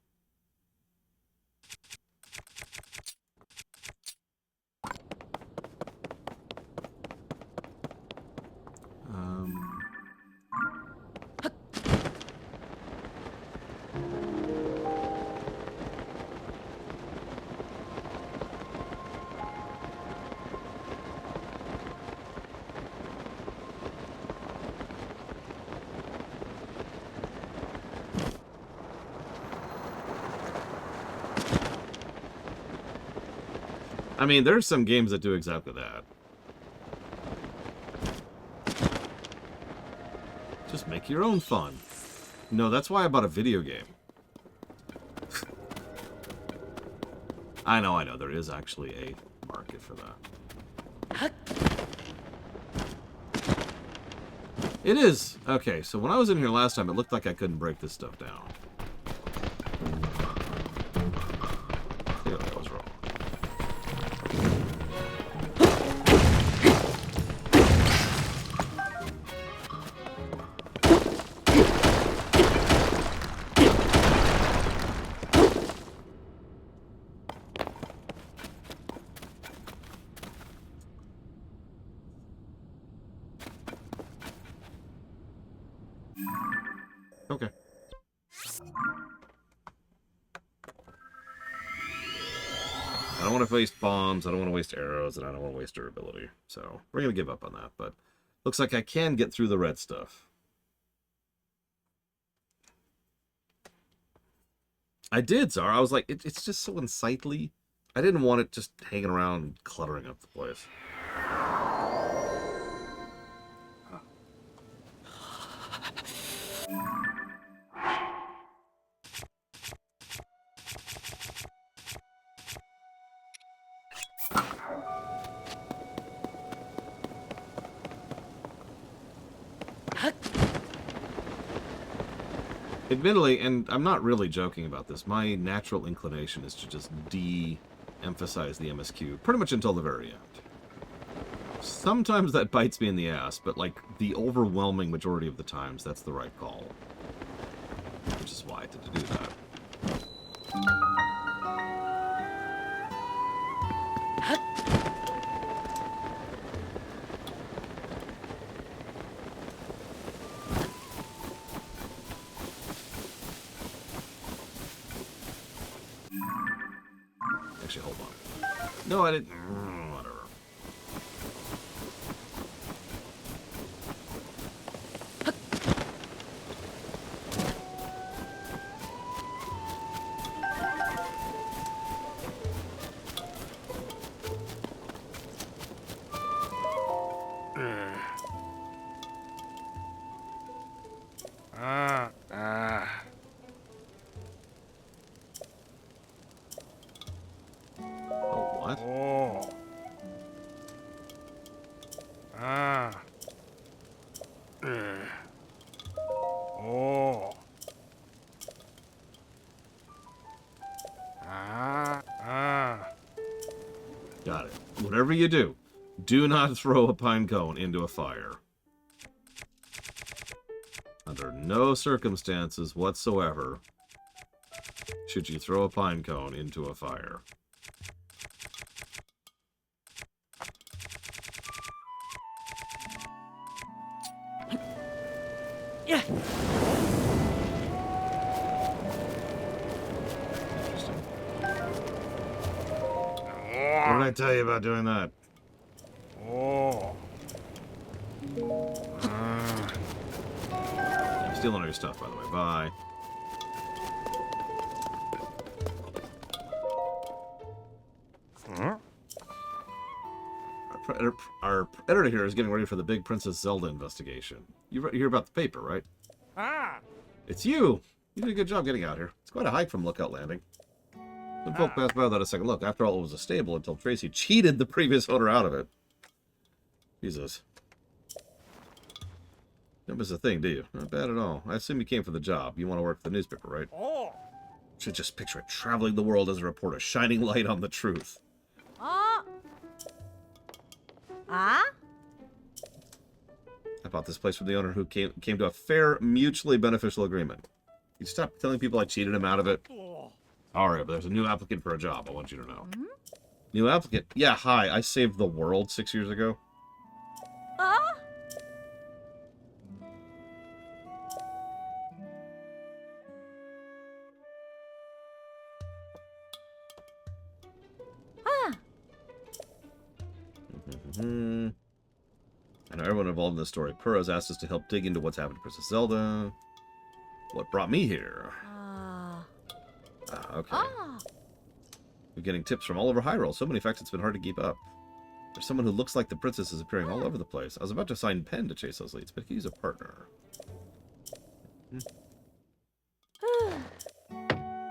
Speaker 1: I mean, there's some games that do exactly that. Just make your own fun. No, that's why I bought a video game. I know. There is actually a market for that. It is. Okay, so when I was in here last time, it looked like I couldn't break this stuff down. Clearly I was wrong. Okay. I don't want to waste bombs, I don't want to waste arrows, and I don't want to waste durability. So, we're going to give up on that, but looks like I can get through the red stuff. I did, Zara. I was like, it's just so unsightly. I didn't want it just hanging around cluttering up the place. Admittedly, and I'm not really joking about this, my natural inclination is to just de-emphasize the MSQ pretty much until the very end. Sometimes that bites me in the ass, but like the overwhelming majority of the times, that's the right call. Which is why I did to do that. Actually, hold on. No, I didn't. Whatever. Got it. Whatever you do, do not throw a pine cone into a fire. Under no circumstances whatsoever should you throw a pine cone into a fire.
Speaker 3: Yeah.
Speaker 1: Interesting. What did I tell you about doing that? I'm stealing all your stuff, by the way. Bye. our editor here is getting ready for the big Princess Zelda investigation. You hear about the paper, right?
Speaker 3: Ah.
Speaker 1: It's you! You did a good job getting out here. It's quite a hike from Lookout Landing. Some folk passed by without a second look. After all, it was a stable until Tracy cheated the previous owner out of it. Jesus. That was the thing, do you? Not bad at all. I assume you came for the job. You want to work for the newspaper, right?
Speaker 3: Oh.
Speaker 1: Should just picture it traveling the world as a reporter, shining light on the truth.
Speaker 2: Ah. Ah?
Speaker 1: I bought this place from the owner who came to a fair, mutually beneficial agreement. You stop telling people I cheated him out of it.
Speaker 3: Oh.
Speaker 1: Alright, but there's a new applicant for a job, I want you to know.
Speaker 2: Hmm?
Speaker 1: New applicant? Yeah, hi, I saved the world 6 years ago.
Speaker 2: Ah? Ah.
Speaker 1: I know everyone involved in this story. Kuro's asked us to help dig into what's happened to Princess Zelda. What brought me here?
Speaker 2: Ah.
Speaker 1: Okay.
Speaker 2: Ah.
Speaker 1: We're getting tips from all over Hyrule. So many facts it's been hard to keep up. There's someone who looks like the princess is appearing all over the place. I was about to assign Pen to chase those leads, but he's a partner.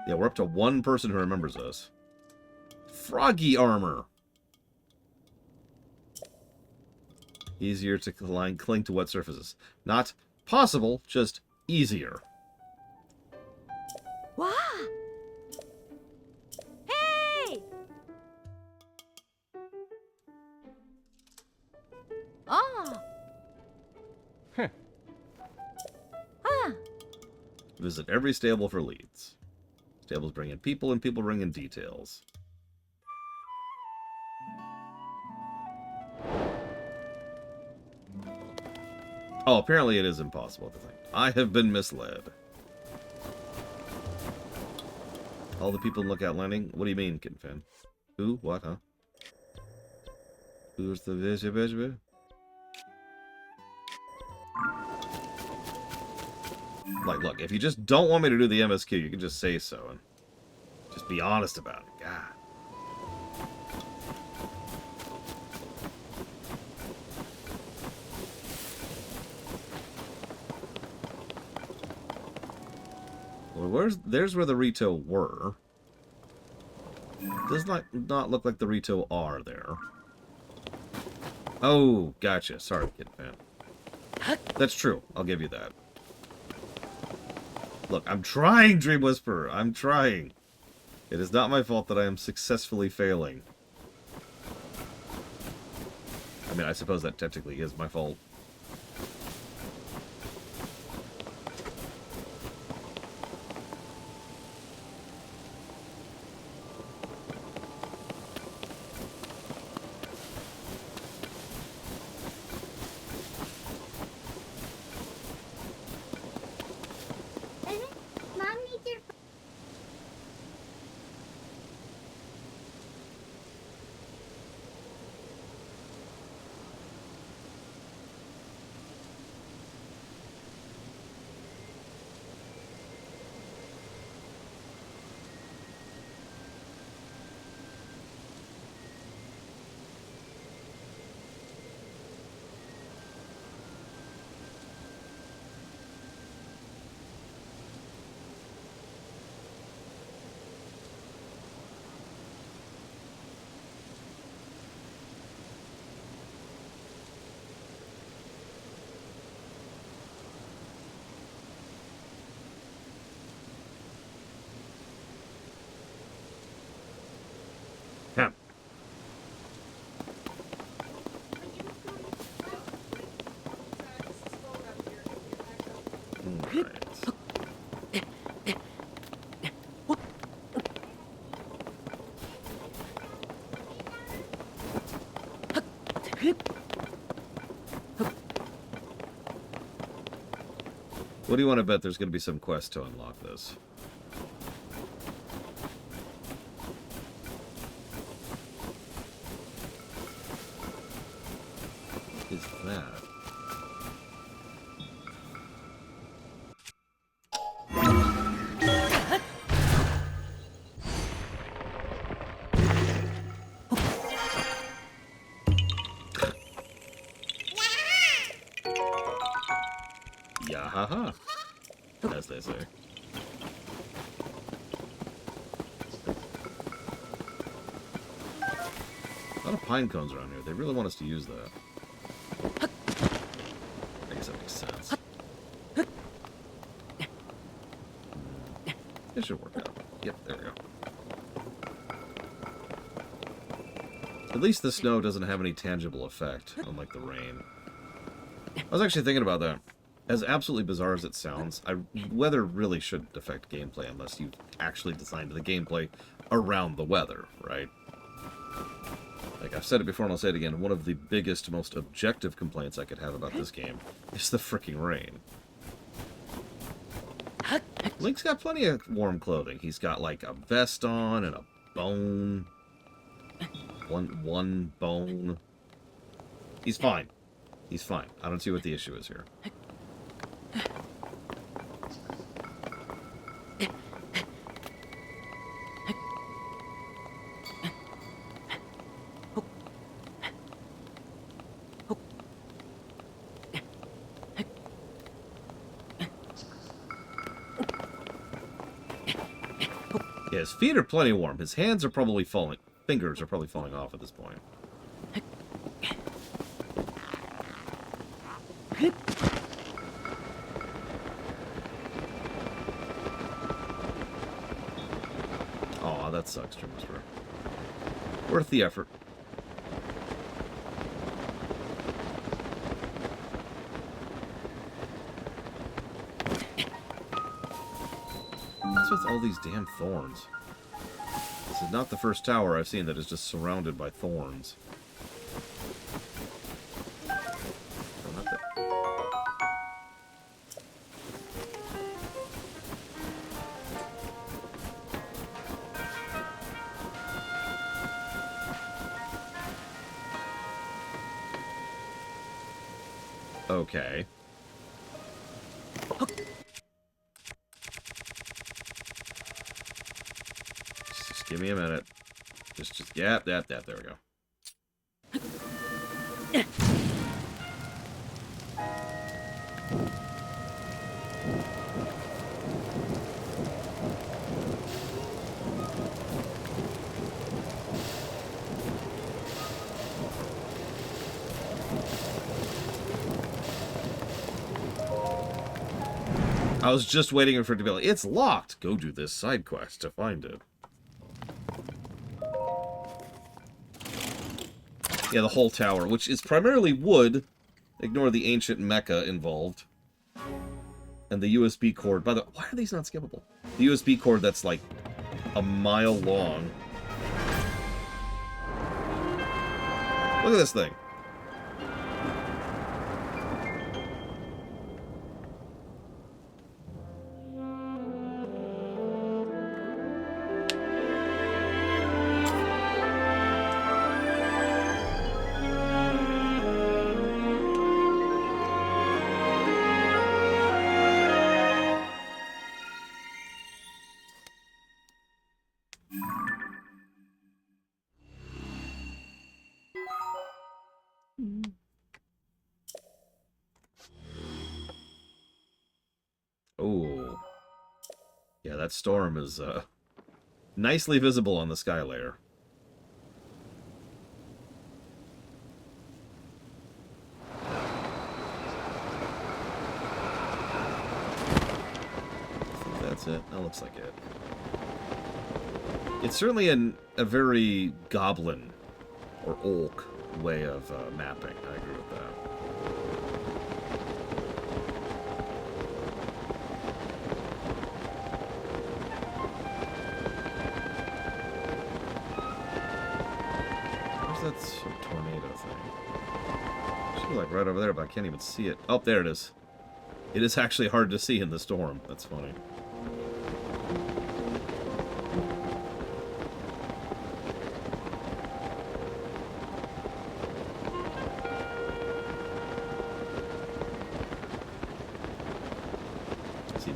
Speaker 1: Yeah, we're up to one person who remembers us. Froggy armor! Easier to cling to wet surfaces. Not possible, just easier.
Speaker 2: Wow. Hey! Ah.
Speaker 3: Huh.
Speaker 2: Ah.
Speaker 1: Visit every stable for leads. Stables bring in people, and people bring in details. Oh, apparently it is impossible to think. I have been misled. All the people in Lookout Landing? What do you mean, Kinfin? Who? What, huh? Who's the visitor? Like, look, if you just don't want me to do the MSQ, you can just say so and just be honest about it. God. Well, there's where the Rito were. Does not look like the Rito are there. Oh, gotcha. Sorry, Kid Fan. That's true. I'll give you that. Look, I'm trying, Dream Whisperer. I'm trying. It is not my fault that I am successfully failing. I mean, I suppose that technically is my fault. Yeah. Right. What do you want to bet there's going to be some quest to unlock this? What is that? Haha. As they say. A lot of pine cones around here. They really want us to use that. I guess that makes sense. It should work out. Yep, there we go. At least the snow doesn't have any tangible effect, unlike the rain. I was actually thinking about that. As absolutely bizarre as it sounds, weather really shouldn't affect gameplay unless you actually designed the gameplay around the weather, right? Like I've said it before and I'll say it again, one of the biggest, most objective complaints I could have about this game is the freaking rain. Link's got plenty of warm clothing. He's got like a vest on and a bone. One bone. He's fine. He's fine. I don't see what the issue is here. Yeah, his feet are plenty warm. His hands are probably falling. Fingers are probably falling off at this point. Aw, that sucks, Trimester. Worth the effort. What's with all these damn thorns? This is not the first tower I've seen that is just surrounded by thorns. Oh, not that. Okay. Just give me a minute. Just, yep, there we go. I was just waiting for it to be like, it's locked! Go do this side quest to find it. Yeah, the whole tower, which is primarily wood. Ignore the ancient mecha involved. And the USB cord. By the way, why are these not skippable? The USB cord that's like a mile long. Look at this thing. Oh. Yeah, that storm is nicely visible on the sky layer. I think that's it. That looks like it. It's certainly a very goblin or Olk way of mapping. I agree with that. Where's that tornado thing? It should be like right over there, but I can't even see it. Oh, there it is. It is actually hard to see in the storm. That's funny.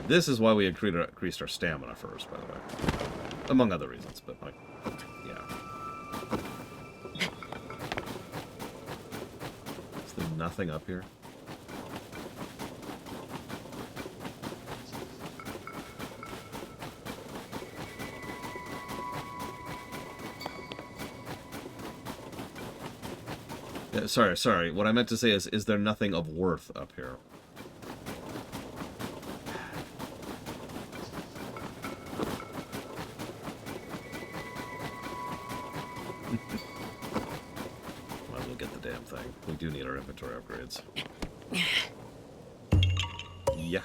Speaker 1: This is why we increased our stamina first, by the way. Among other reasons, but like, yeah. Is there nothing up here? Sorry. What I meant to say is there nothing of worth up here? Might as well get the damn thing. We do need our inventory upgrades. Yeah.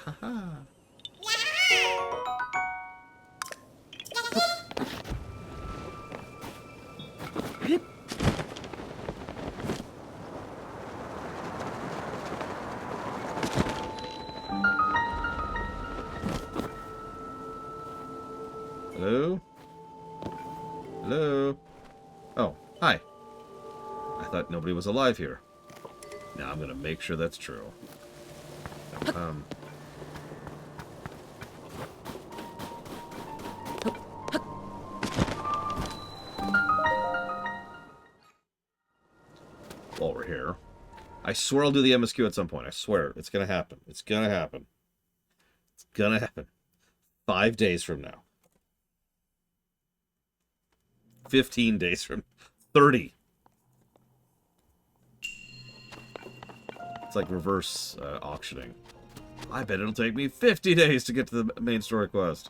Speaker 1: Hello? Hello? Oh, hi. I thought nobody was alive here. Now I'm gonna make sure that's true. While we're here, I swear I'll do the MSQ at some point. I swear. It's gonna happen. It's gonna happen. It's gonna happen. 5 days from now. 15 days from 30. It's like reverse auctioning. I bet it'll take me 50 days to get to the main story quest.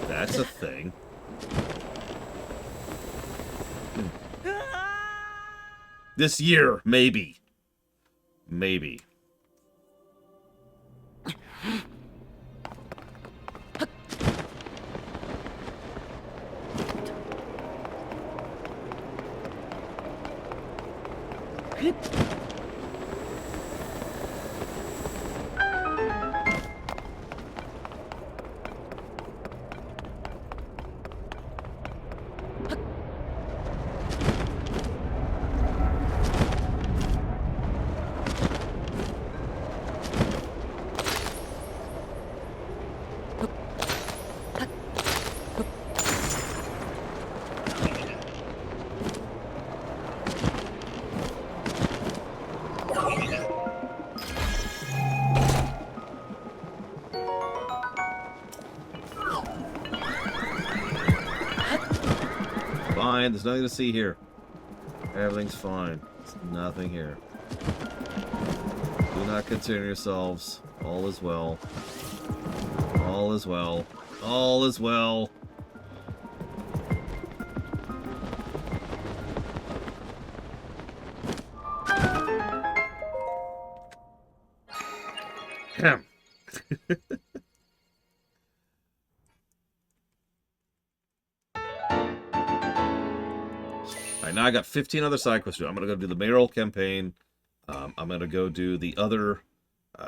Speaker 1: That's a thing. This year, maybe. Maybe. Fine, there's nothing to see here. Everything's fine. There's nothing here. Do not concern yourselves. All is well. All is well. All is well. Ahem. Alright, now I got 15 other side quests to do. I'm going to go do the mayoral campaign. I'm going to go do the other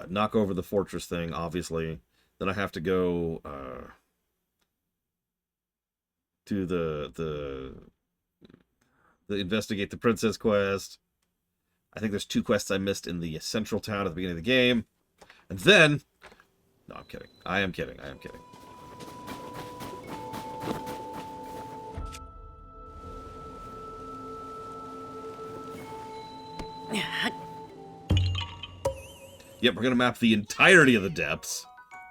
Speaker 1: knock over the fortress thing, obviously. Then I have to go do the investigate the princess quest. I think there's 2 quests I missed in the central town at the beginning of the game. And then... No, I'm kidding. I am kidding. I am kidding. Yep, we're going to map the entirety of the depths.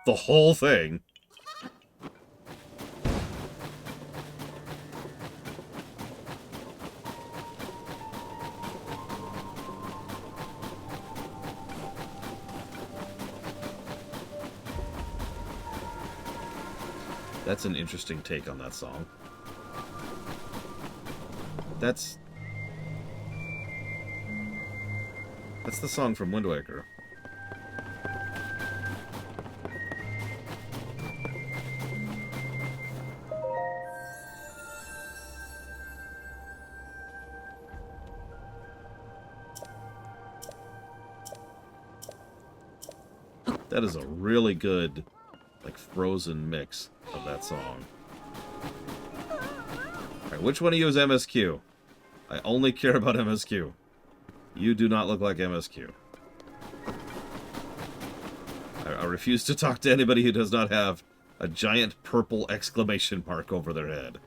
Speaker 1: The whole thing. That's an interesting take on that song. That's the song from Wind Waker. That is a really good, like, Frozen mix of that song. Alright, which one of you is MSQ? I only care about MSQ. You do not look like MSQ. I refuse to talk to anybody who does not have a giant purple exclamation mark over their head.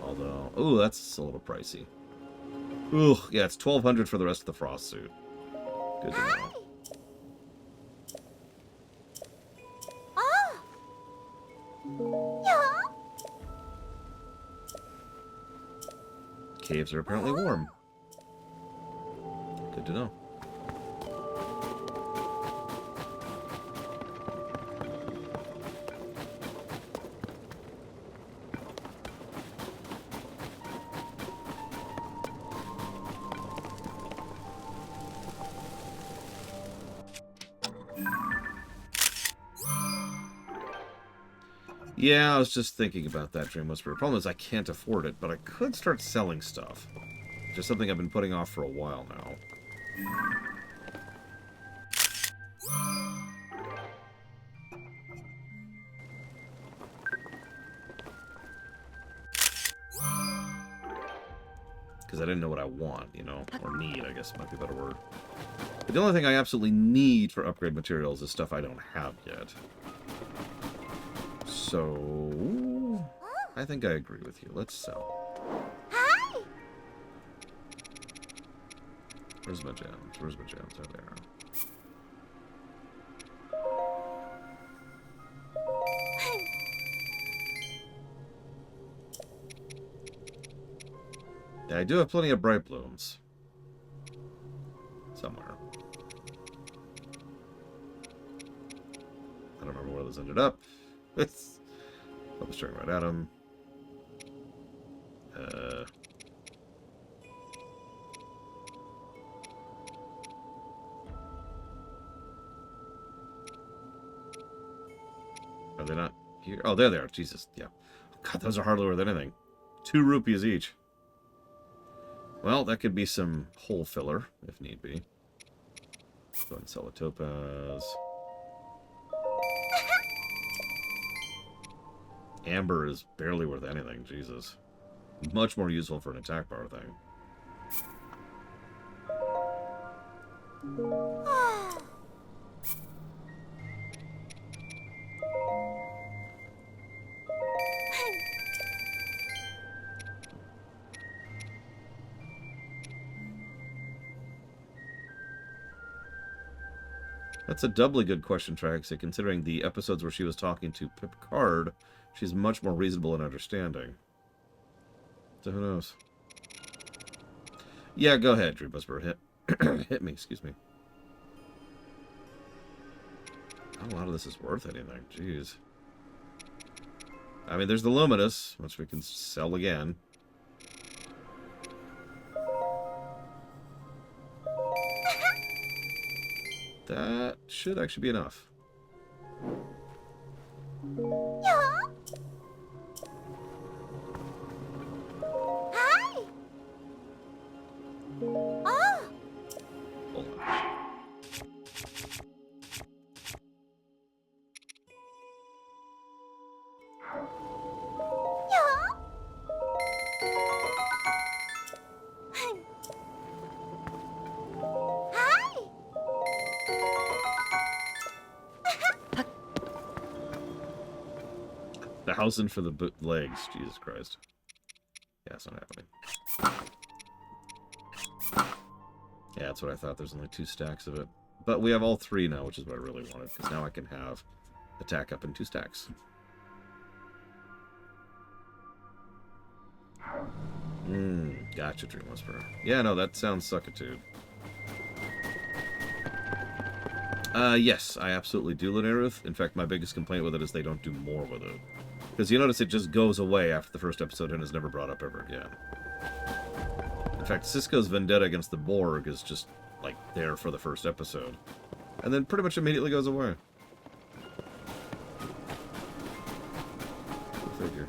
Speaker 1: Although, ooh, that's a little pricey. Ooh, yeah, it's 1,200 for the rest of the frost suit. Good to know.
Speaker 2: Ah. Yeah.
Speaker 1: Caves are apparently warm. Good to know. Yeah, I was just thinking about that, Dream Whisperer. The problem is I can't afford it, but I could start selling stuff. Just something I've been putting off for a while now. Because I didn't know what I want, you know? Or need, I guess might be a better word. But the only thing I absolutely need for upgrade materials is stuff I don't have yet. So... I think I agree with you. Let's sell.
Speaker 2: Hi.
Speaker 1: Where's my gems? Where's my gems? Oh, there. Yeah, I do have plenty of bright blooms. Somewhere. I don't remember where those ended up. It's... I was staring right at them. Are they not here? Oh, there they are. Jesus, yeah. God, those are hardly worth anything. 2 rupees each. Well, that could be some hole filler, if need be. Go ahead and sell a topaz. Amber is barely worth anything, Jesus. Much more useful for an attack power thing. That's a doubly good question, Traxie, considering the episodes where she was talking to Picard, she's much more reasonable and understanding. So who knows? Yeah, go ahead, Dream Whisperer. Hit, hit me, excuse me. Not a lot of this is worth anything. Jeez. I mean, there's the Luminous, which we can sell again. That should actually be enough.
Speaker 2: Yeah. Hi. Ah.
Speaker 1: Hold on.
Speaker 2: Yeah. Hi.
Speaker 1: 1,000 for the legs. Jesus Christ. Yeah, it's not happening. Yeah, that's what I thought. There's only 2 stacks of it. But we have all 3 now, which is what I really wanted. Because now I can have attack up in 2 stacks. Gotcha, Dream Whisperer. Yeah, no, that sounds suckitude. Yes, I absolutely do Lunaruth. In fact, my biggest complaint with it is they don't do more with it. Because you notice it just goes away after the first episode and is never brought up ever again. In fact, Sisko's vendetta against the Borg is just, like, there for the first episode. And then pretty much immediately goes away. Go figure.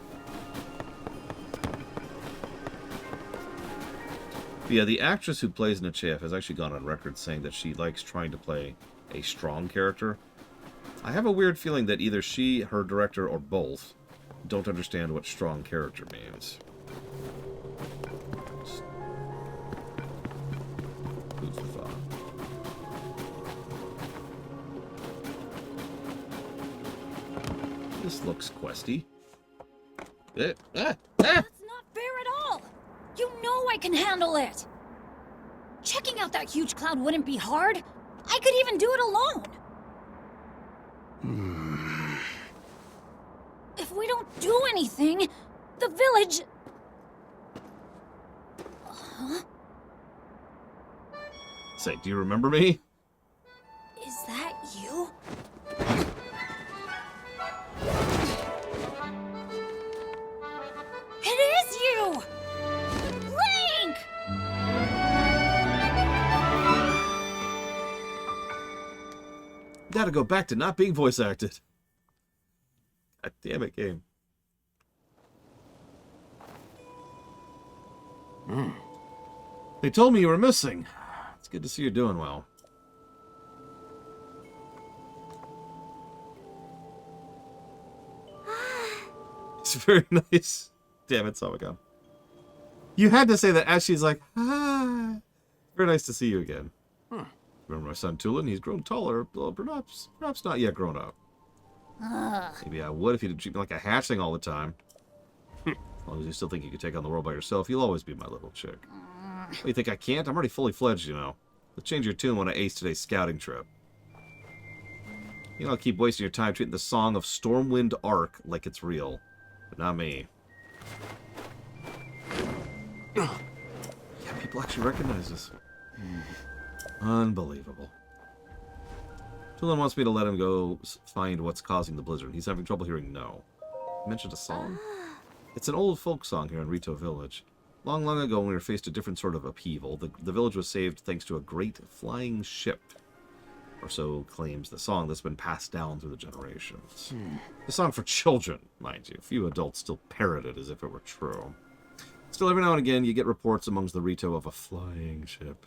Speaker 1: But yeah, the actress who plays Nechayev has actually gone on record saying that she likes trying to play a strong character. I have a weird feeling that either she, her director, or both don't understand what strong character means. Who's the thought? This looks questy.
Speaker 2: That's not fair at all. You know I can handle it. Checking out that huge cloud wouldn't be hard. I could even do it alone. If we don't do anything, the village... Huh?
Speaker 1: Say, do you remember me?
Speaker 2: Is that you? It is you! Link!
Speaker 1: Gotta go back to not being voice acted. God damn it, game. They told me you were missing. It's good to see you're doing well. It's very nice. Damn it, Samagam. You had to say that as she's like, ah. Very nice to see you again. Remember my son Tulin? He's grown taller, well, perhaps not yet grown up. Maybe I would if you didn't treat me like a hatchling all the time. As long as you still think you can take on the world by yourself, you'll always be my little chick. What, you think I can't? I'm already fully fledged, you know. Let's change your tune when I ace today's scouting trip. You know, keep wasting your time treating the Song of Stormwind Arc like it's real. But not me. Yeah, people actually recognize this. Unbelievable. Tulin wants me to let him go find what's causing the blizzard. He's having trouble hearing no. You mentioned a song? It's an old folk song here in Rito Village. Long, long ago, when we were faced a different sort of upheaval, the village was saved thanks to a great flying ship. Or so claims the song that's been passed down through the generations. The song for children, mind you. Few adults still parrot it as if it were true. Still, every now and again, you get reports amongst the Rito of a flying ship.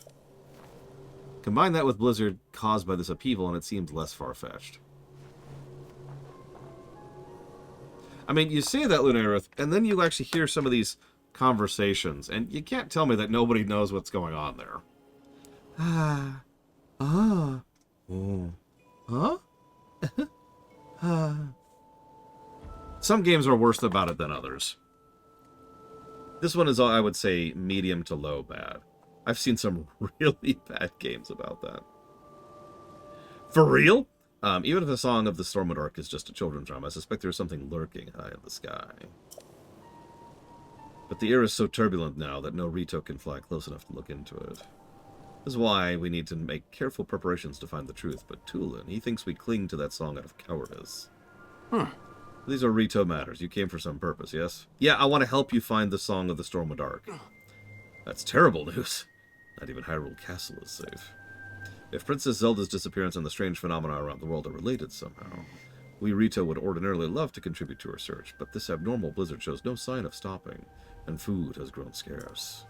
Speaker 1: Combine that with blizzard caused by this upheaval, and it seems less far-fetched. I mean, you say that, Lunarith, and then you actually hear some of these conversations, and you can't tell me that nobody knows what's going on there. Oh. Huh? Some games are worse about it than others. This one is, I would say, medium to low bad. I've seen some really bad games about that. For real? Even if the Song of the Stormwind Arc is just a children's drama, I suspect there's something lurking high in the sky. But the air is so turbulent now that no Rito can fly close enough to look into it. This is why we need to make careful preparations to find the truth. But Tulin, he thinks we cling to that song out of cowardice. These are Rito matters. You came for some purpose, yes? Yeah, I want to help you find the Song of the Stormwind Arc. That's terrible news. Not even Hyrule Castle is safe. If Princess Zelda's disappearance and the strange phenomena around the world are related somehow, we Rito would ordinarily love to contribute to her search, but this abnormal blizzard shows no sign of stopping, and food has grown scarce.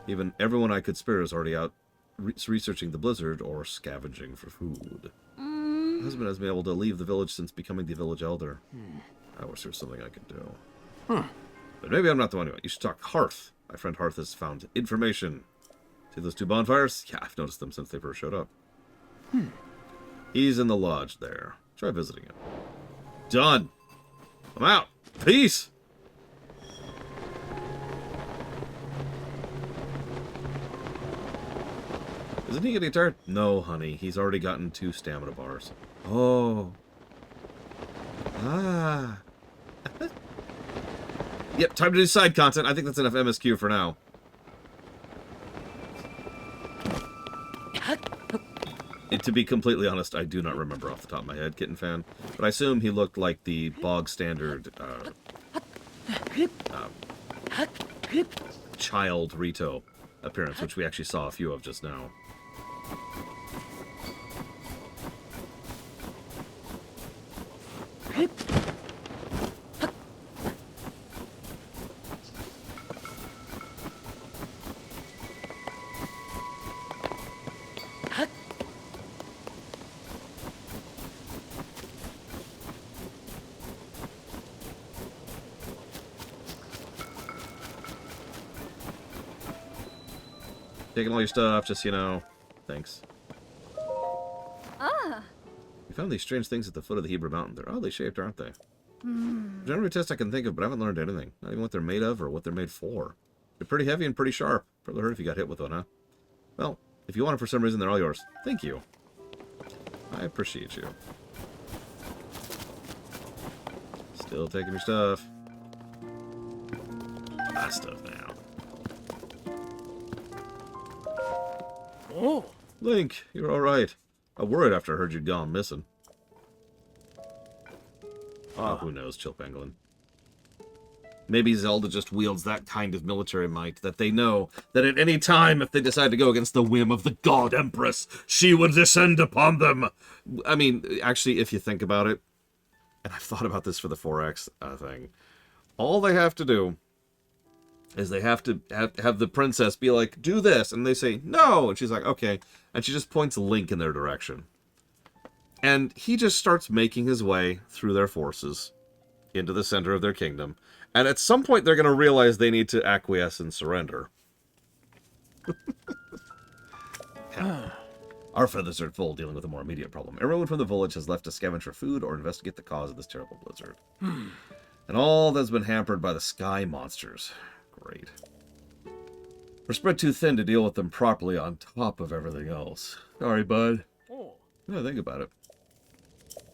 Speaker 1: Even everyone I could spare is already out researching the blizzard or scavenging for food. My husband has been able to leave the village since becoming the village elder. I wish there was something I could do. But maybe I'm not the one who... You should talk Hearth. My friend Hearth has found information. See those two bonfires? Yeah, I've noticed them since they first showed up. He's in the lodge there. Try visiting him. Done. I'm out. Peace. Isn't he getting tired? No, honey. He's already gotten 2 stamina bars. Oh. Ah. Yep, time to do side content. I think that's enough MSQ for now. And to be completely honest, I do not remember off the top of my head, Kitten Fan. But I assume he looked like the bog standard child Rito appearance, which we actually saw a few of just now. Taking all your stuff, just, you know, thanks. We found these strange things at the foot of the Hebrew Mountain. They're oddly shaped, aren't they? Generally a test I can think of, but I haven't learned anything. Not even what they're made of or what they're made for. They're pretty heavy and pretty sharp. Probably hurt if you got hit with one, huh? Well, if you want them for some reason, they're all yours. Thank you. I appreciate you. Still taking your stuff. My stuff now.
Speaker 3: Oh.
Speaker 1: Link, you're alright. I worried after I heard you'd gone missing. Oh, who knows, Chill Pangolin. Maybe Zelda just wields that kind of military might that they know that at any time, if they decide to go against the whim of the God Empress, she would descend upon them. I mean, actually, if you think about it, and I've thought about this for the 4X thing, all they have to do is they have to have the princess be like, do this, and they say, no, and she's like, okay, and she just points Link in their direction. And he just starts making his way through their forces into the center of their kingdom. And at some point, they're going to realize they need to acquiesce and surrender. Our feathers are full dealing with a more immediate problem. Everyone from the village has left to scavenge for food or investigate the cause of this terrible blizzard. And all that's been hampered by the sky monsters. Great. We're spread too thin to deal with them properly on top of everything else. Sorry, bud.
Speaker 3: Oh.
Speaker 1: Yeah, think about it.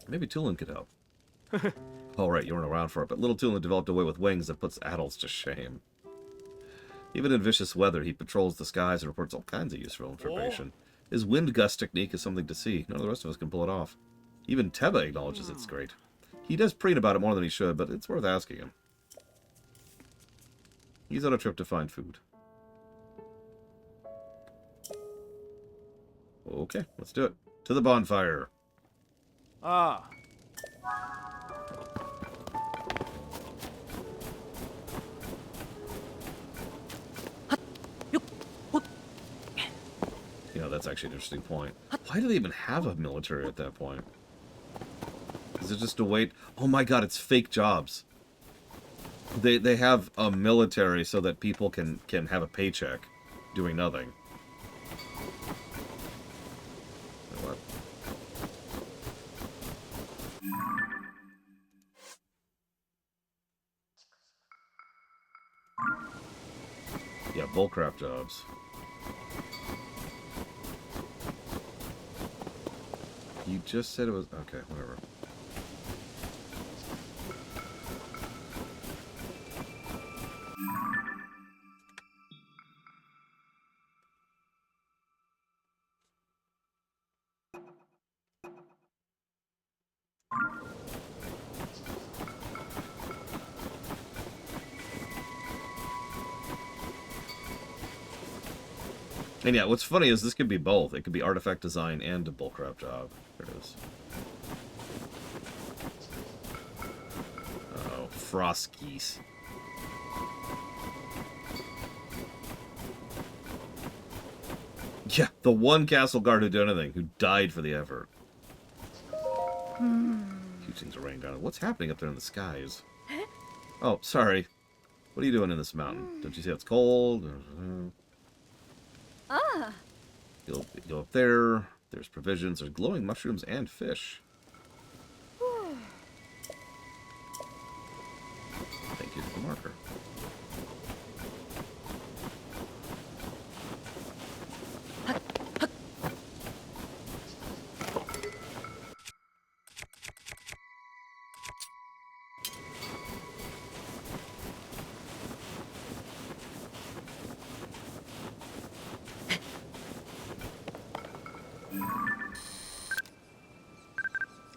Speaker 1: Maybe Tulin could help. Oh, right, you weren't around for it, but little Tulin developed a way with wings that puts adults to shame. Even in vicious weather, he patrols the skies and reports all kinds of useful information. His wind gust technique is something to see. None of the rest of us can pull it off. Even Teba acknowledges it's great. He does preen about it more than he should, but it's worth asking him. He's on a trip to find food. Okay, let's do it. To the bonfire.
Speaker 3: Ah.
Speaker 1: You know, that's actually an interesting point. Why do they even have a military at that point? Is it just to wait? Oh my god, it's fake jobs. They have a military so that people can have a paycheck doing nothing. What? Yeah, bullcrap jobs. You just said it was... Okay, whatever. And yeah, what's funny is this could be both. It could be artifact design and a bullcrap job. There it is. Oh, frost geese. Yeah, the one castle guard who did anything, who died for the effort. Huge things are raining down. What's happening up there in the skies? Oh, sorry. What are you doing in this mountain? Don't you see it's cold?
Speaker 2: Ah.
Speaker 1: You'll go up there. There's provisions. There's glowing mushrooms and fish. Thank you for the marker.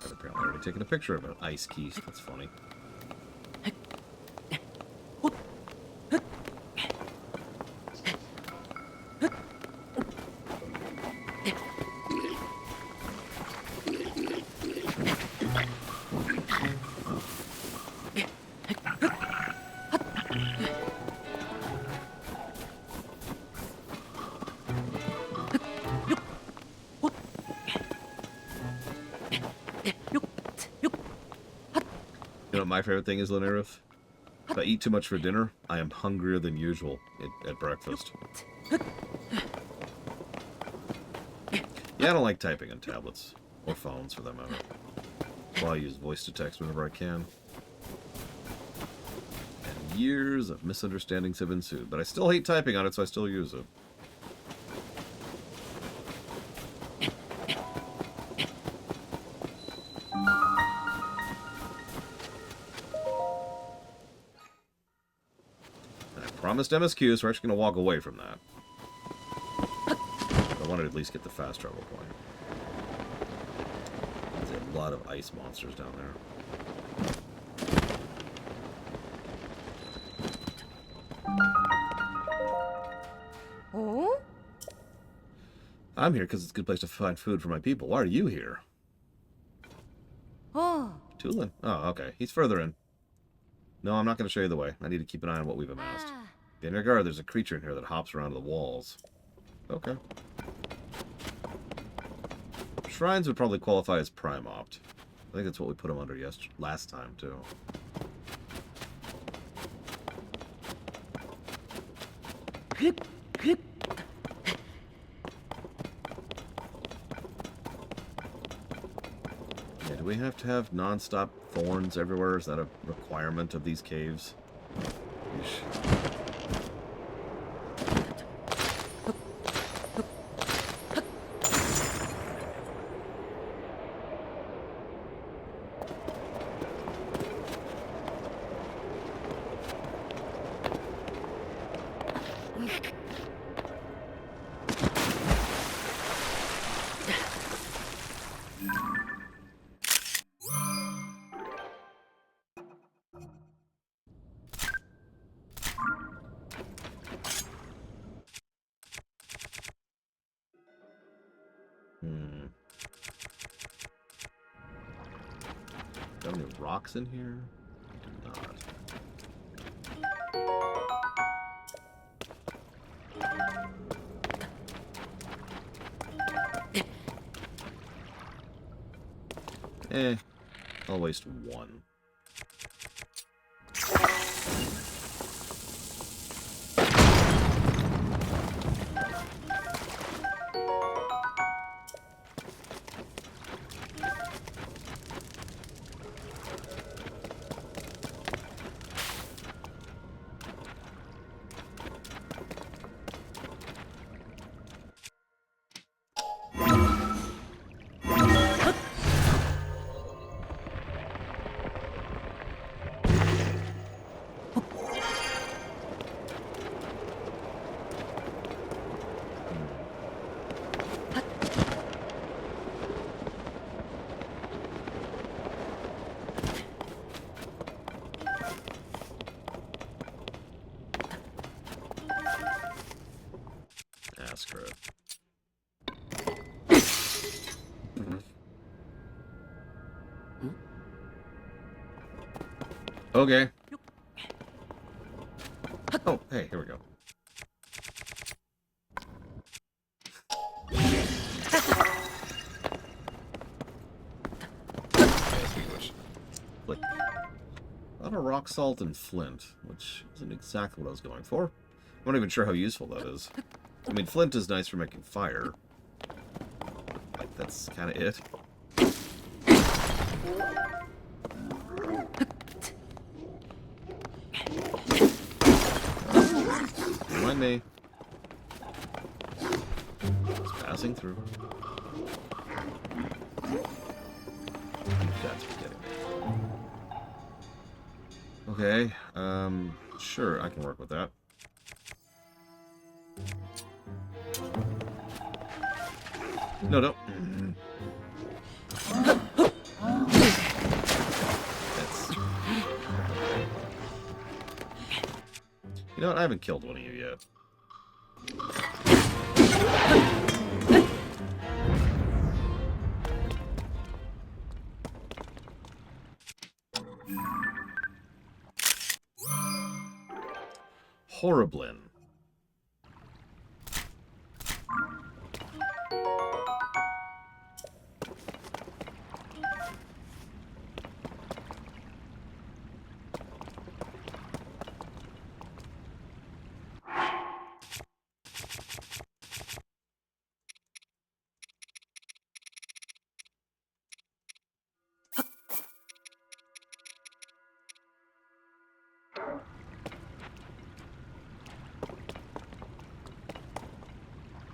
Speaker 1: I've apparently already taken a picture of an ice keys. That's funny. You know what my favorite thing is, Lanareth? If I eat too much for dinner, I am hungrier than usual at breakfast. Yeah, I don't like typing on tablets. Or phones, for that matter. Well, I use voice to text whenever I can. And years of misunderstandings have ensued. But I still hate typing on it, so I still use it. promised MSQ, so we're actually going to walk away from that. I wanted to at least get the fast travel point. There's a lot of ice monsters down there.
Speaker 2: Oh?
Speaker 1: I'm here because it's a good place to find food for my people. Why are you here?
Speaker 2: Oh.
Speaker 1: Tulin? Oh, okay. He's further in. No, I'm not going to show you the way. I need to keep an eye on what we've amassed. In your guard, there's a creature in here that hops around the walls. Okay. Shrines would probably qualify as prime opt. I think that's what we put them under last time, too. Yeah, do we have to have non-stop thorns everywhere? Is that a requirement of these caves? Yeesh. Got any rocks in here? Do not. I'll waste one. Screw it. Okay. Oh, hey, here we go. Click. A lot of rock salt and flint, which isn't exactly what I was going for. I'm not even sure how useful that is. I mean, flint is nice for making fire. Like, that's kind of it. Don't mind me. Just passing through. That's forgetting. Okay, sure, I can work with that. No, no. That's... You know what? I haven't killed one of you yet. Horriblin.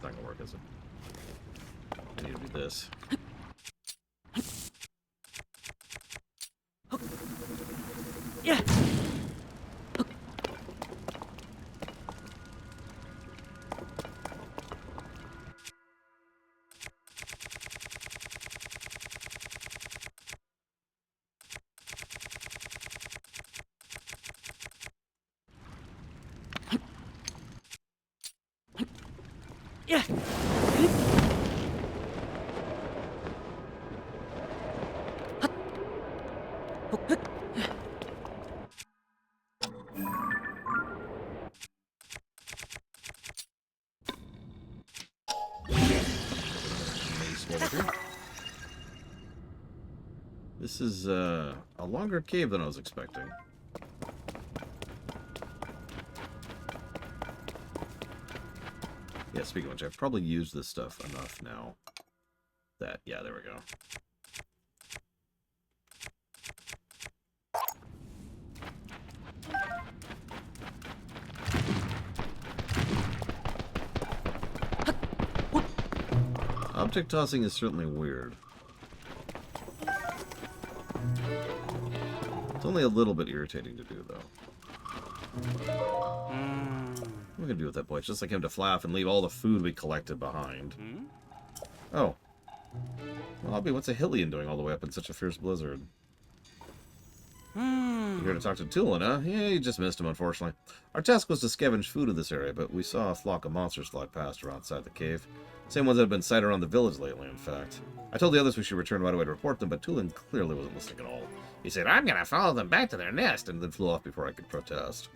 Speaker 1: Not gonna work, is it? I need to do this.
Speaker 2: Yeah.
Speaker 3: Yeah.
Speaker 1: This is a longer cave than I was expecting. Yeah, speaking of which, I've probably used this stuff enough now. That, yeah, there we go. Object tossing is certainly weird. It's only a little bit irritating to do, though. What are we gonna do with that boy? It's just like him to fly off and leave all the food we collected behind. Oh. Well, I'll be, what's a Hillian doing all the way up in such a fierce blizzard? You're here to talk to Tulin, huh? Yeah, you just missed him, unfortunately. Our task was to scavenge food in this area, but we saw a flock of monsters fly past around outside the cave. Same ones that have been sighted around the village lately, in fact. I told the others we should return right away to report them, but Tulin clearly wasn't listening at all. He said, I'm gonna follow them back to their nest, and then flew off before I could protest.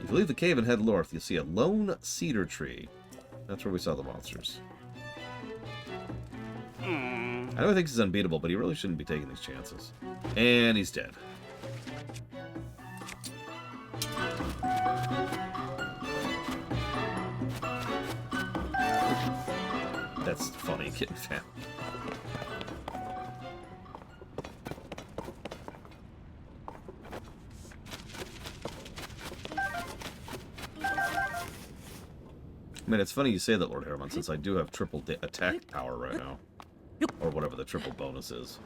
Speaker 1: If you leave the cave and head north, you'll see a lone cedar tree. That's where we saw the monsters. I know he thinks he's unbeatable, but he really shouldn't be taking these chances. And he's dead. That's funny, getting found. I mean, it's funny you say that, Lord Harriman, since I do have triple attack power right now. Or whatever the triple bonus is.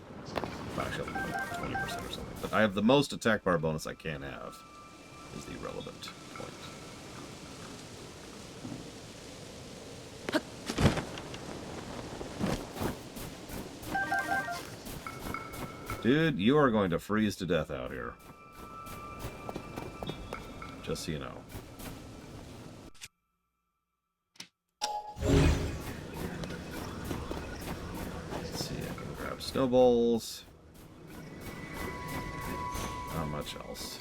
Speaker 1: Actually, like 20% or something. But I have the most attack power bonus I can have, is the relevant point. Dude, you are going to freeze to death out here. Just so you know. Snowballs. Not much else.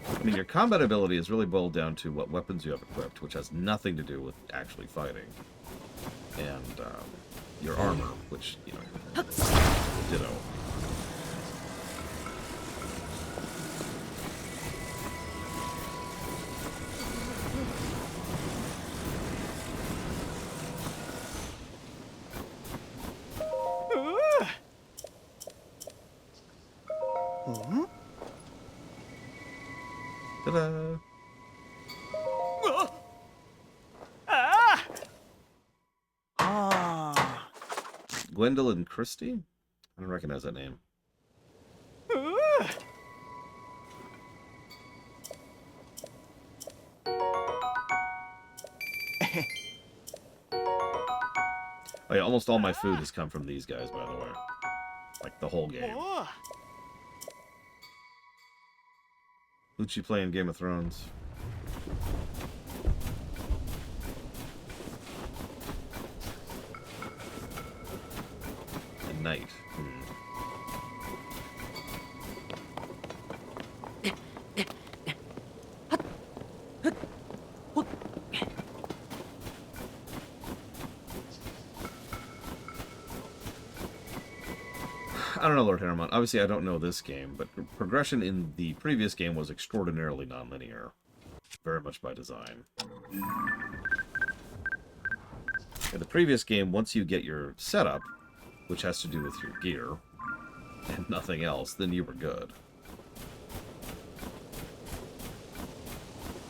Speaker 1: I mean, your combat ability is really boiled down to what weapons you have equipped, which has nothing to do with actually fighting. And your armor, which, you know, ditto. Ta-da! Gwendolyn Christie? I don't recognize that name. Oh yeah, almost all my food has come from these guys, by the way. Like, the whole game. Who'd she play in Game of Thrones? A knight. I don't know, Lord Harriman. Obviously, I don't know this game, but progression in the previous game was extraordinarily nonlinear. Very much by design. In the previous game, once you get your setup, which has to do with your gear, and nothing else, then you were good.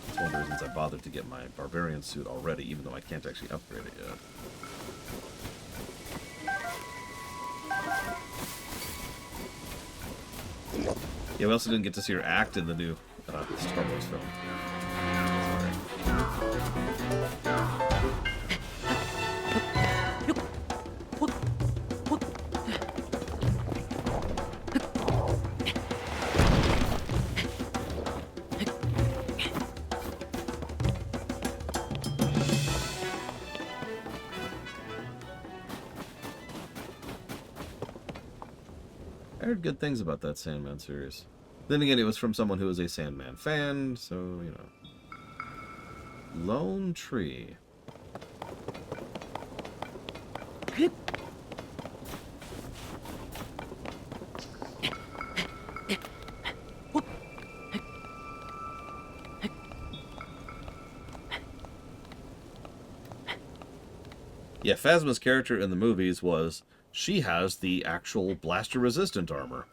Speaker 1: That's one of the reasons I bothered to get my barbarian suit already, even though I can't actually upgrade it yet. Yeah, we also didn't get to see her act in the new Star Wars film. Sorry. I heard good things about that Sandman series. Then again, it was from someone who was a Sandman fan, so, you know. Lone Tree. Yeah, Phasma's character in the movies was, she has the actual blaster-resistant armor.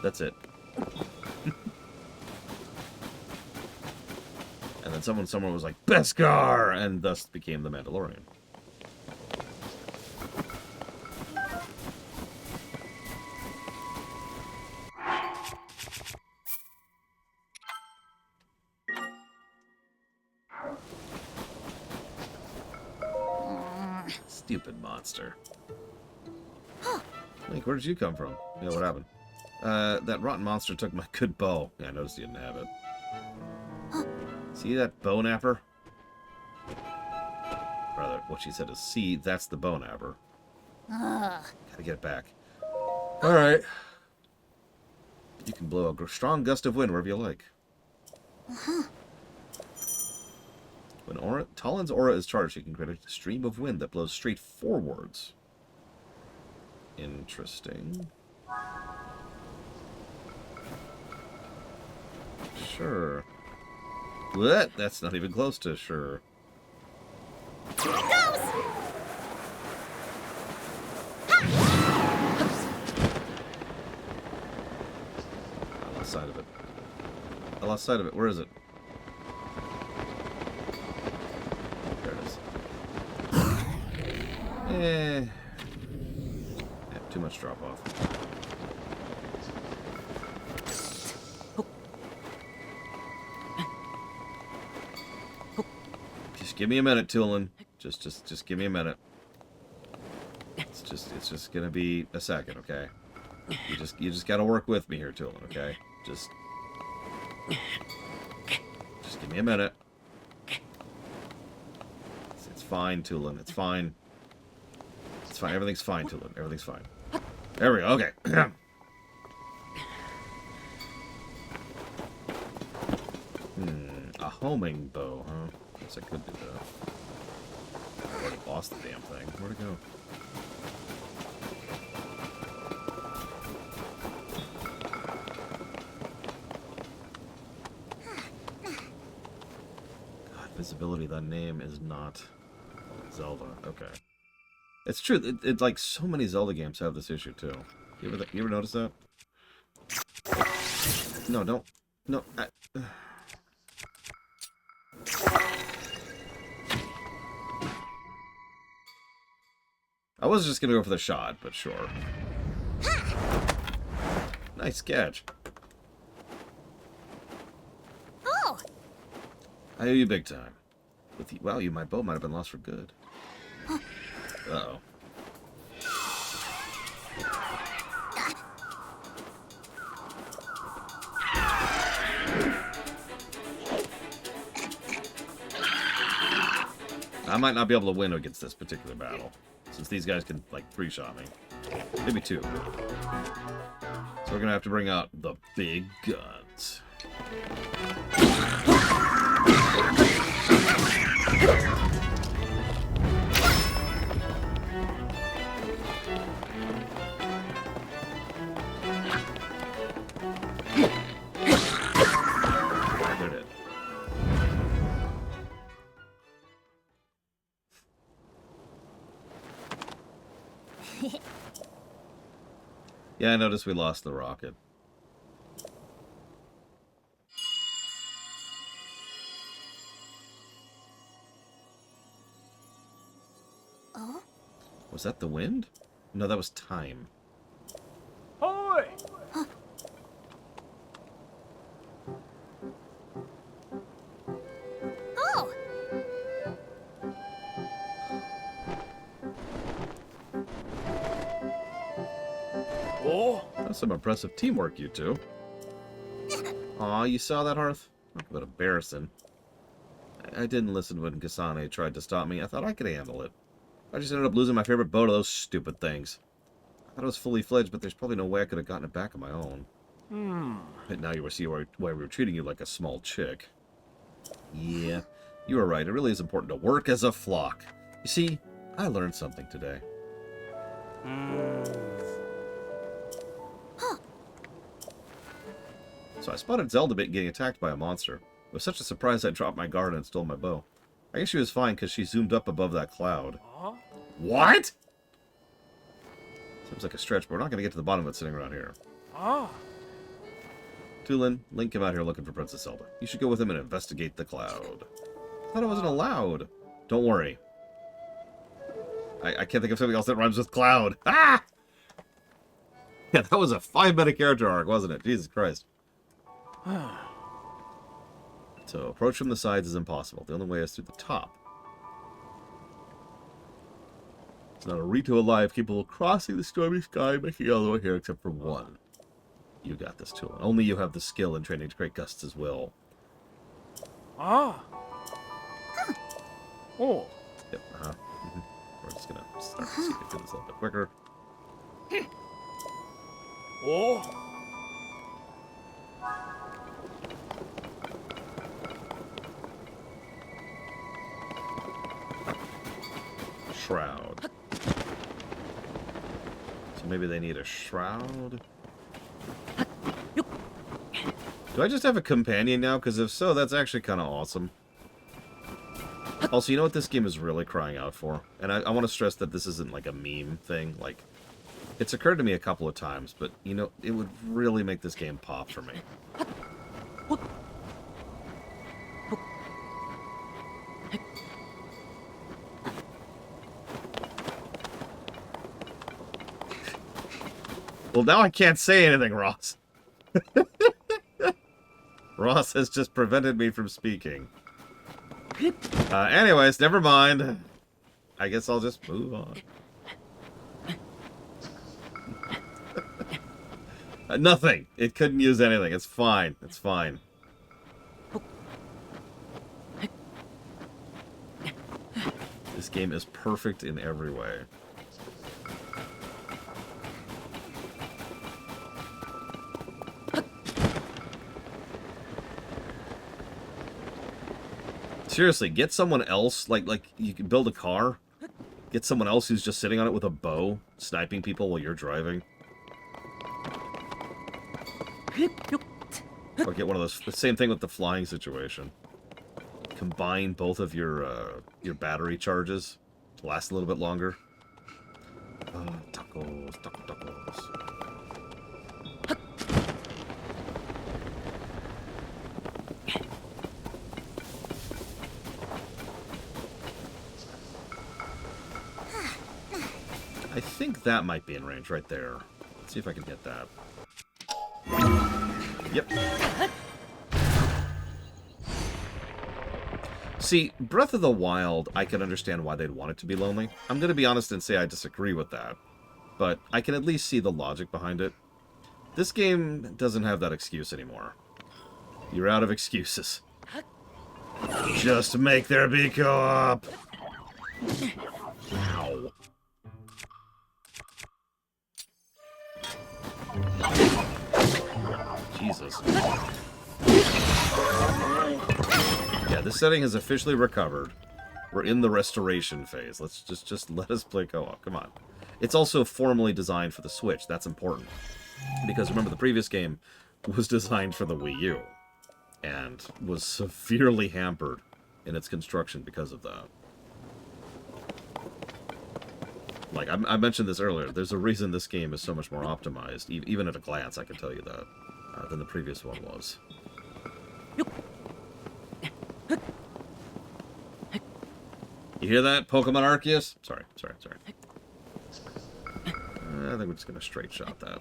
Speaker 1: That's it. And then someone somewhere was like, Beskar! And thus became the Mandalorian. Stupid monster. Link, where did you come from? Yeah, what happened? That rotten monster took my good bow. Yeah, I noticed you didn't have it. See that bow napper? Rather, what she said is, see, that's the bow napper. Gotta get it back. Alright. You can blow a strong gust of wind wherever you like. When Tulin's aura is charged, you can create a stream of wind that blows straight forwards. Interesting. Sure. What? That's not even close to sure.
Speaker 2: Here it goes!
Speaker 1: I lost sight of it. I lost sight of it. Where is it? There it is. Yeah, too much drop off. Just give me a minute, Tulin. Just give me a minute. It's just gonna be a second, okay? You just gotta work with me here, Tulin, okay? Just give me a minute. It's fine, Tulin. It's fine. It's fine. Everything's fine, Tulin. Everything's fine. There we go. Okay. A homing bow, huh? Guess I could do that. I already lost the damn thing. Where'd it go? God, visibility, that name is not Zelda. Okay. It's true. It's like so many Zelda games have this issue too. You ever notice that? No, don't. No. I was just gonna go for the shot, but sure. Nice catch.
Speaker 2: Oh!
Speaker 1: I owe you big time. With you, wow, my boat might have been lost for good. Uh-oh. I might not be able to win against this particular battle, since these guys can, like, 3-shot me. Maybe 2. So we're gonna have to bring out the big guns. Yeah, I noticed we lost the rocket.
Speaker 2: Oh?
Speaker 1: Was that the wind? No, that was time.
Speaker 3: Hoy!
Speaker 2: Oh!
Speaker 3: Oh!
Speaker 1: That's some impressive teamwork, you two. Aw, you saw that, Hearth? What embarrassing. I didn't listen when Kasane tried to stop me. I thought I could handle it. I just ended up losing my favorite bow to those stupid things. I thought it was fully fledged, but there's probably no way I could have gotten it back on my own. And now you will see why we were treating you like a small chick. Yeah, you were right. It really is important to work as a flock. You see, I learned something today. So I spotted Zelda getting attacked by a monster. It was such a surprise I dropped my guard and stole my bow. I guess she was fine because she zoomed up above that cloud. What? Seems like a stretch, but we're not going to get to the bottom of it sitting around here. Tulin, Link came out here looking for Princess Zelda. You should go with him and investigate the cloud. I thought it wasn't allowed. Don't worry. I can't think of something else that rhymes with cloud. Ah! Yeah, that was a 5-minute character arc, wasn't it? Jesus Christ. So, approach from the sides is impossible. The only way is through the top. It's not a Rito alive capable of crossing the stormy sky, making it all the way here except for one. You got this, Tulin. Only you have the skill and training to create gusts as well.
Speaker 3: Oh.
Speaker 1: Yep, We're just gonna start to see if we can do this a little bit quicker.
Speaker 3: Oh.
Speaker 1: Shroud. So maybe they need a shroud? Do I just have a companion now? Because if so, that's actually kind of awesome. Also, you know what this game is really crying out for? And I want to stress that this isn't like a meme thing. Like, it's occurred to me a couple of times, but, you know, it would really make this game pop for me. Well, now I can't say anything, Ross. Ross has just prevented me from speaking. Anyways, never mind. I guess I'll just move on. Nothing. It couldn't use anything. It's fine. It's fine. This game is perfect in every way. Seriously, get someone else, like you can build a car, get someone else who's just sitting on it with a bow, sniping people while you're driving. Or get one of those, the same thing with the flying situation. Combine both of your battery charges to last a little bit longer. Tacos, tacos. I think that might be in range right there. Let's see if I can get that. Yep. See, Breath of the Wild, I can understand why they'd want it to be lonely. I'm going to be honest and say I disagree with that. But I can at least see the logic behind it. This game doesn't have that excuse anymore. You're out of excuses. Just make there be co-op! Ow. Jesus. Yeah, this setting has officially recovered. We're in the restoration phase. Let's just let us play co-op. Come on. It's also formally designed for the Switch. That's important. Because remember, the previous game was designed for the Wii U. And was severely hampered in its construction because of that. Like, I mentioned this earlier. There's a reason this game is so much more optimized. Even at a glance, I can tell you that. Than the previous one was. You hear that, Pokemon Arceus? Sorry. I think we're just going to straight shot that.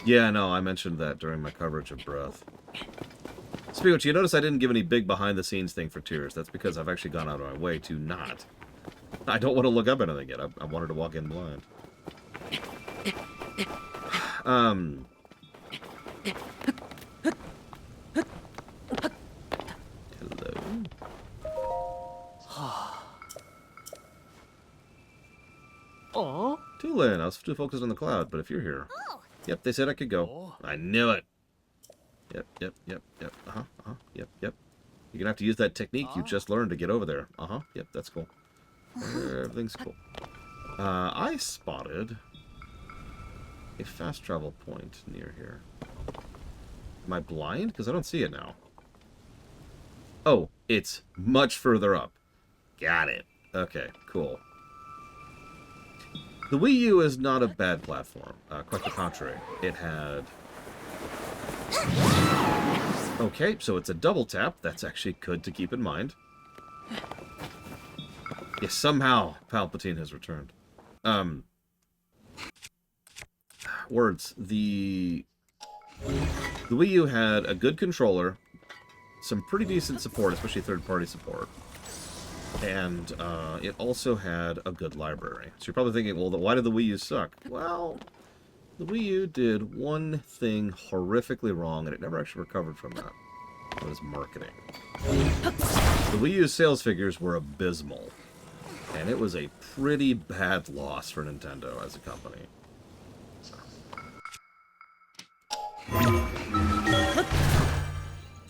Speaker 1: Yeah, no, I mentioned that during my coverage of Breath. Speaking of which, you notice I didn't give any big behind-the-scenes thing for Tears. That's because I've actually gone out of my way to not. I don't want to look up anything yet. I wanted to walk in blind. Hello.
Speaker 3: Oh.
Speaker 1: Tulin, I was too focused on the cloud, but if you're here. Yep, they said I could go.
Speaker 3: Oh.
Speaker 1: I knew it. Yep. Yep. You're gonna have to use that technique you just learned to get over there. Yep, that's cool. Everything's cool. I spotted a fast travel point near here. Am I blind? Because I don't see it now. Oh, it's much further up. Got it. Okay, cool. The Wii U is not a bad platform. Quite the contrary. It had... Okay, so it's a double tap. That's actually good to keep in mind. Yes, somehow Palpatine has returned. Words. The Wii U had a good controller, some pretty decent support, especially third-party support, and it also had a good library. So you're probably thinking, well, why did the Wii U suck? Well, the Wii U did one thing horrifically wrong, and it never actually recovered from that. It was marketing. The Wii U's sales figures were abysmal, and it was a pretty bad loss for Nintendo as a company.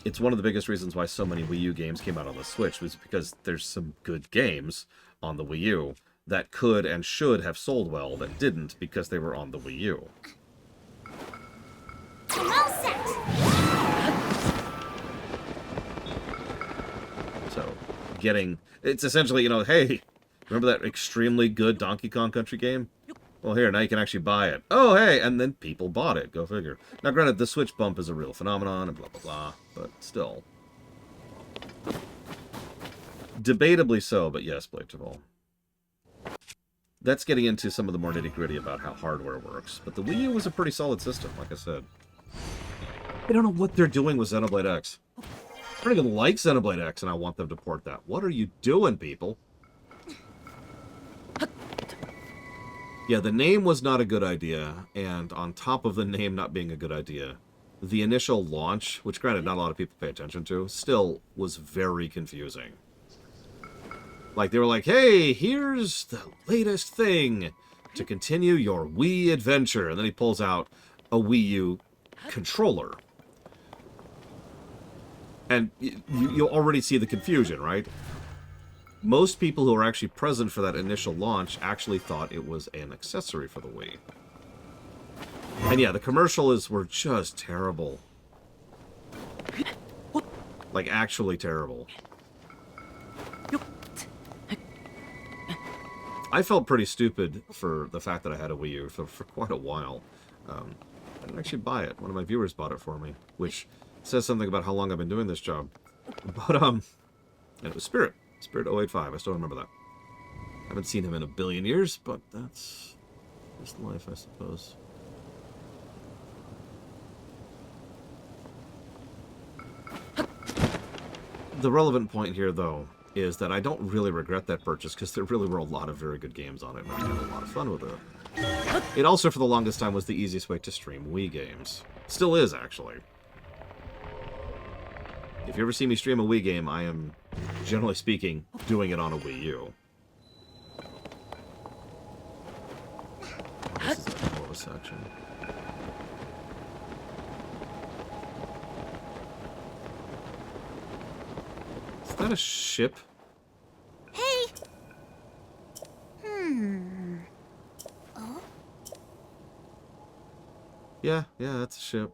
Speaker 1: It's one of the biggest reasons why so many Wii U games came out on the Switch, was because there's some good games on the Wii U that could and should have sold well that didn't because they were on the Wii U.
Speaker 2: All set.
Speaker 1: So, it's essentially, you know, hey, remember that extremely good Donkey Kong Country game? Well, here, now you can actually buy it. Oh, hey, and then people bought it. Go figure. Now, granted, the Switch bump is a real phenomenon and blah, blah, blah, but still. Debatably so, but yes, Blade That's getting into some of the more nitty-gritty about how hardware works. But the Wii U was a pretty solid system, like I said. I don't know what they're doing with Xenoblade X. I don't even like Xenoblade X, and I want them to port that. What are you doing, people? Yeah, the name was not a good idea, and on top of the name not being a good idea, the initial launch, which granted not a lot of people pay attention to, still was very confusing. Like, they were like, hey, here's the latest thing to continue your Wii adventure. And then he pulls out a Wii U controller. And you'll already see the confusion, right? Most people who are actually present for that initial launch actually thought it was an accessory for the Wii. And yeah, the commercials were just terrible. Like, actually terrible. I felt pretty stupid for the fact that I had a Wii U for quite a while. I didn't actually buy it. One of my viewers bought it for me, which says something about how long I've been doing this job. But, and it was Spirit 085. I still remember that. I haven't seen him in a billion years, but that's just life, I suppose. The relevant point here, though, is that I don't really regret that purchase because there really were a lot of very good games on it, and I had a lot of fun with it. It also, for the longest time, was the easiest way to stream Wii games. Still is, actually. If you ever see me stream a Wii game, I am, generally speaking, doing it on a Wii U. This is a hell of a section. Is that a ship?
Speaker 2: Hey. Oh.
Speaker 1: Yeah, that's a ship.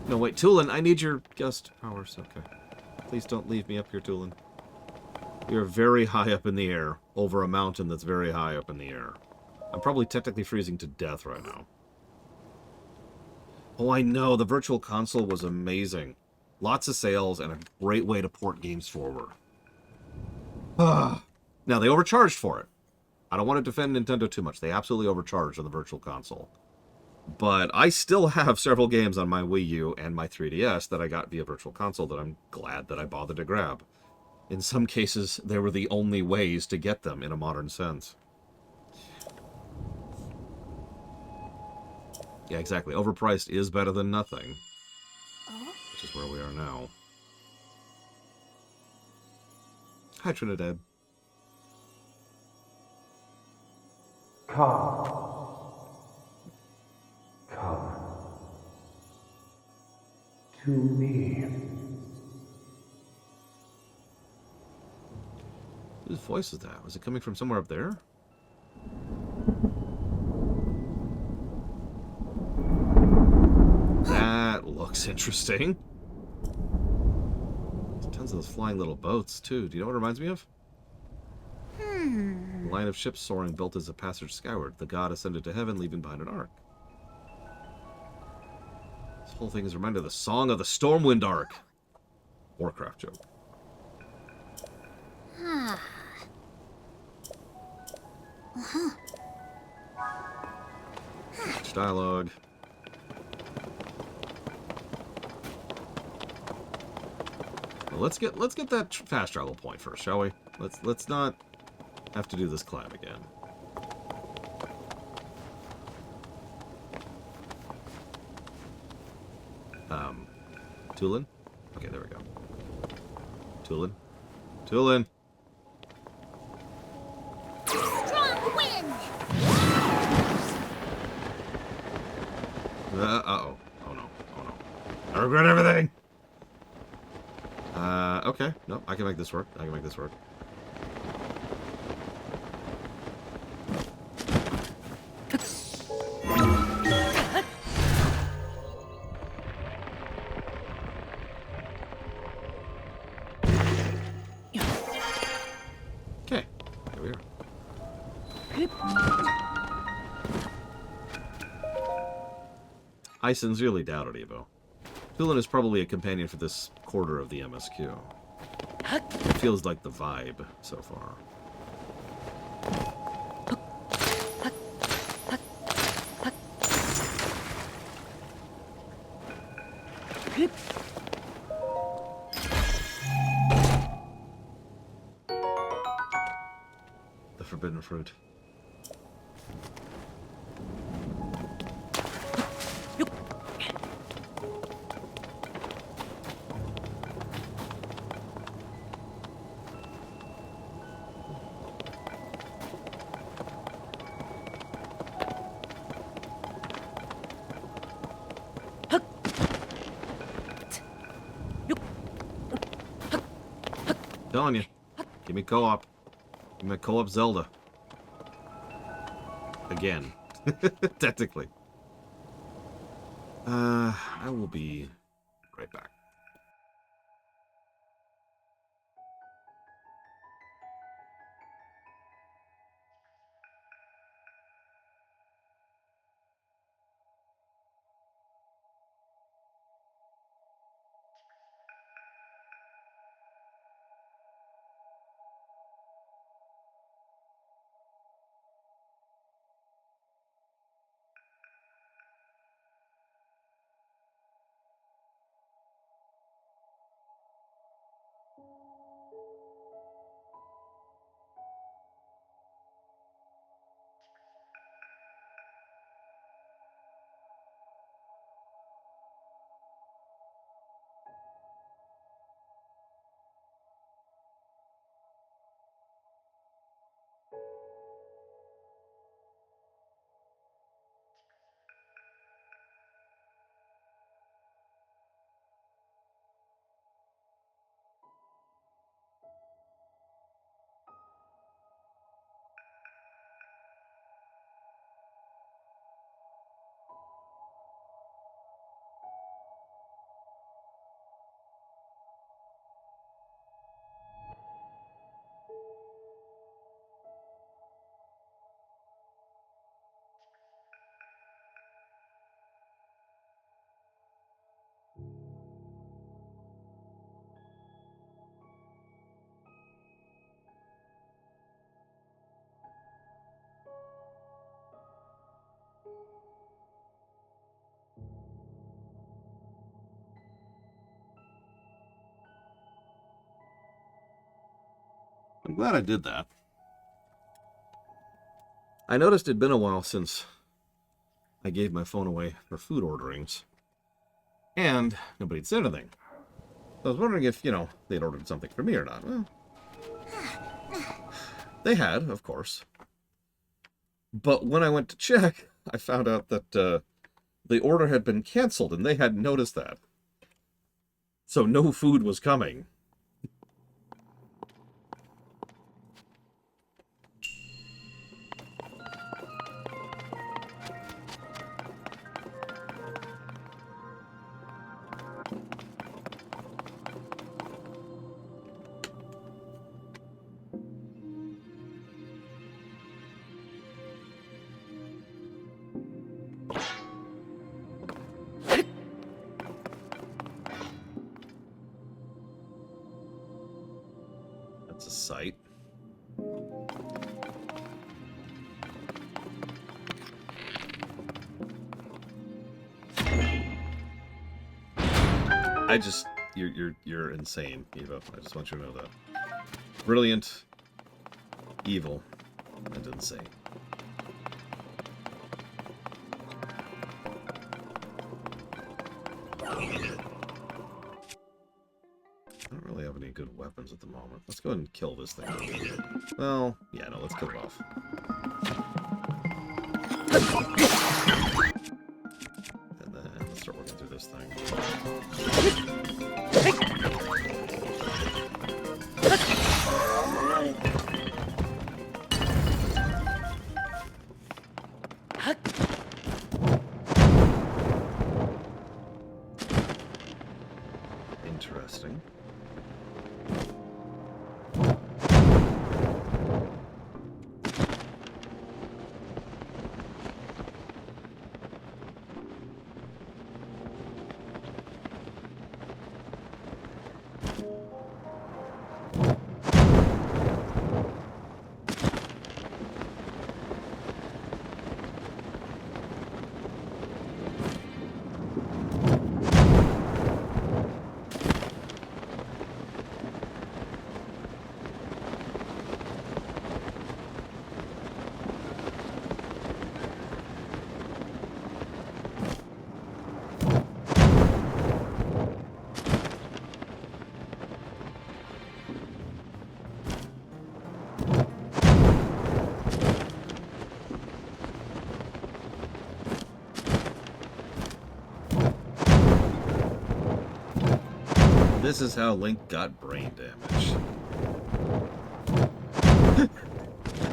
Speaker 1: No, wait, Tulin, I need your gust powers. Okay. Please don't leave me up here, Tulin. You're very high up in the air, over a mountain that's very high up in the air. I'm probably technically freezing to death right now. Oh, I know, the Virtual Console was amazing. Lots of sales and a great way to port games forward. Now, they overcharged for it. I don't want to defend Nintendo too much. They absolutely overcharged on the Virtual Console. But I still have several games on my Wii U and my 3DS that I got via Virtual Console that I'm glad that I bothered to grab. In some cases, they were the only ways to get them in a modern sense. Yeah, exactly. Overpriced is better than nothing.
Speaker 2: Oh?
Speaker 1: Which is where we are now. Hi, Trinidad.
Speaker 5: Come. Come. To me.
Speaker 1: Whose voice is that? Was it coming from somewhere up there? That looks interesting. There's tons of those flying little boats, too. Do you know what it reminds me of? A line of ships soaring built as a passage skyward. The god ascended to heaven, leaving behind an ark. This whole thing is reminded of the Song of the Stormwind Ark. Warcraft joke. Much dialogue. Well, let's get that fast travel point first, shall we? Let's not have to do this climb again. Tulin? Okay, there we go. Tulin? Tulin!
Speaker 2: Strong wind!
Speaker 1: Uh-oh. Oh no. Oh no. I regret everything! Okay. No, I can make this work. I can make this work. Okay. Here we are. I sincerely doubt it, Evo. Tulin is probably a companion for this quarter of the MSQ. It feels like the vibe so far. The forbidden fruit. Telling you. Give me co-op. Give me a co-op Zelda. Again. Technically. I will be right back. I'm glad I did that. I noticed it'd been a while since I gave my phone away for food orderings. And nobody'd said anything. So I was wondering if, they'd ordered something for me or not. Well, they had, of course. But when I went to check, I found out that the order had been canceled, and they hadn't noticed that. So no food was coming. That's a sight. You're insane, Evo. I just want you to know that. Brilliant, evil, and insane. I don't really have any good weapons at the moment. Let's go ahead and kill this thing. Well, yeah, no, let's kill it off. And then let's start working through this thing. Interesting. This is how Link got brain damage.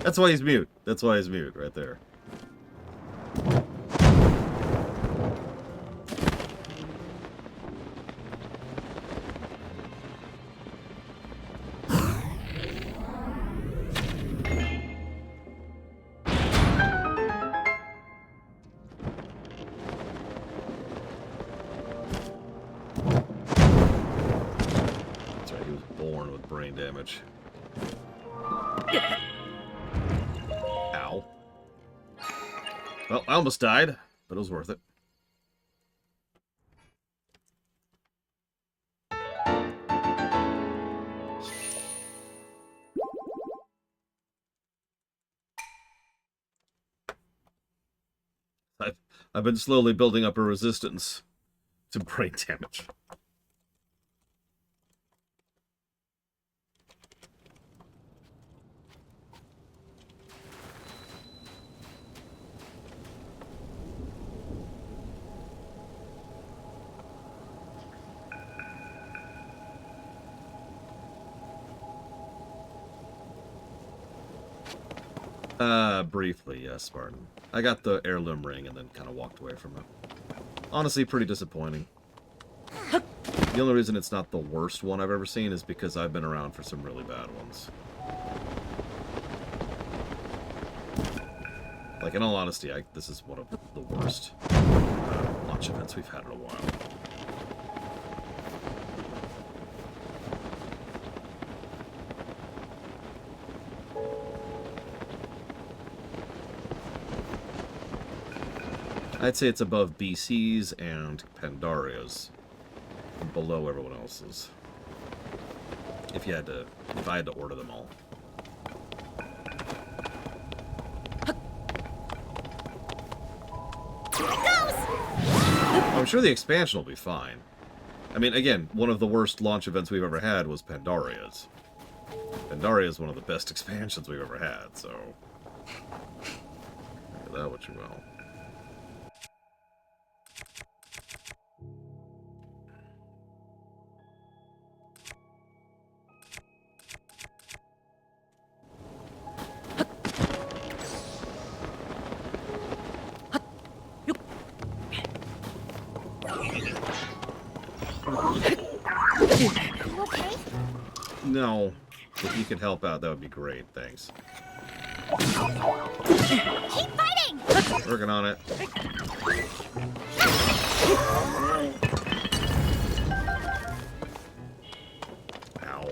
Speaker 1: That's why he's mute. That's why he's mute, right there. Damage. Ow. Well, I almost died, but it was worth it. I've been slowly building up a resistance to brain damage. Briefly, yes, Spartan. I got the heirloom ring and then kind of walked away from it. Honestly, pretty disappointing. The only reason it's not the worst one I've ever seen is because I've been around for some really bad ones. Like, in all honesty, this is one of the worst launch events we've had in a while. I'd say it's above BC's and Pandaria's, and below everyone else's. If I had to order them all. I'm sure the expansion will be fine. I mean, again, one of the worst launch events we've ever had was Pandaria's. Pandaria is one of the best expansions we've ever had, so... Look at that what you will.
Speaker 2: You okay?
Speaker 1: No. If you could help out, that would be great. Thanks.
Speaker 2: Keep fighting!
Speaker 1: Working on it. Ow.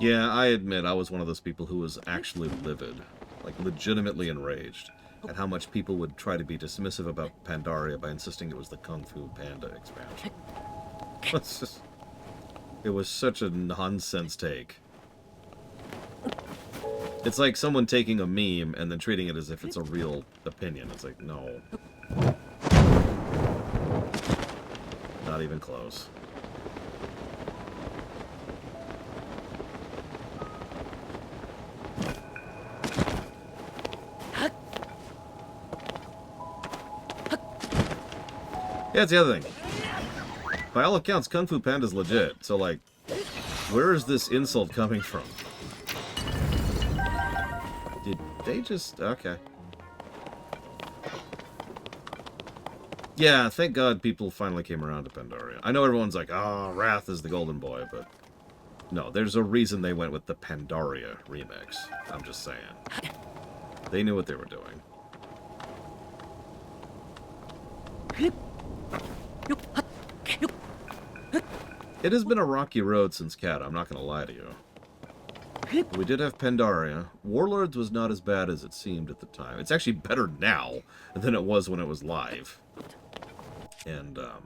Speaker 1: Yeah, I admit I was one of those people who was actually livid, like legitimately enraged, at how much people would try to be dismissive about Pandaria by insisting it was the Kung Fu Panda expansion. It was such a nonsense take. It's like someone taking a meme and then treating it as if it's a real opinion. It's like, no. Not even close. Yeah, it's the other thing. By all accounts, Kung Fu Panda's legit. So, like, where is this insult coming from? Did they just... Okay. Yeah, thank God people finally came around to Pandaria. I know everyone's like, oh, Wrath is the golden boy, but... No, there's a reason they went with the Pandaria remix. I'm just saying. They knew what they were doing. It has been a rocky road since Cat, I'm not going to lie to you. We did have Pandaria. Warlords was not as bad as it seemed at the time. It's actually better now than it was when it was live. And of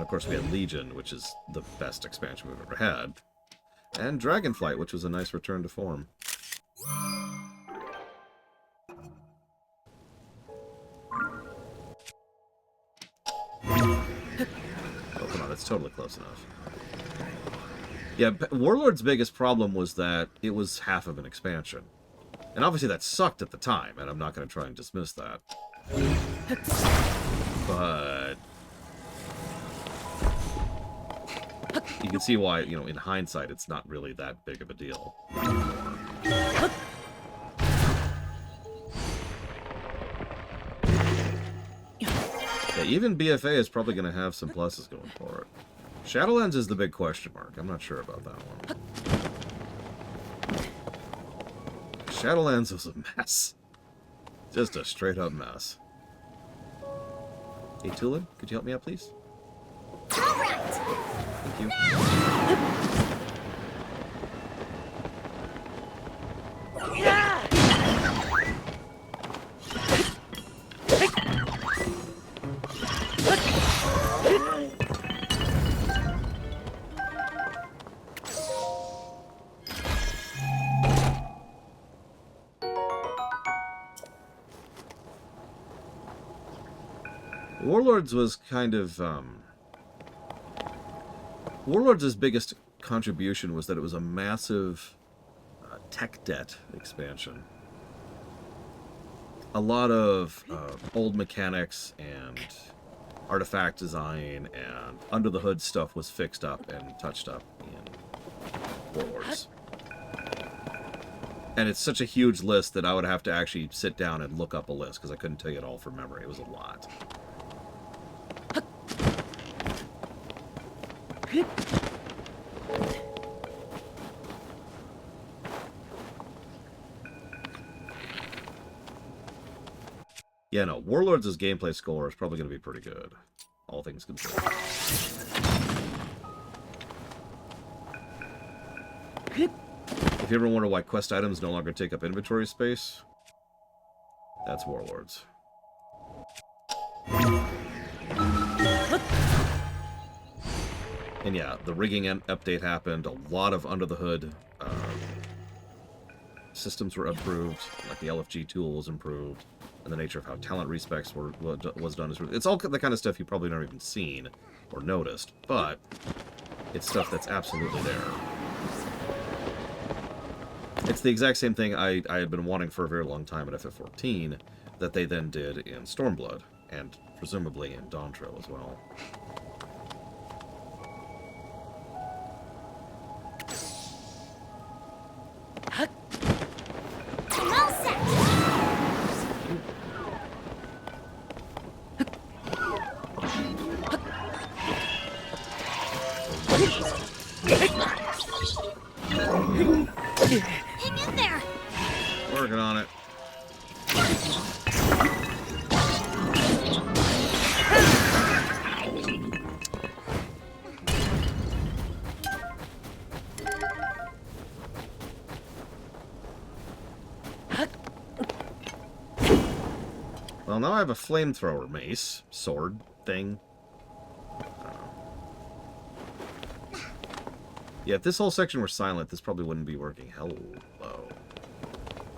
Speaker 1: course we had Legion, which is the best expansion we've ever had. And Dragonflight, which was a nice return to form. Oh, come on, that's totally close enough. Yeah, Warlord's biggest problem was that it was half of an expansion. And obviously that sucked at the time, and I'm not going to try and dismiss that. But... you can see why, you know, in hindsight, it's not really that big of a deal. Yeah, even BFA is probably going to have some pluses going for it. Shadowlands is the big question mark. I'm not sure about that one. Shadowlands was a mess. Just a straight-up mess. Hey, Tulin, could you help me out, please? Thank you. Warlords was kind of, Warlords' biggest contribution was that it was a massive tech debt expansion. A lot of old mechanics and artifact design and under-the-hood stuff was fixed up and touched up in Warlords. And it's such a huge list that I would have to actually sit down and look up a list, because I couldn't tell you it all from memory. It was a lot. Yeah, no, Warlords' gameplay score is probably going to be pretty good. All things considered. If you ever wonder why quest items no longer take up inventory space, that's Warlords. And yeah, the rigging update happened. A lot of under the hood systems were improved, like the LFG tool was improved, and the nature of how talent respecs was done. It's all the kind of stuff you probably never even seen or noticed, but it's stuff that's absolutely there. It's the exact same thing I had been wanting for a very long time at FF14 that they then did in Stormblood, and presumably in Dawn Trail as well.
Speaker 2: Hang in there!
Speaker 1: Working on it. Well, now I have a flamethrower mace, sword thing. Yeah, if this whole section were silent, this probably wouldn't be working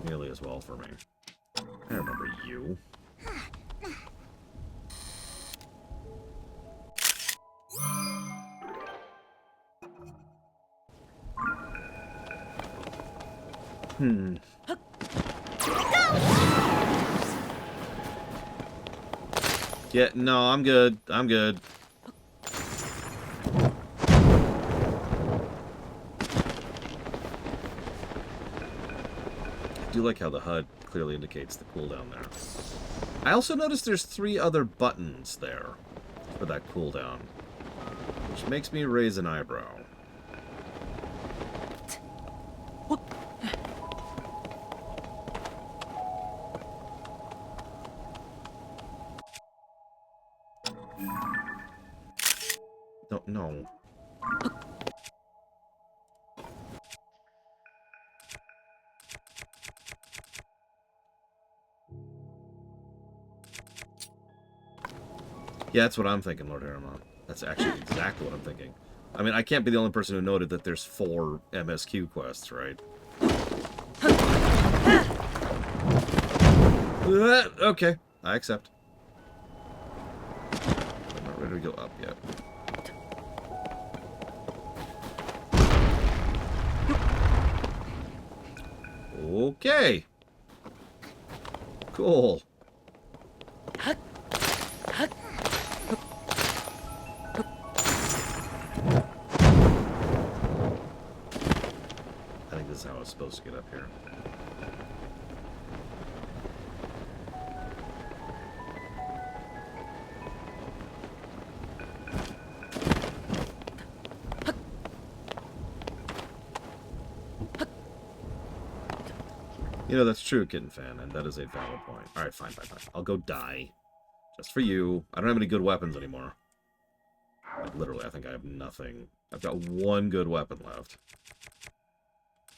Speaker 1: nearly as well for me. I remember you. Yeah, no, I'm good. I'm good. I do like how the HUD clearly indicates the cooldown there. I also noticed there's 3 other buttons there for that cooldown, which makes me raise an eyebrow. No. Yeah, that's what I'm thinking, Lord Harriman. That's actually exactly what I'm thinking. I mean, I can't be the only person who noted that there's 4 MSQ quests, right? Okay, I accept. I'm not ready to go up yet. Okay. Cool. I think this is how I was supposed to get up here. You know, that's true, Kitten Fan, and that is a valid point. Alright, fine. I'll go die. Just for you. I don't have any good weapons anymore. Like, literally, I think I have nothing. I've got 1 good weapon left.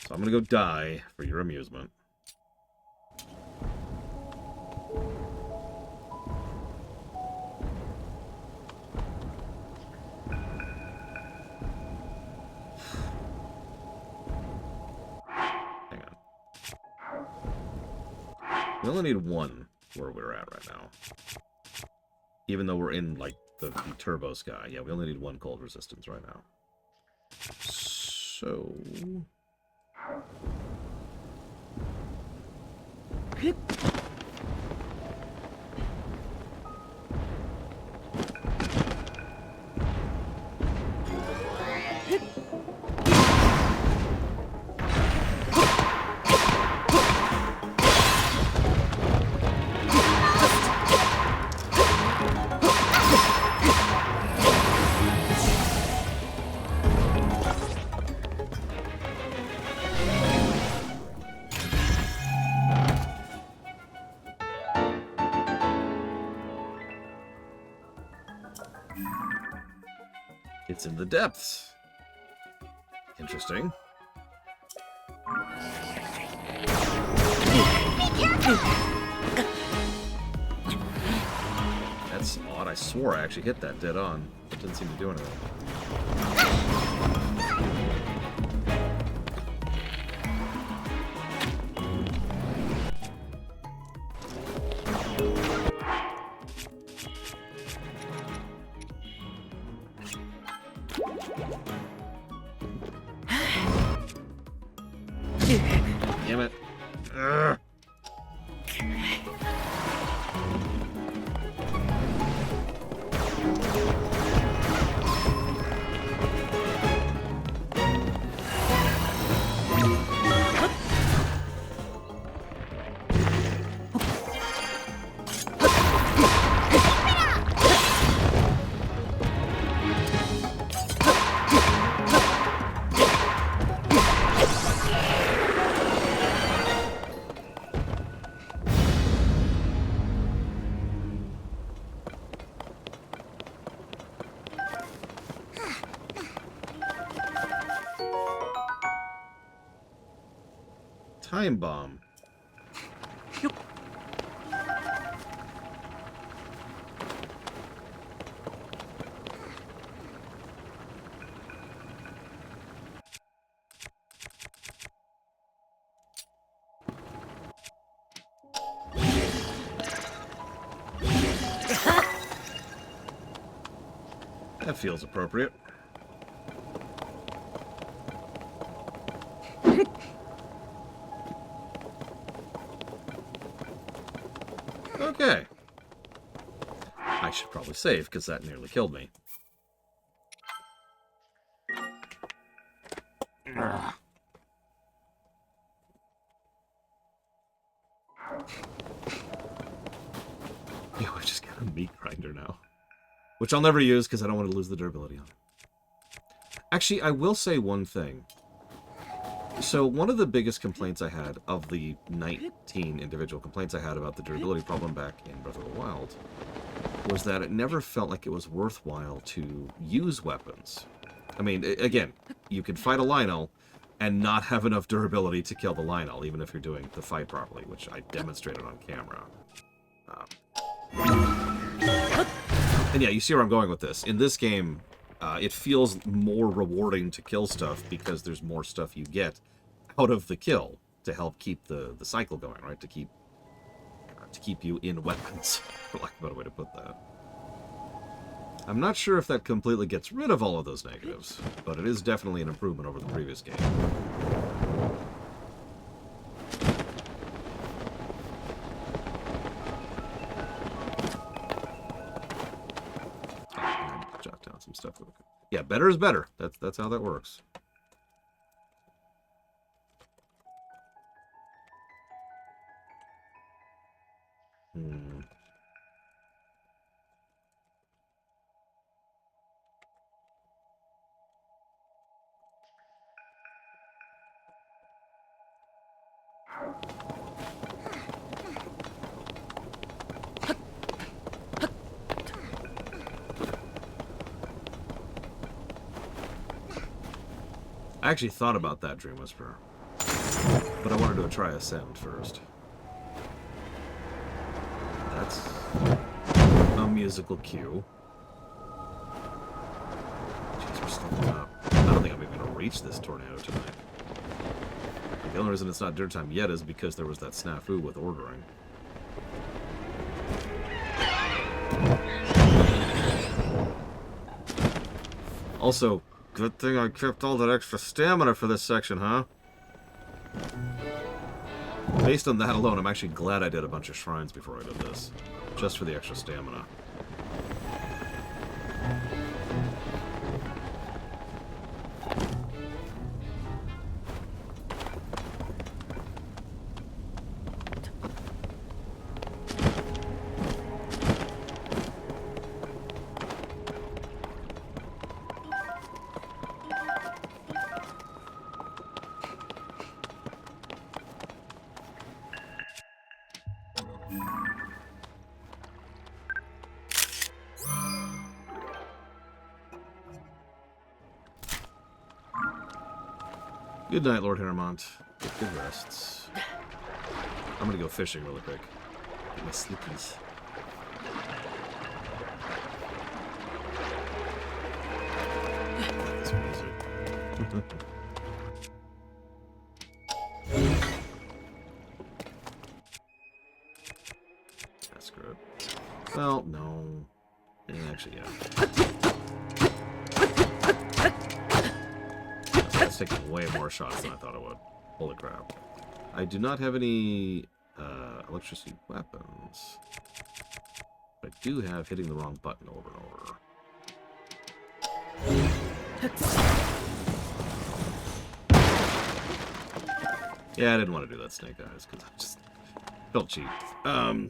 Speaker 1: So I'm gonna go die for your amusement. Hang on. We only need 1 where we're at right now. Even though we're in, like, the turbo sky. Yeah, we only need 1 cold resistance right now. So... It's in the depths. Interesting. That's odd. I swore I actually hit that dead on. It didn't seem to do anything. Damn it. Ugh. Time bomb. That feels appropriate. Okay. I should probably save, because that nearly killed me. Ugh. Yeah, we just got a meat grinder now. Which I'll never use, because I don't want to lose the durability on it. Actually, I will say one thing. So, one of the biggest complaints I had of the 19 individual complaints I had about the durability problem back in Breath of the Wild was that it never felt like it was worthwhile to use weapons. I mean, again, you can fight a Lionel and not have enough durability to kill the Lionel, even if you're doing the fight properly, which I demonstrated on camera. And yeah, you see where I'm going with this. In this game, it feels more rewarding to kill stuff because there's more stuff you get out of the kill to help keep the cycle going, right? To keep you in weapons, for lack of a better way to put that. I'm not sure if that completely gets rid of all of those negatives, but it is definitely an improvement over the previous game. Jot down some stuff. Yeah, better is better. That's how that works. I actually thought about that, Dream Whisperer. But I wanted to try Ascend first. That's a musical cue. Jeez, we're still up. I don't think I'm even going to reach this tornado tonight. The only reason it's not dinner time yet is because there was that snafu with ordering. Also, good thing I kept all that extra stamina for this section, huh? Based on that alone, I'm actually glad I did a bunch of shrines before I did this. Just for the extra stamina. Good night, Lord Harrimont. Get good rests. I'm gonna go fishing really quick. Get my slippies. This music. That's good. Well, no. Actually, yeah. That's taking way more shots than I thought it would. Holy crap. I do not have any electricity weapons. But I do have hitting the wrong button over and over. Yeah, I didn't want to do that, Snake Eyes, because I just felt cheap. Okay.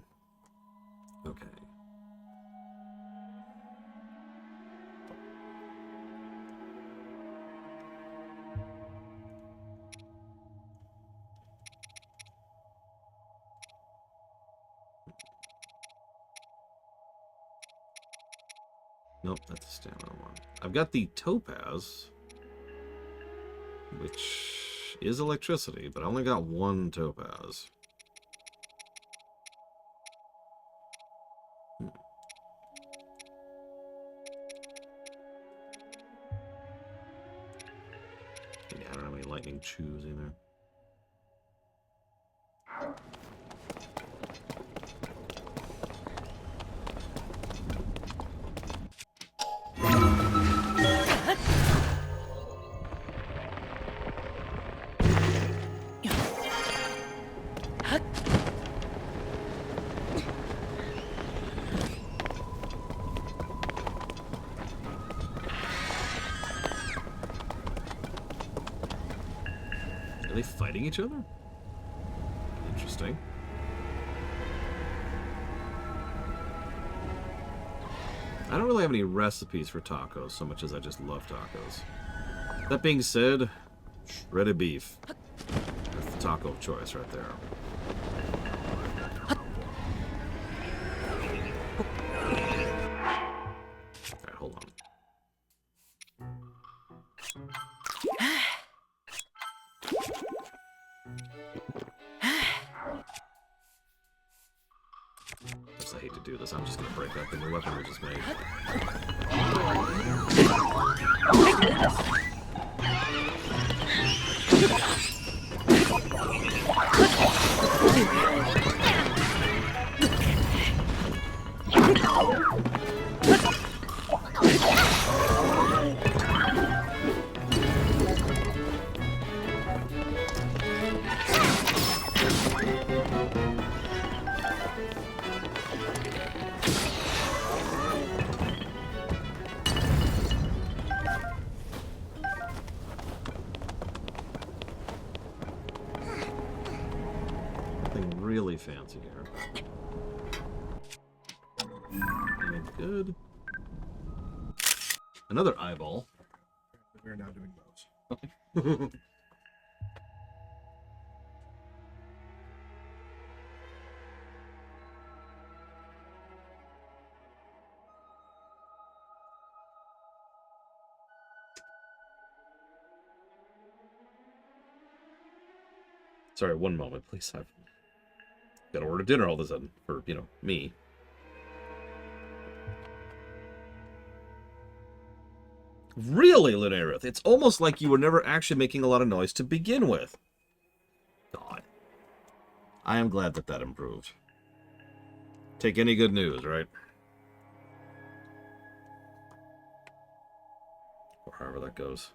Speaker 1: Nope, that's a stamina one. I've got the topaz, which is electricity, but I only got one topaz. Yeah, I don't have any lightning chews either. Are they fighting each other? Interesting. I don't really have any recipes for tacos so much as I just love tacos. That being said, shredded beef. That's the taco of choice right there. Alright, hold on. I hate to do this. I'm just gonna break up the new weapon we just made. Really fancy here. And good. Another eyeball.
Speaker 5: We're now doing those.
Speaker 1: Okay. Sorry, one moment, please. I've got to order dinner all of a sudden for, you know, me. Really, Lunarith? It's almost like you were never actually making a lot of noise to begin with. God. I am glad that that improved. Take any good news, right? Or however that goes.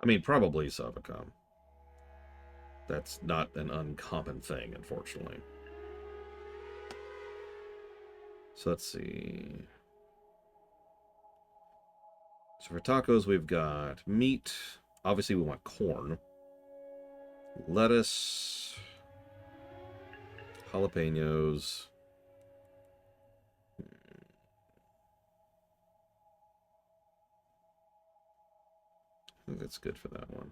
Speaker 1: I mean, probably Savacom. That's not an uncommon thing, unfortunately. So let's see. So for tacos, we've got meat, Obviously, we want corn. Lettuce. Jalapenos. I think that's good for that one.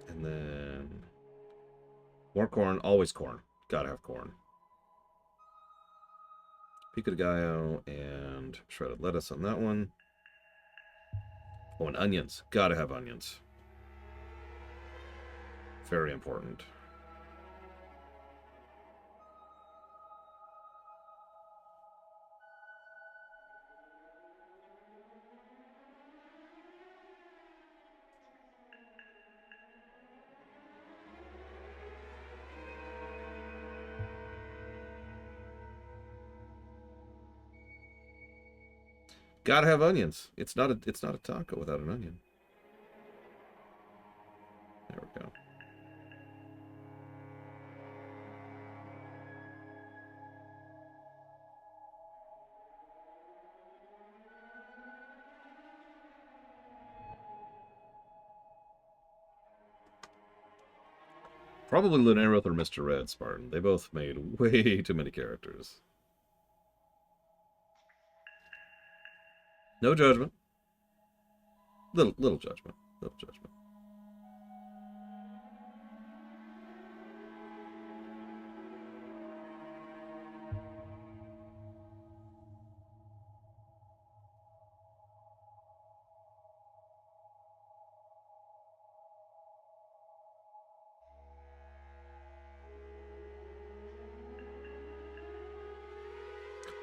Speaker 1: And then more corn, always corn. Gotta have corn. Pico de gallo and shredded lettuce on that one. Oh, and onions. Gotta have onions. Very important. Gotta have onions. It's not a taco without an onion. There we go. Probably Lunaroth or Mr. Red, Spartan. They both made way too many characters. No judgment. Little judgment. Little judgment.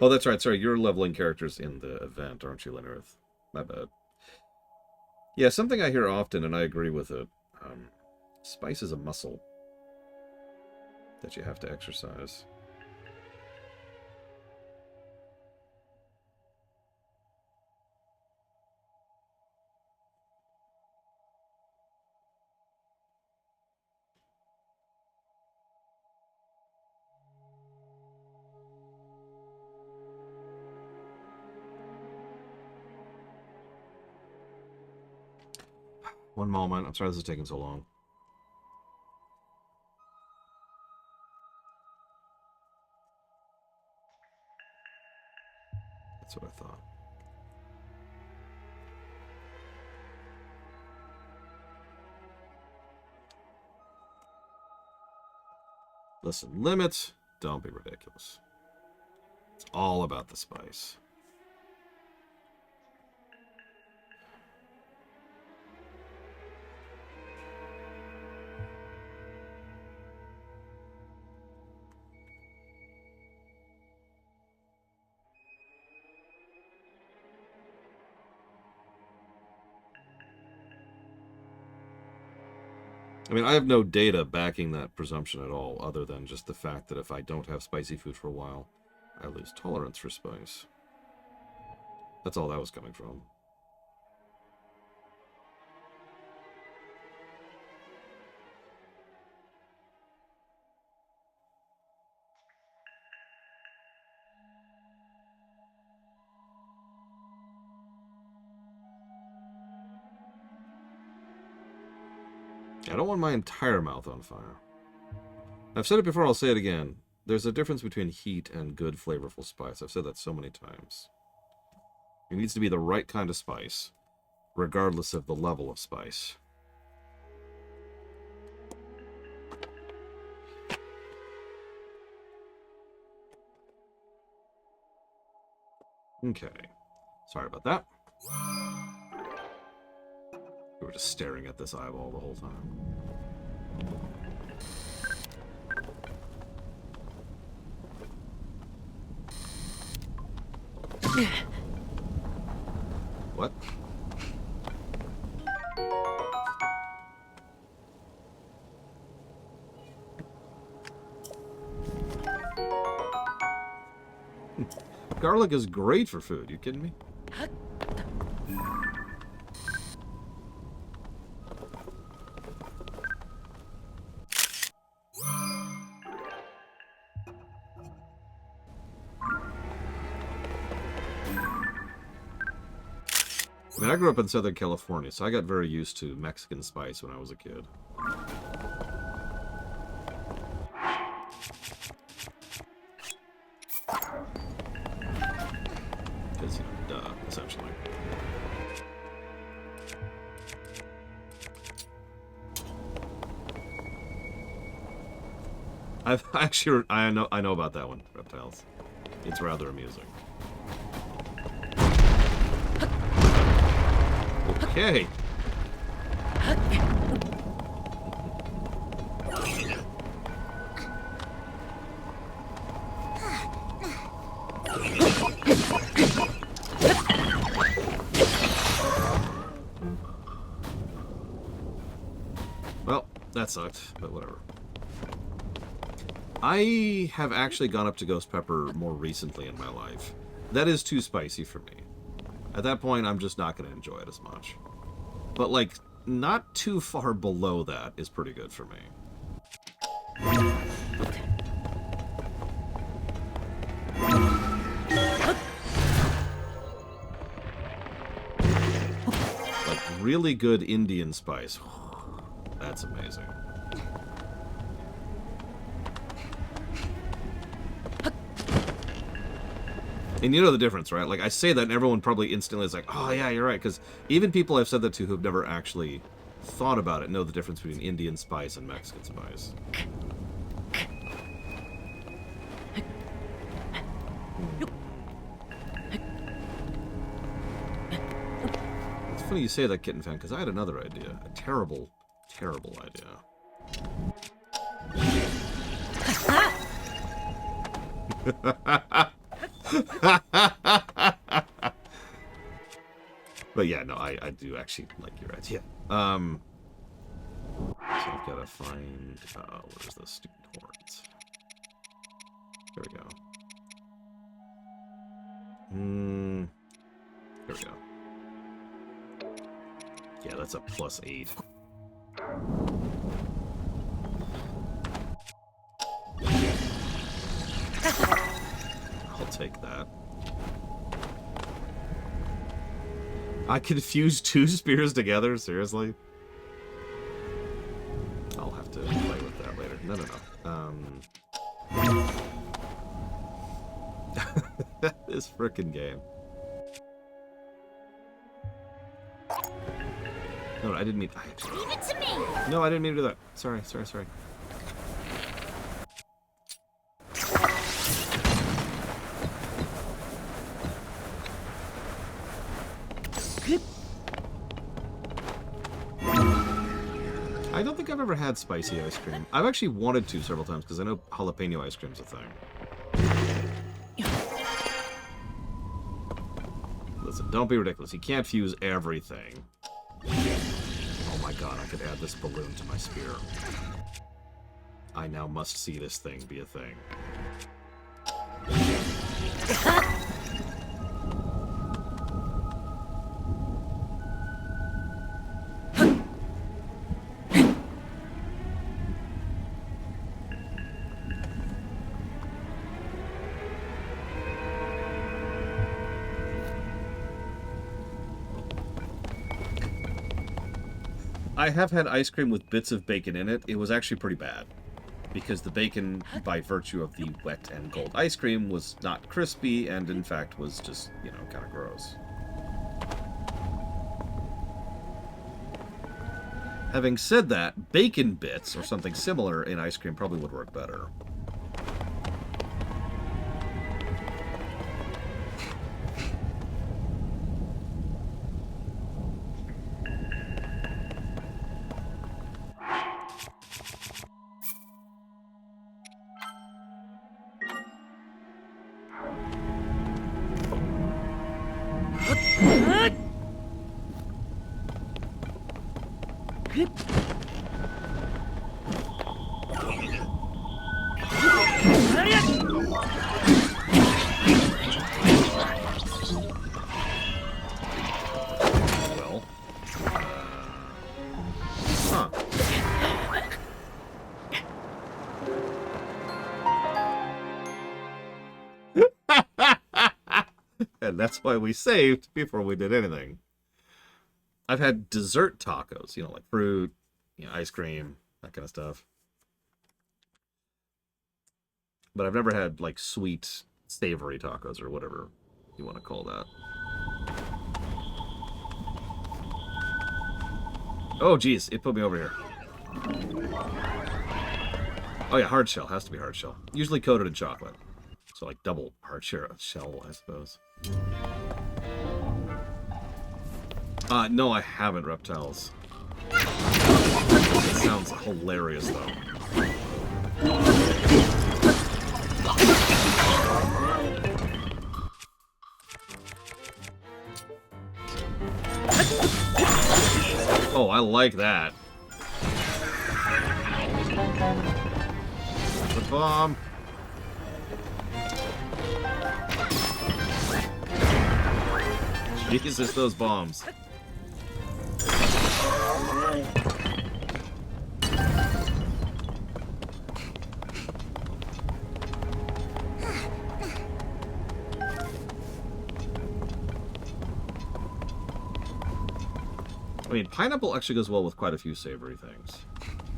Speaker 1: Oh, that's right. Sorry, you're leveling characters in the event, aren't you, Lunaroth? My bad. Yeah, something I hear often, and I agree with it. Spice is a muscle that you have to exercise. One moment. I'm sorry this is taking so long. That's what I thought. Listen, limits, don't be ridiculous. It's all about the spice. I mean, I have no data backing that presumption at all, other than just the fact that if I don't have spicy food for a while, I lose tolerance for spice. That's all that was coming from. I don't want my entire mouth on fire. I've said it before, I'll say it again. There's a difference between heat and good flavorful spice. I've said that so many times. It needs to be the right kind of spice, regardless of the level of spice. Okay. Sorry about that. We were just staring at this eyeball the whole time. What? Garlic is great for food. You kidding me? I mean, I grew up in Southern California, so I got very used to Mexican spice when I was a kid. Because, you know, duh, essentially. I've actually, I know about that one, Reptiles. It's rather amusing. Okay. Well, that sucked, but whatever. I have actually gone up to Ghost Pepper more recently in my life. That is too spicy for me. At that point, I'm just not going to enjoy it as much. But, like, not too far below that is pretty good for me. Like, really good Indian spice. That's amazing. And you know the difference, right? Like, I say that and everyone probably instantly is like, oh, yeah, you're right. Because even people I've said that to who've never actually thought about it know the difference between Indian spice and Mexican spice. It's funny you say that, Kitten Fan, because I had another idea. A terrible, terrible idea. But yeah, no, I do actually like your idea. So I've got to find... where's the student horns? There we go. There we go. Yeah, that's a +8. I'll take that. I confused 2 spears together? Seriously? I'll have to play with that later. No. This frickin' game. No, I didn't mean...
Speaker 2: Leave it to me!
Speaker 1: No, I didn't mean to do that. Sorry. I don't think I've ever had spicy ice cream. I've actually wanted to several times because I know jalapeno ice cream's a thing. Listen, don't be ridiculous. You can't fuse everything. Oh my god, I could add this balloon to my spear. I now must see this thing be a thing. I have had ice cream with bits of bacon in it. It was actually pretty bad. Because the bacon, by virtue of the wet and cold ice cream, was not crispy and, in fact, was just, you know, kind of gross. Having said that, bacon bits or something similar in ice cream probably would work better. And that's why we saved before we did anything. I've had dessert tacos, you know, like fruit, you know, ice cream, that kind of stuff. But I've never had, like, sweet, savory tacos, or whatever you want to call that. Oh, geez, it put me over here. Oh, yeah, hard shell. Has to be hard shell. Usually coated in chocolate. So, like, double hard shell, I suppose. No, I haven't, reptiles. It sounds hilarious, though. Oh, I like that. The bomb. Jesus, those bombs. I mean, pineapple actually goes well with quite a few savory things.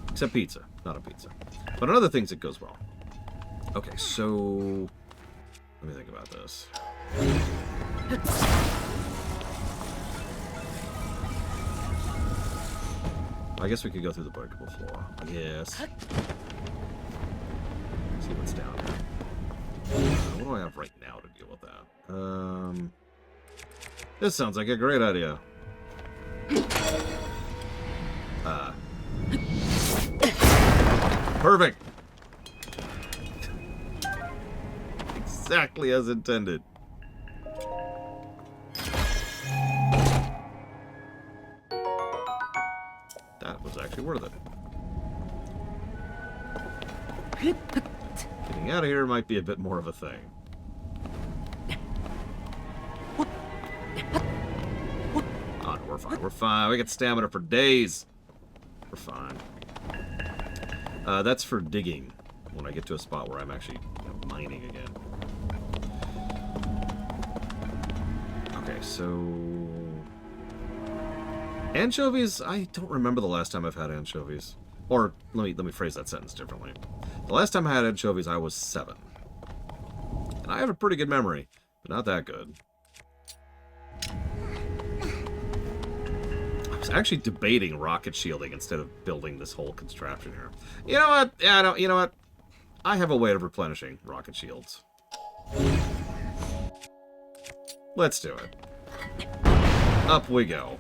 Speaker 1: Except pizza. Not a pizza. But on other things, it goes well. Okay, so... let me think about this. I guess we could go through the breakable floor. Yes. See what's down here. What do I have right now to deal with that? This sounds like a great idea. Perfect. Exactly as intended. That was actually worth it. Getting out of here might be a bit more of a thing. Oh, we're fine. We're fine. We got stamina for days. We're fine. That's for digging. When I get to a spot where I'm actually, you know, mining again. Okay, so... anchovies? I don't remember the last time I've had anchovies. Or, let me phrase that sentence differently. The last time I had anchovies, I was 7. And I have a pretty good memory, but not that good. I was actually debating rocket shielding instead of building this whole contraption here. You know what? Yeah, you know what? I have a way of replenishing rocket shields. Let's do it. Up we go.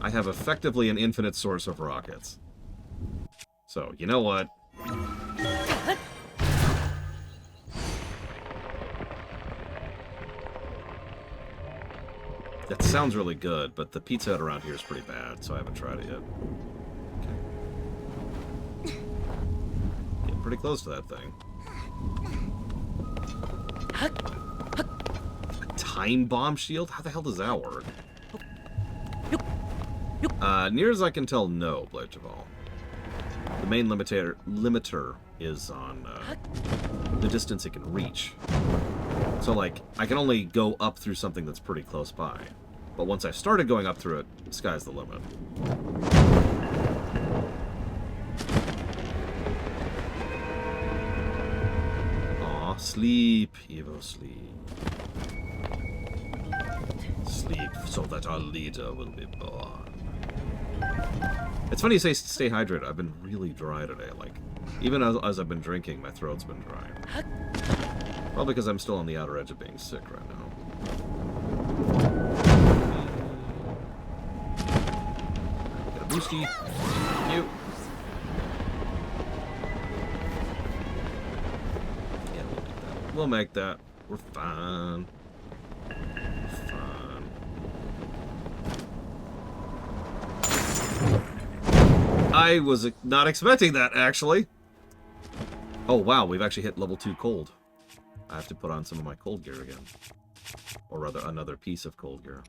Speaker 1: I have effectively an infinite source of rockets. So, you know what? That sounds really good, but the Pizza Hut around here is pretty bad, so I haven't tried it yet. Okay. Getting pretty close to that thing. A time bomb shield? How the hell does that work? Near as I can tell, no, Blade Javal. The main limiter is on the distance it can reach. So, like, I can only go up through something that's pretty close by. But once I started going up through it, the sky's the limit. Aw, sleep, Evo, sleep. Sleep so that our leader will be born. It's funny you say stay hydrated. I've been really dry today. Like, even as I've been drinking, my throat's been dry. Probably because I'm still on the outer edge of being sick right now. Get a boosty. You. Yeah, we'll make that. We're fine. We're fine. I was not expecting that, actually. Oh, wow, we've actually hit level 2 cold. I have to put on some of my cold gear again. Or rather, another piece of cold gear.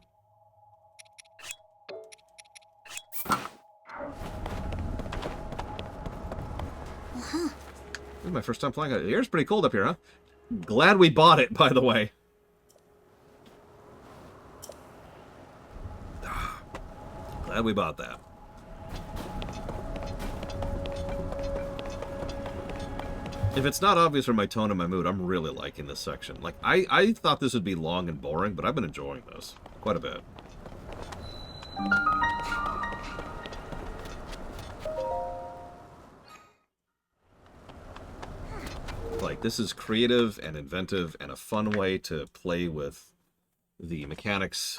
Speaker 1: This is my first time playing it. The air's pretty cold up here, huh? Glad we bought it, by the way. Glad we bought that. If it's not obvious from my tone and my mood, I'm really liking this section. Like, I thought this would be long and boring, but I've been enjoying this quite a bit. Like, this is creative and inventive and a fun way to play with the mechanics,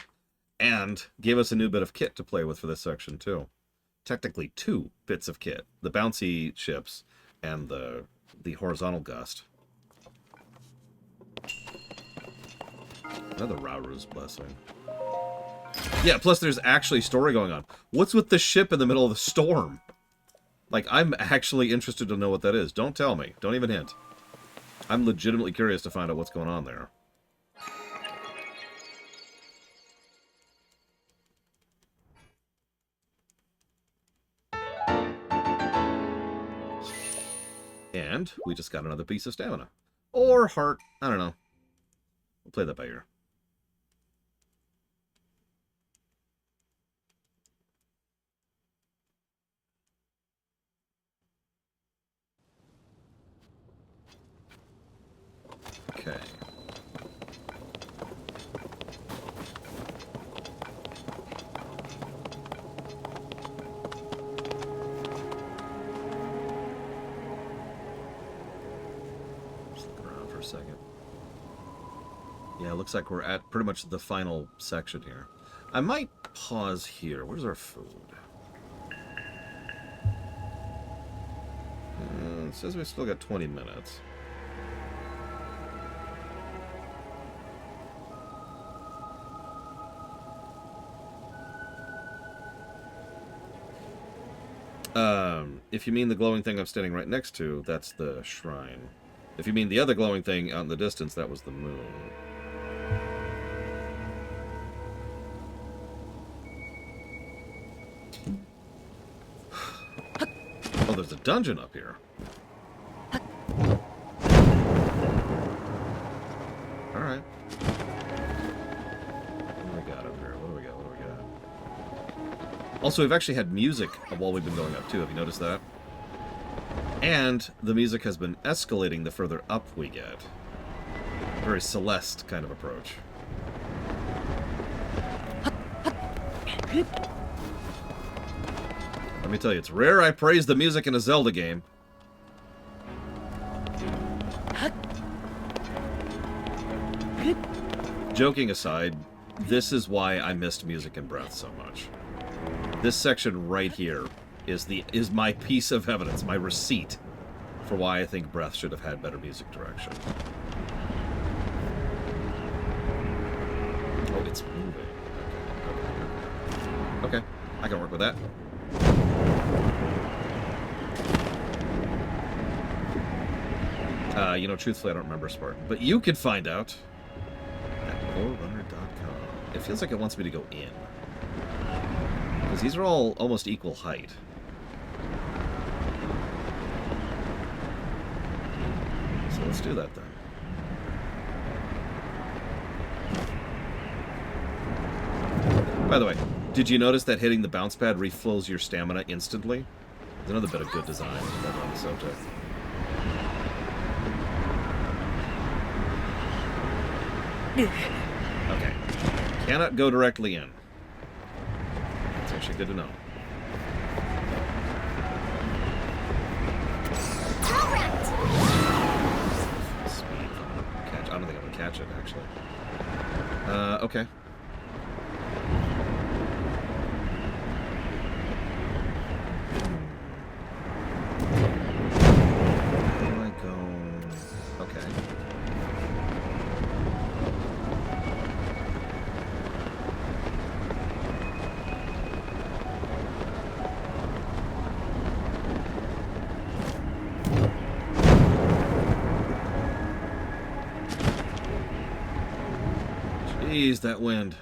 Speaker 1: and gave us a new bit of kit to play with for this section, too. Technically, 2 bits of kit. The bouncy ships and the horizontal gust. Another Rauru's blessing. Yeah, plus there's actually story going on. What's with the ship in the middle of the storm? Like, I'm actually interested to know what that is. Don't tell me. Don't even hint. I'm legitimately curious to find out what's going on there. And we just got another piece of stamina. Or heart. I don't know. We'll play that by ear. Okay. For a second. Yeah, it looks like we're at pretty much the final section here. I might pause here. Where's our food? It says we still got 20 minutes. If you mean the glowing thing I'm standing right next to, that's the shrine. If you mean the other glowing thing out in the distance, that was the moon. Oh, there's a dungeon up here. Alright. What do we got up here? What do we got? What do we got? Also, we've actually had music while we've been going up, too. Have you noticed that? And the music has been escalating the further up we get. Very Celeste kind of approach. Let me tell you, it's rare I praise the music in a Zelda game. Joking aside, this is why I missed music in Breath so much. This section right here is my piece of evidence, my receipt for why I think Breath should have had better music direction. Oh, it's moving. Okay, I can work with that. You know, truthfully, I don't remember Spartan, but you can find out at lorerunner.com. It feels like it wants me to go in. Because these are all almost equal height. So let's do that then. By the way, did you notice that hitting the bounce pad refills your stamina instantly? There's another bit of good design on the subject. Okay. Cannot go directly in. That's actually good to know. Speed. Catch. I don't think I'm gonna catch it, actually. Okay. Where do I go? Okay. Jeez, that wind.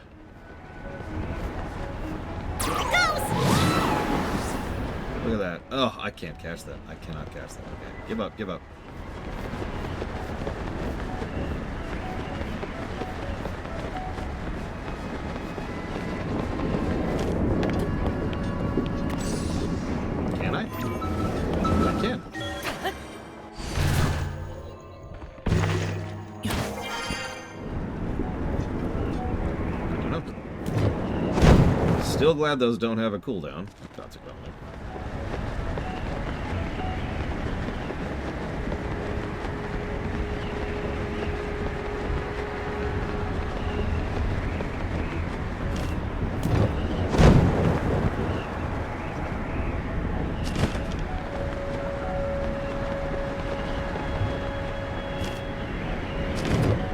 Speaker 1: Look at that. Oh, I can't catch that. I cannot catch that. Okay. Give up, give up. Still glad those don't have a cooldown, consequently.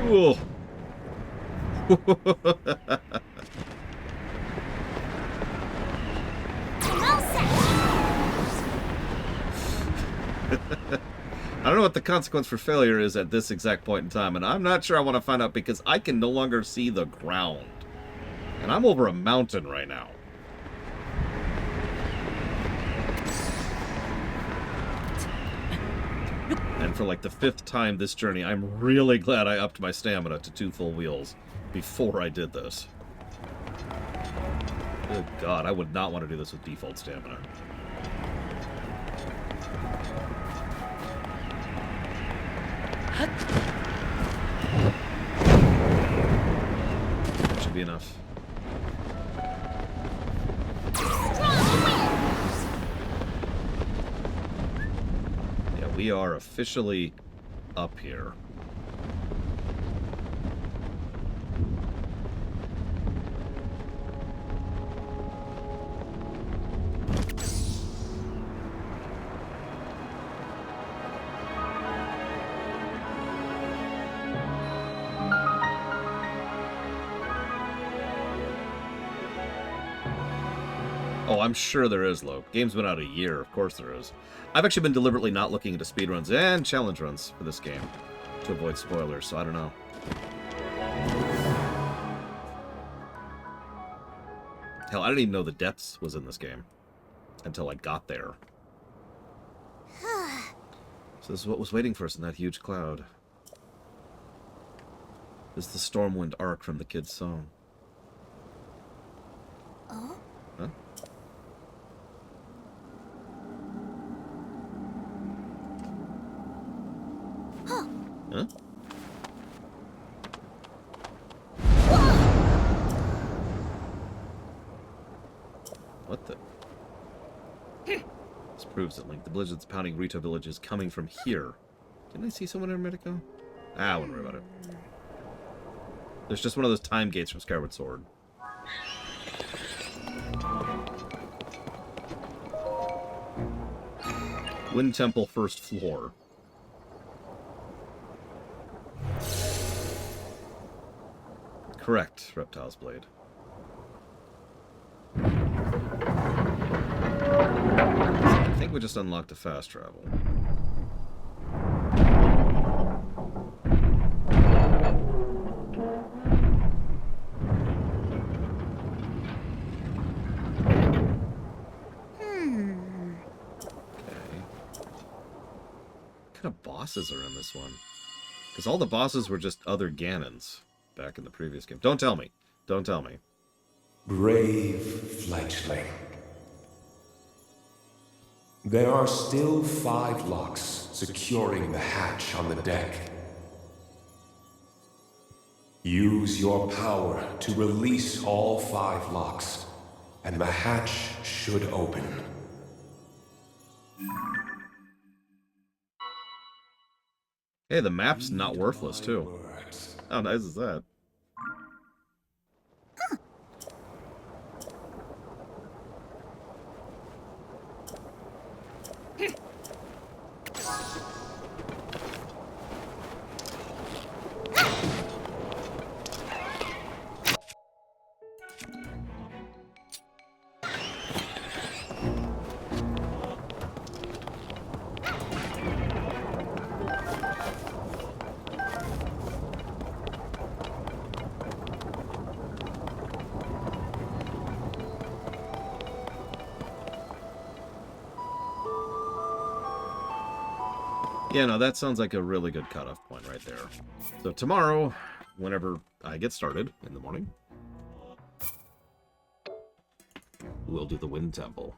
Speaker 1: Whoa. I don't know what the consequence for failure is at this exact point in time, and I'm not sure I want to find out because I can no longer see the ground. And I'm over a mountain right now. And for like the 5th time this journey, I'm really glad I upped my stamina to 2 full wheels before I did this. Good God, I would not want to do this with default stamina. That should be enough. Yeah, we are officially up here. Oh, I'm sure there is, Lo. Game's been out a year. Of course there is. I've actually been deliberately not looking into speedruns and challenge runs for this game to avoid spoilers, so I don't know. Hell, I didn't even know the depths was in this game until I got there. So this is what was waiting for us in that huge cloud. This is the Stormwind arc from the kid's song.
Speaker 2: Oh?
Speaker 1: Huh? Huh? What the? This proves that, like, the blizzard that's pounding Rito Village is coming from here. Didn't I see someone in Medico? Ah, I wouldn't worry about it. There's just one of those time gates from Skyward Sword. Wind Temple, first floor. Correct, Reptile's Blade. I think we just unlocked a fast travel. What kind of bosses are in this one? Because all the bosses were just other Ganons back in the previous game. Don't tell me. Don't tell me.
Speaker 6: Brave fledgling. There are still 5 locks securing the hatch on the deck. Use your power to release all 5 locks, and the hatch should open.
Speaker 1: Hey, the map's not worthless, too. How nice is that? Yeah, no, that sounds like a really good cutoff point right there. So tomorrow, whenever I get started in the morning, we'll do the Wind Temple.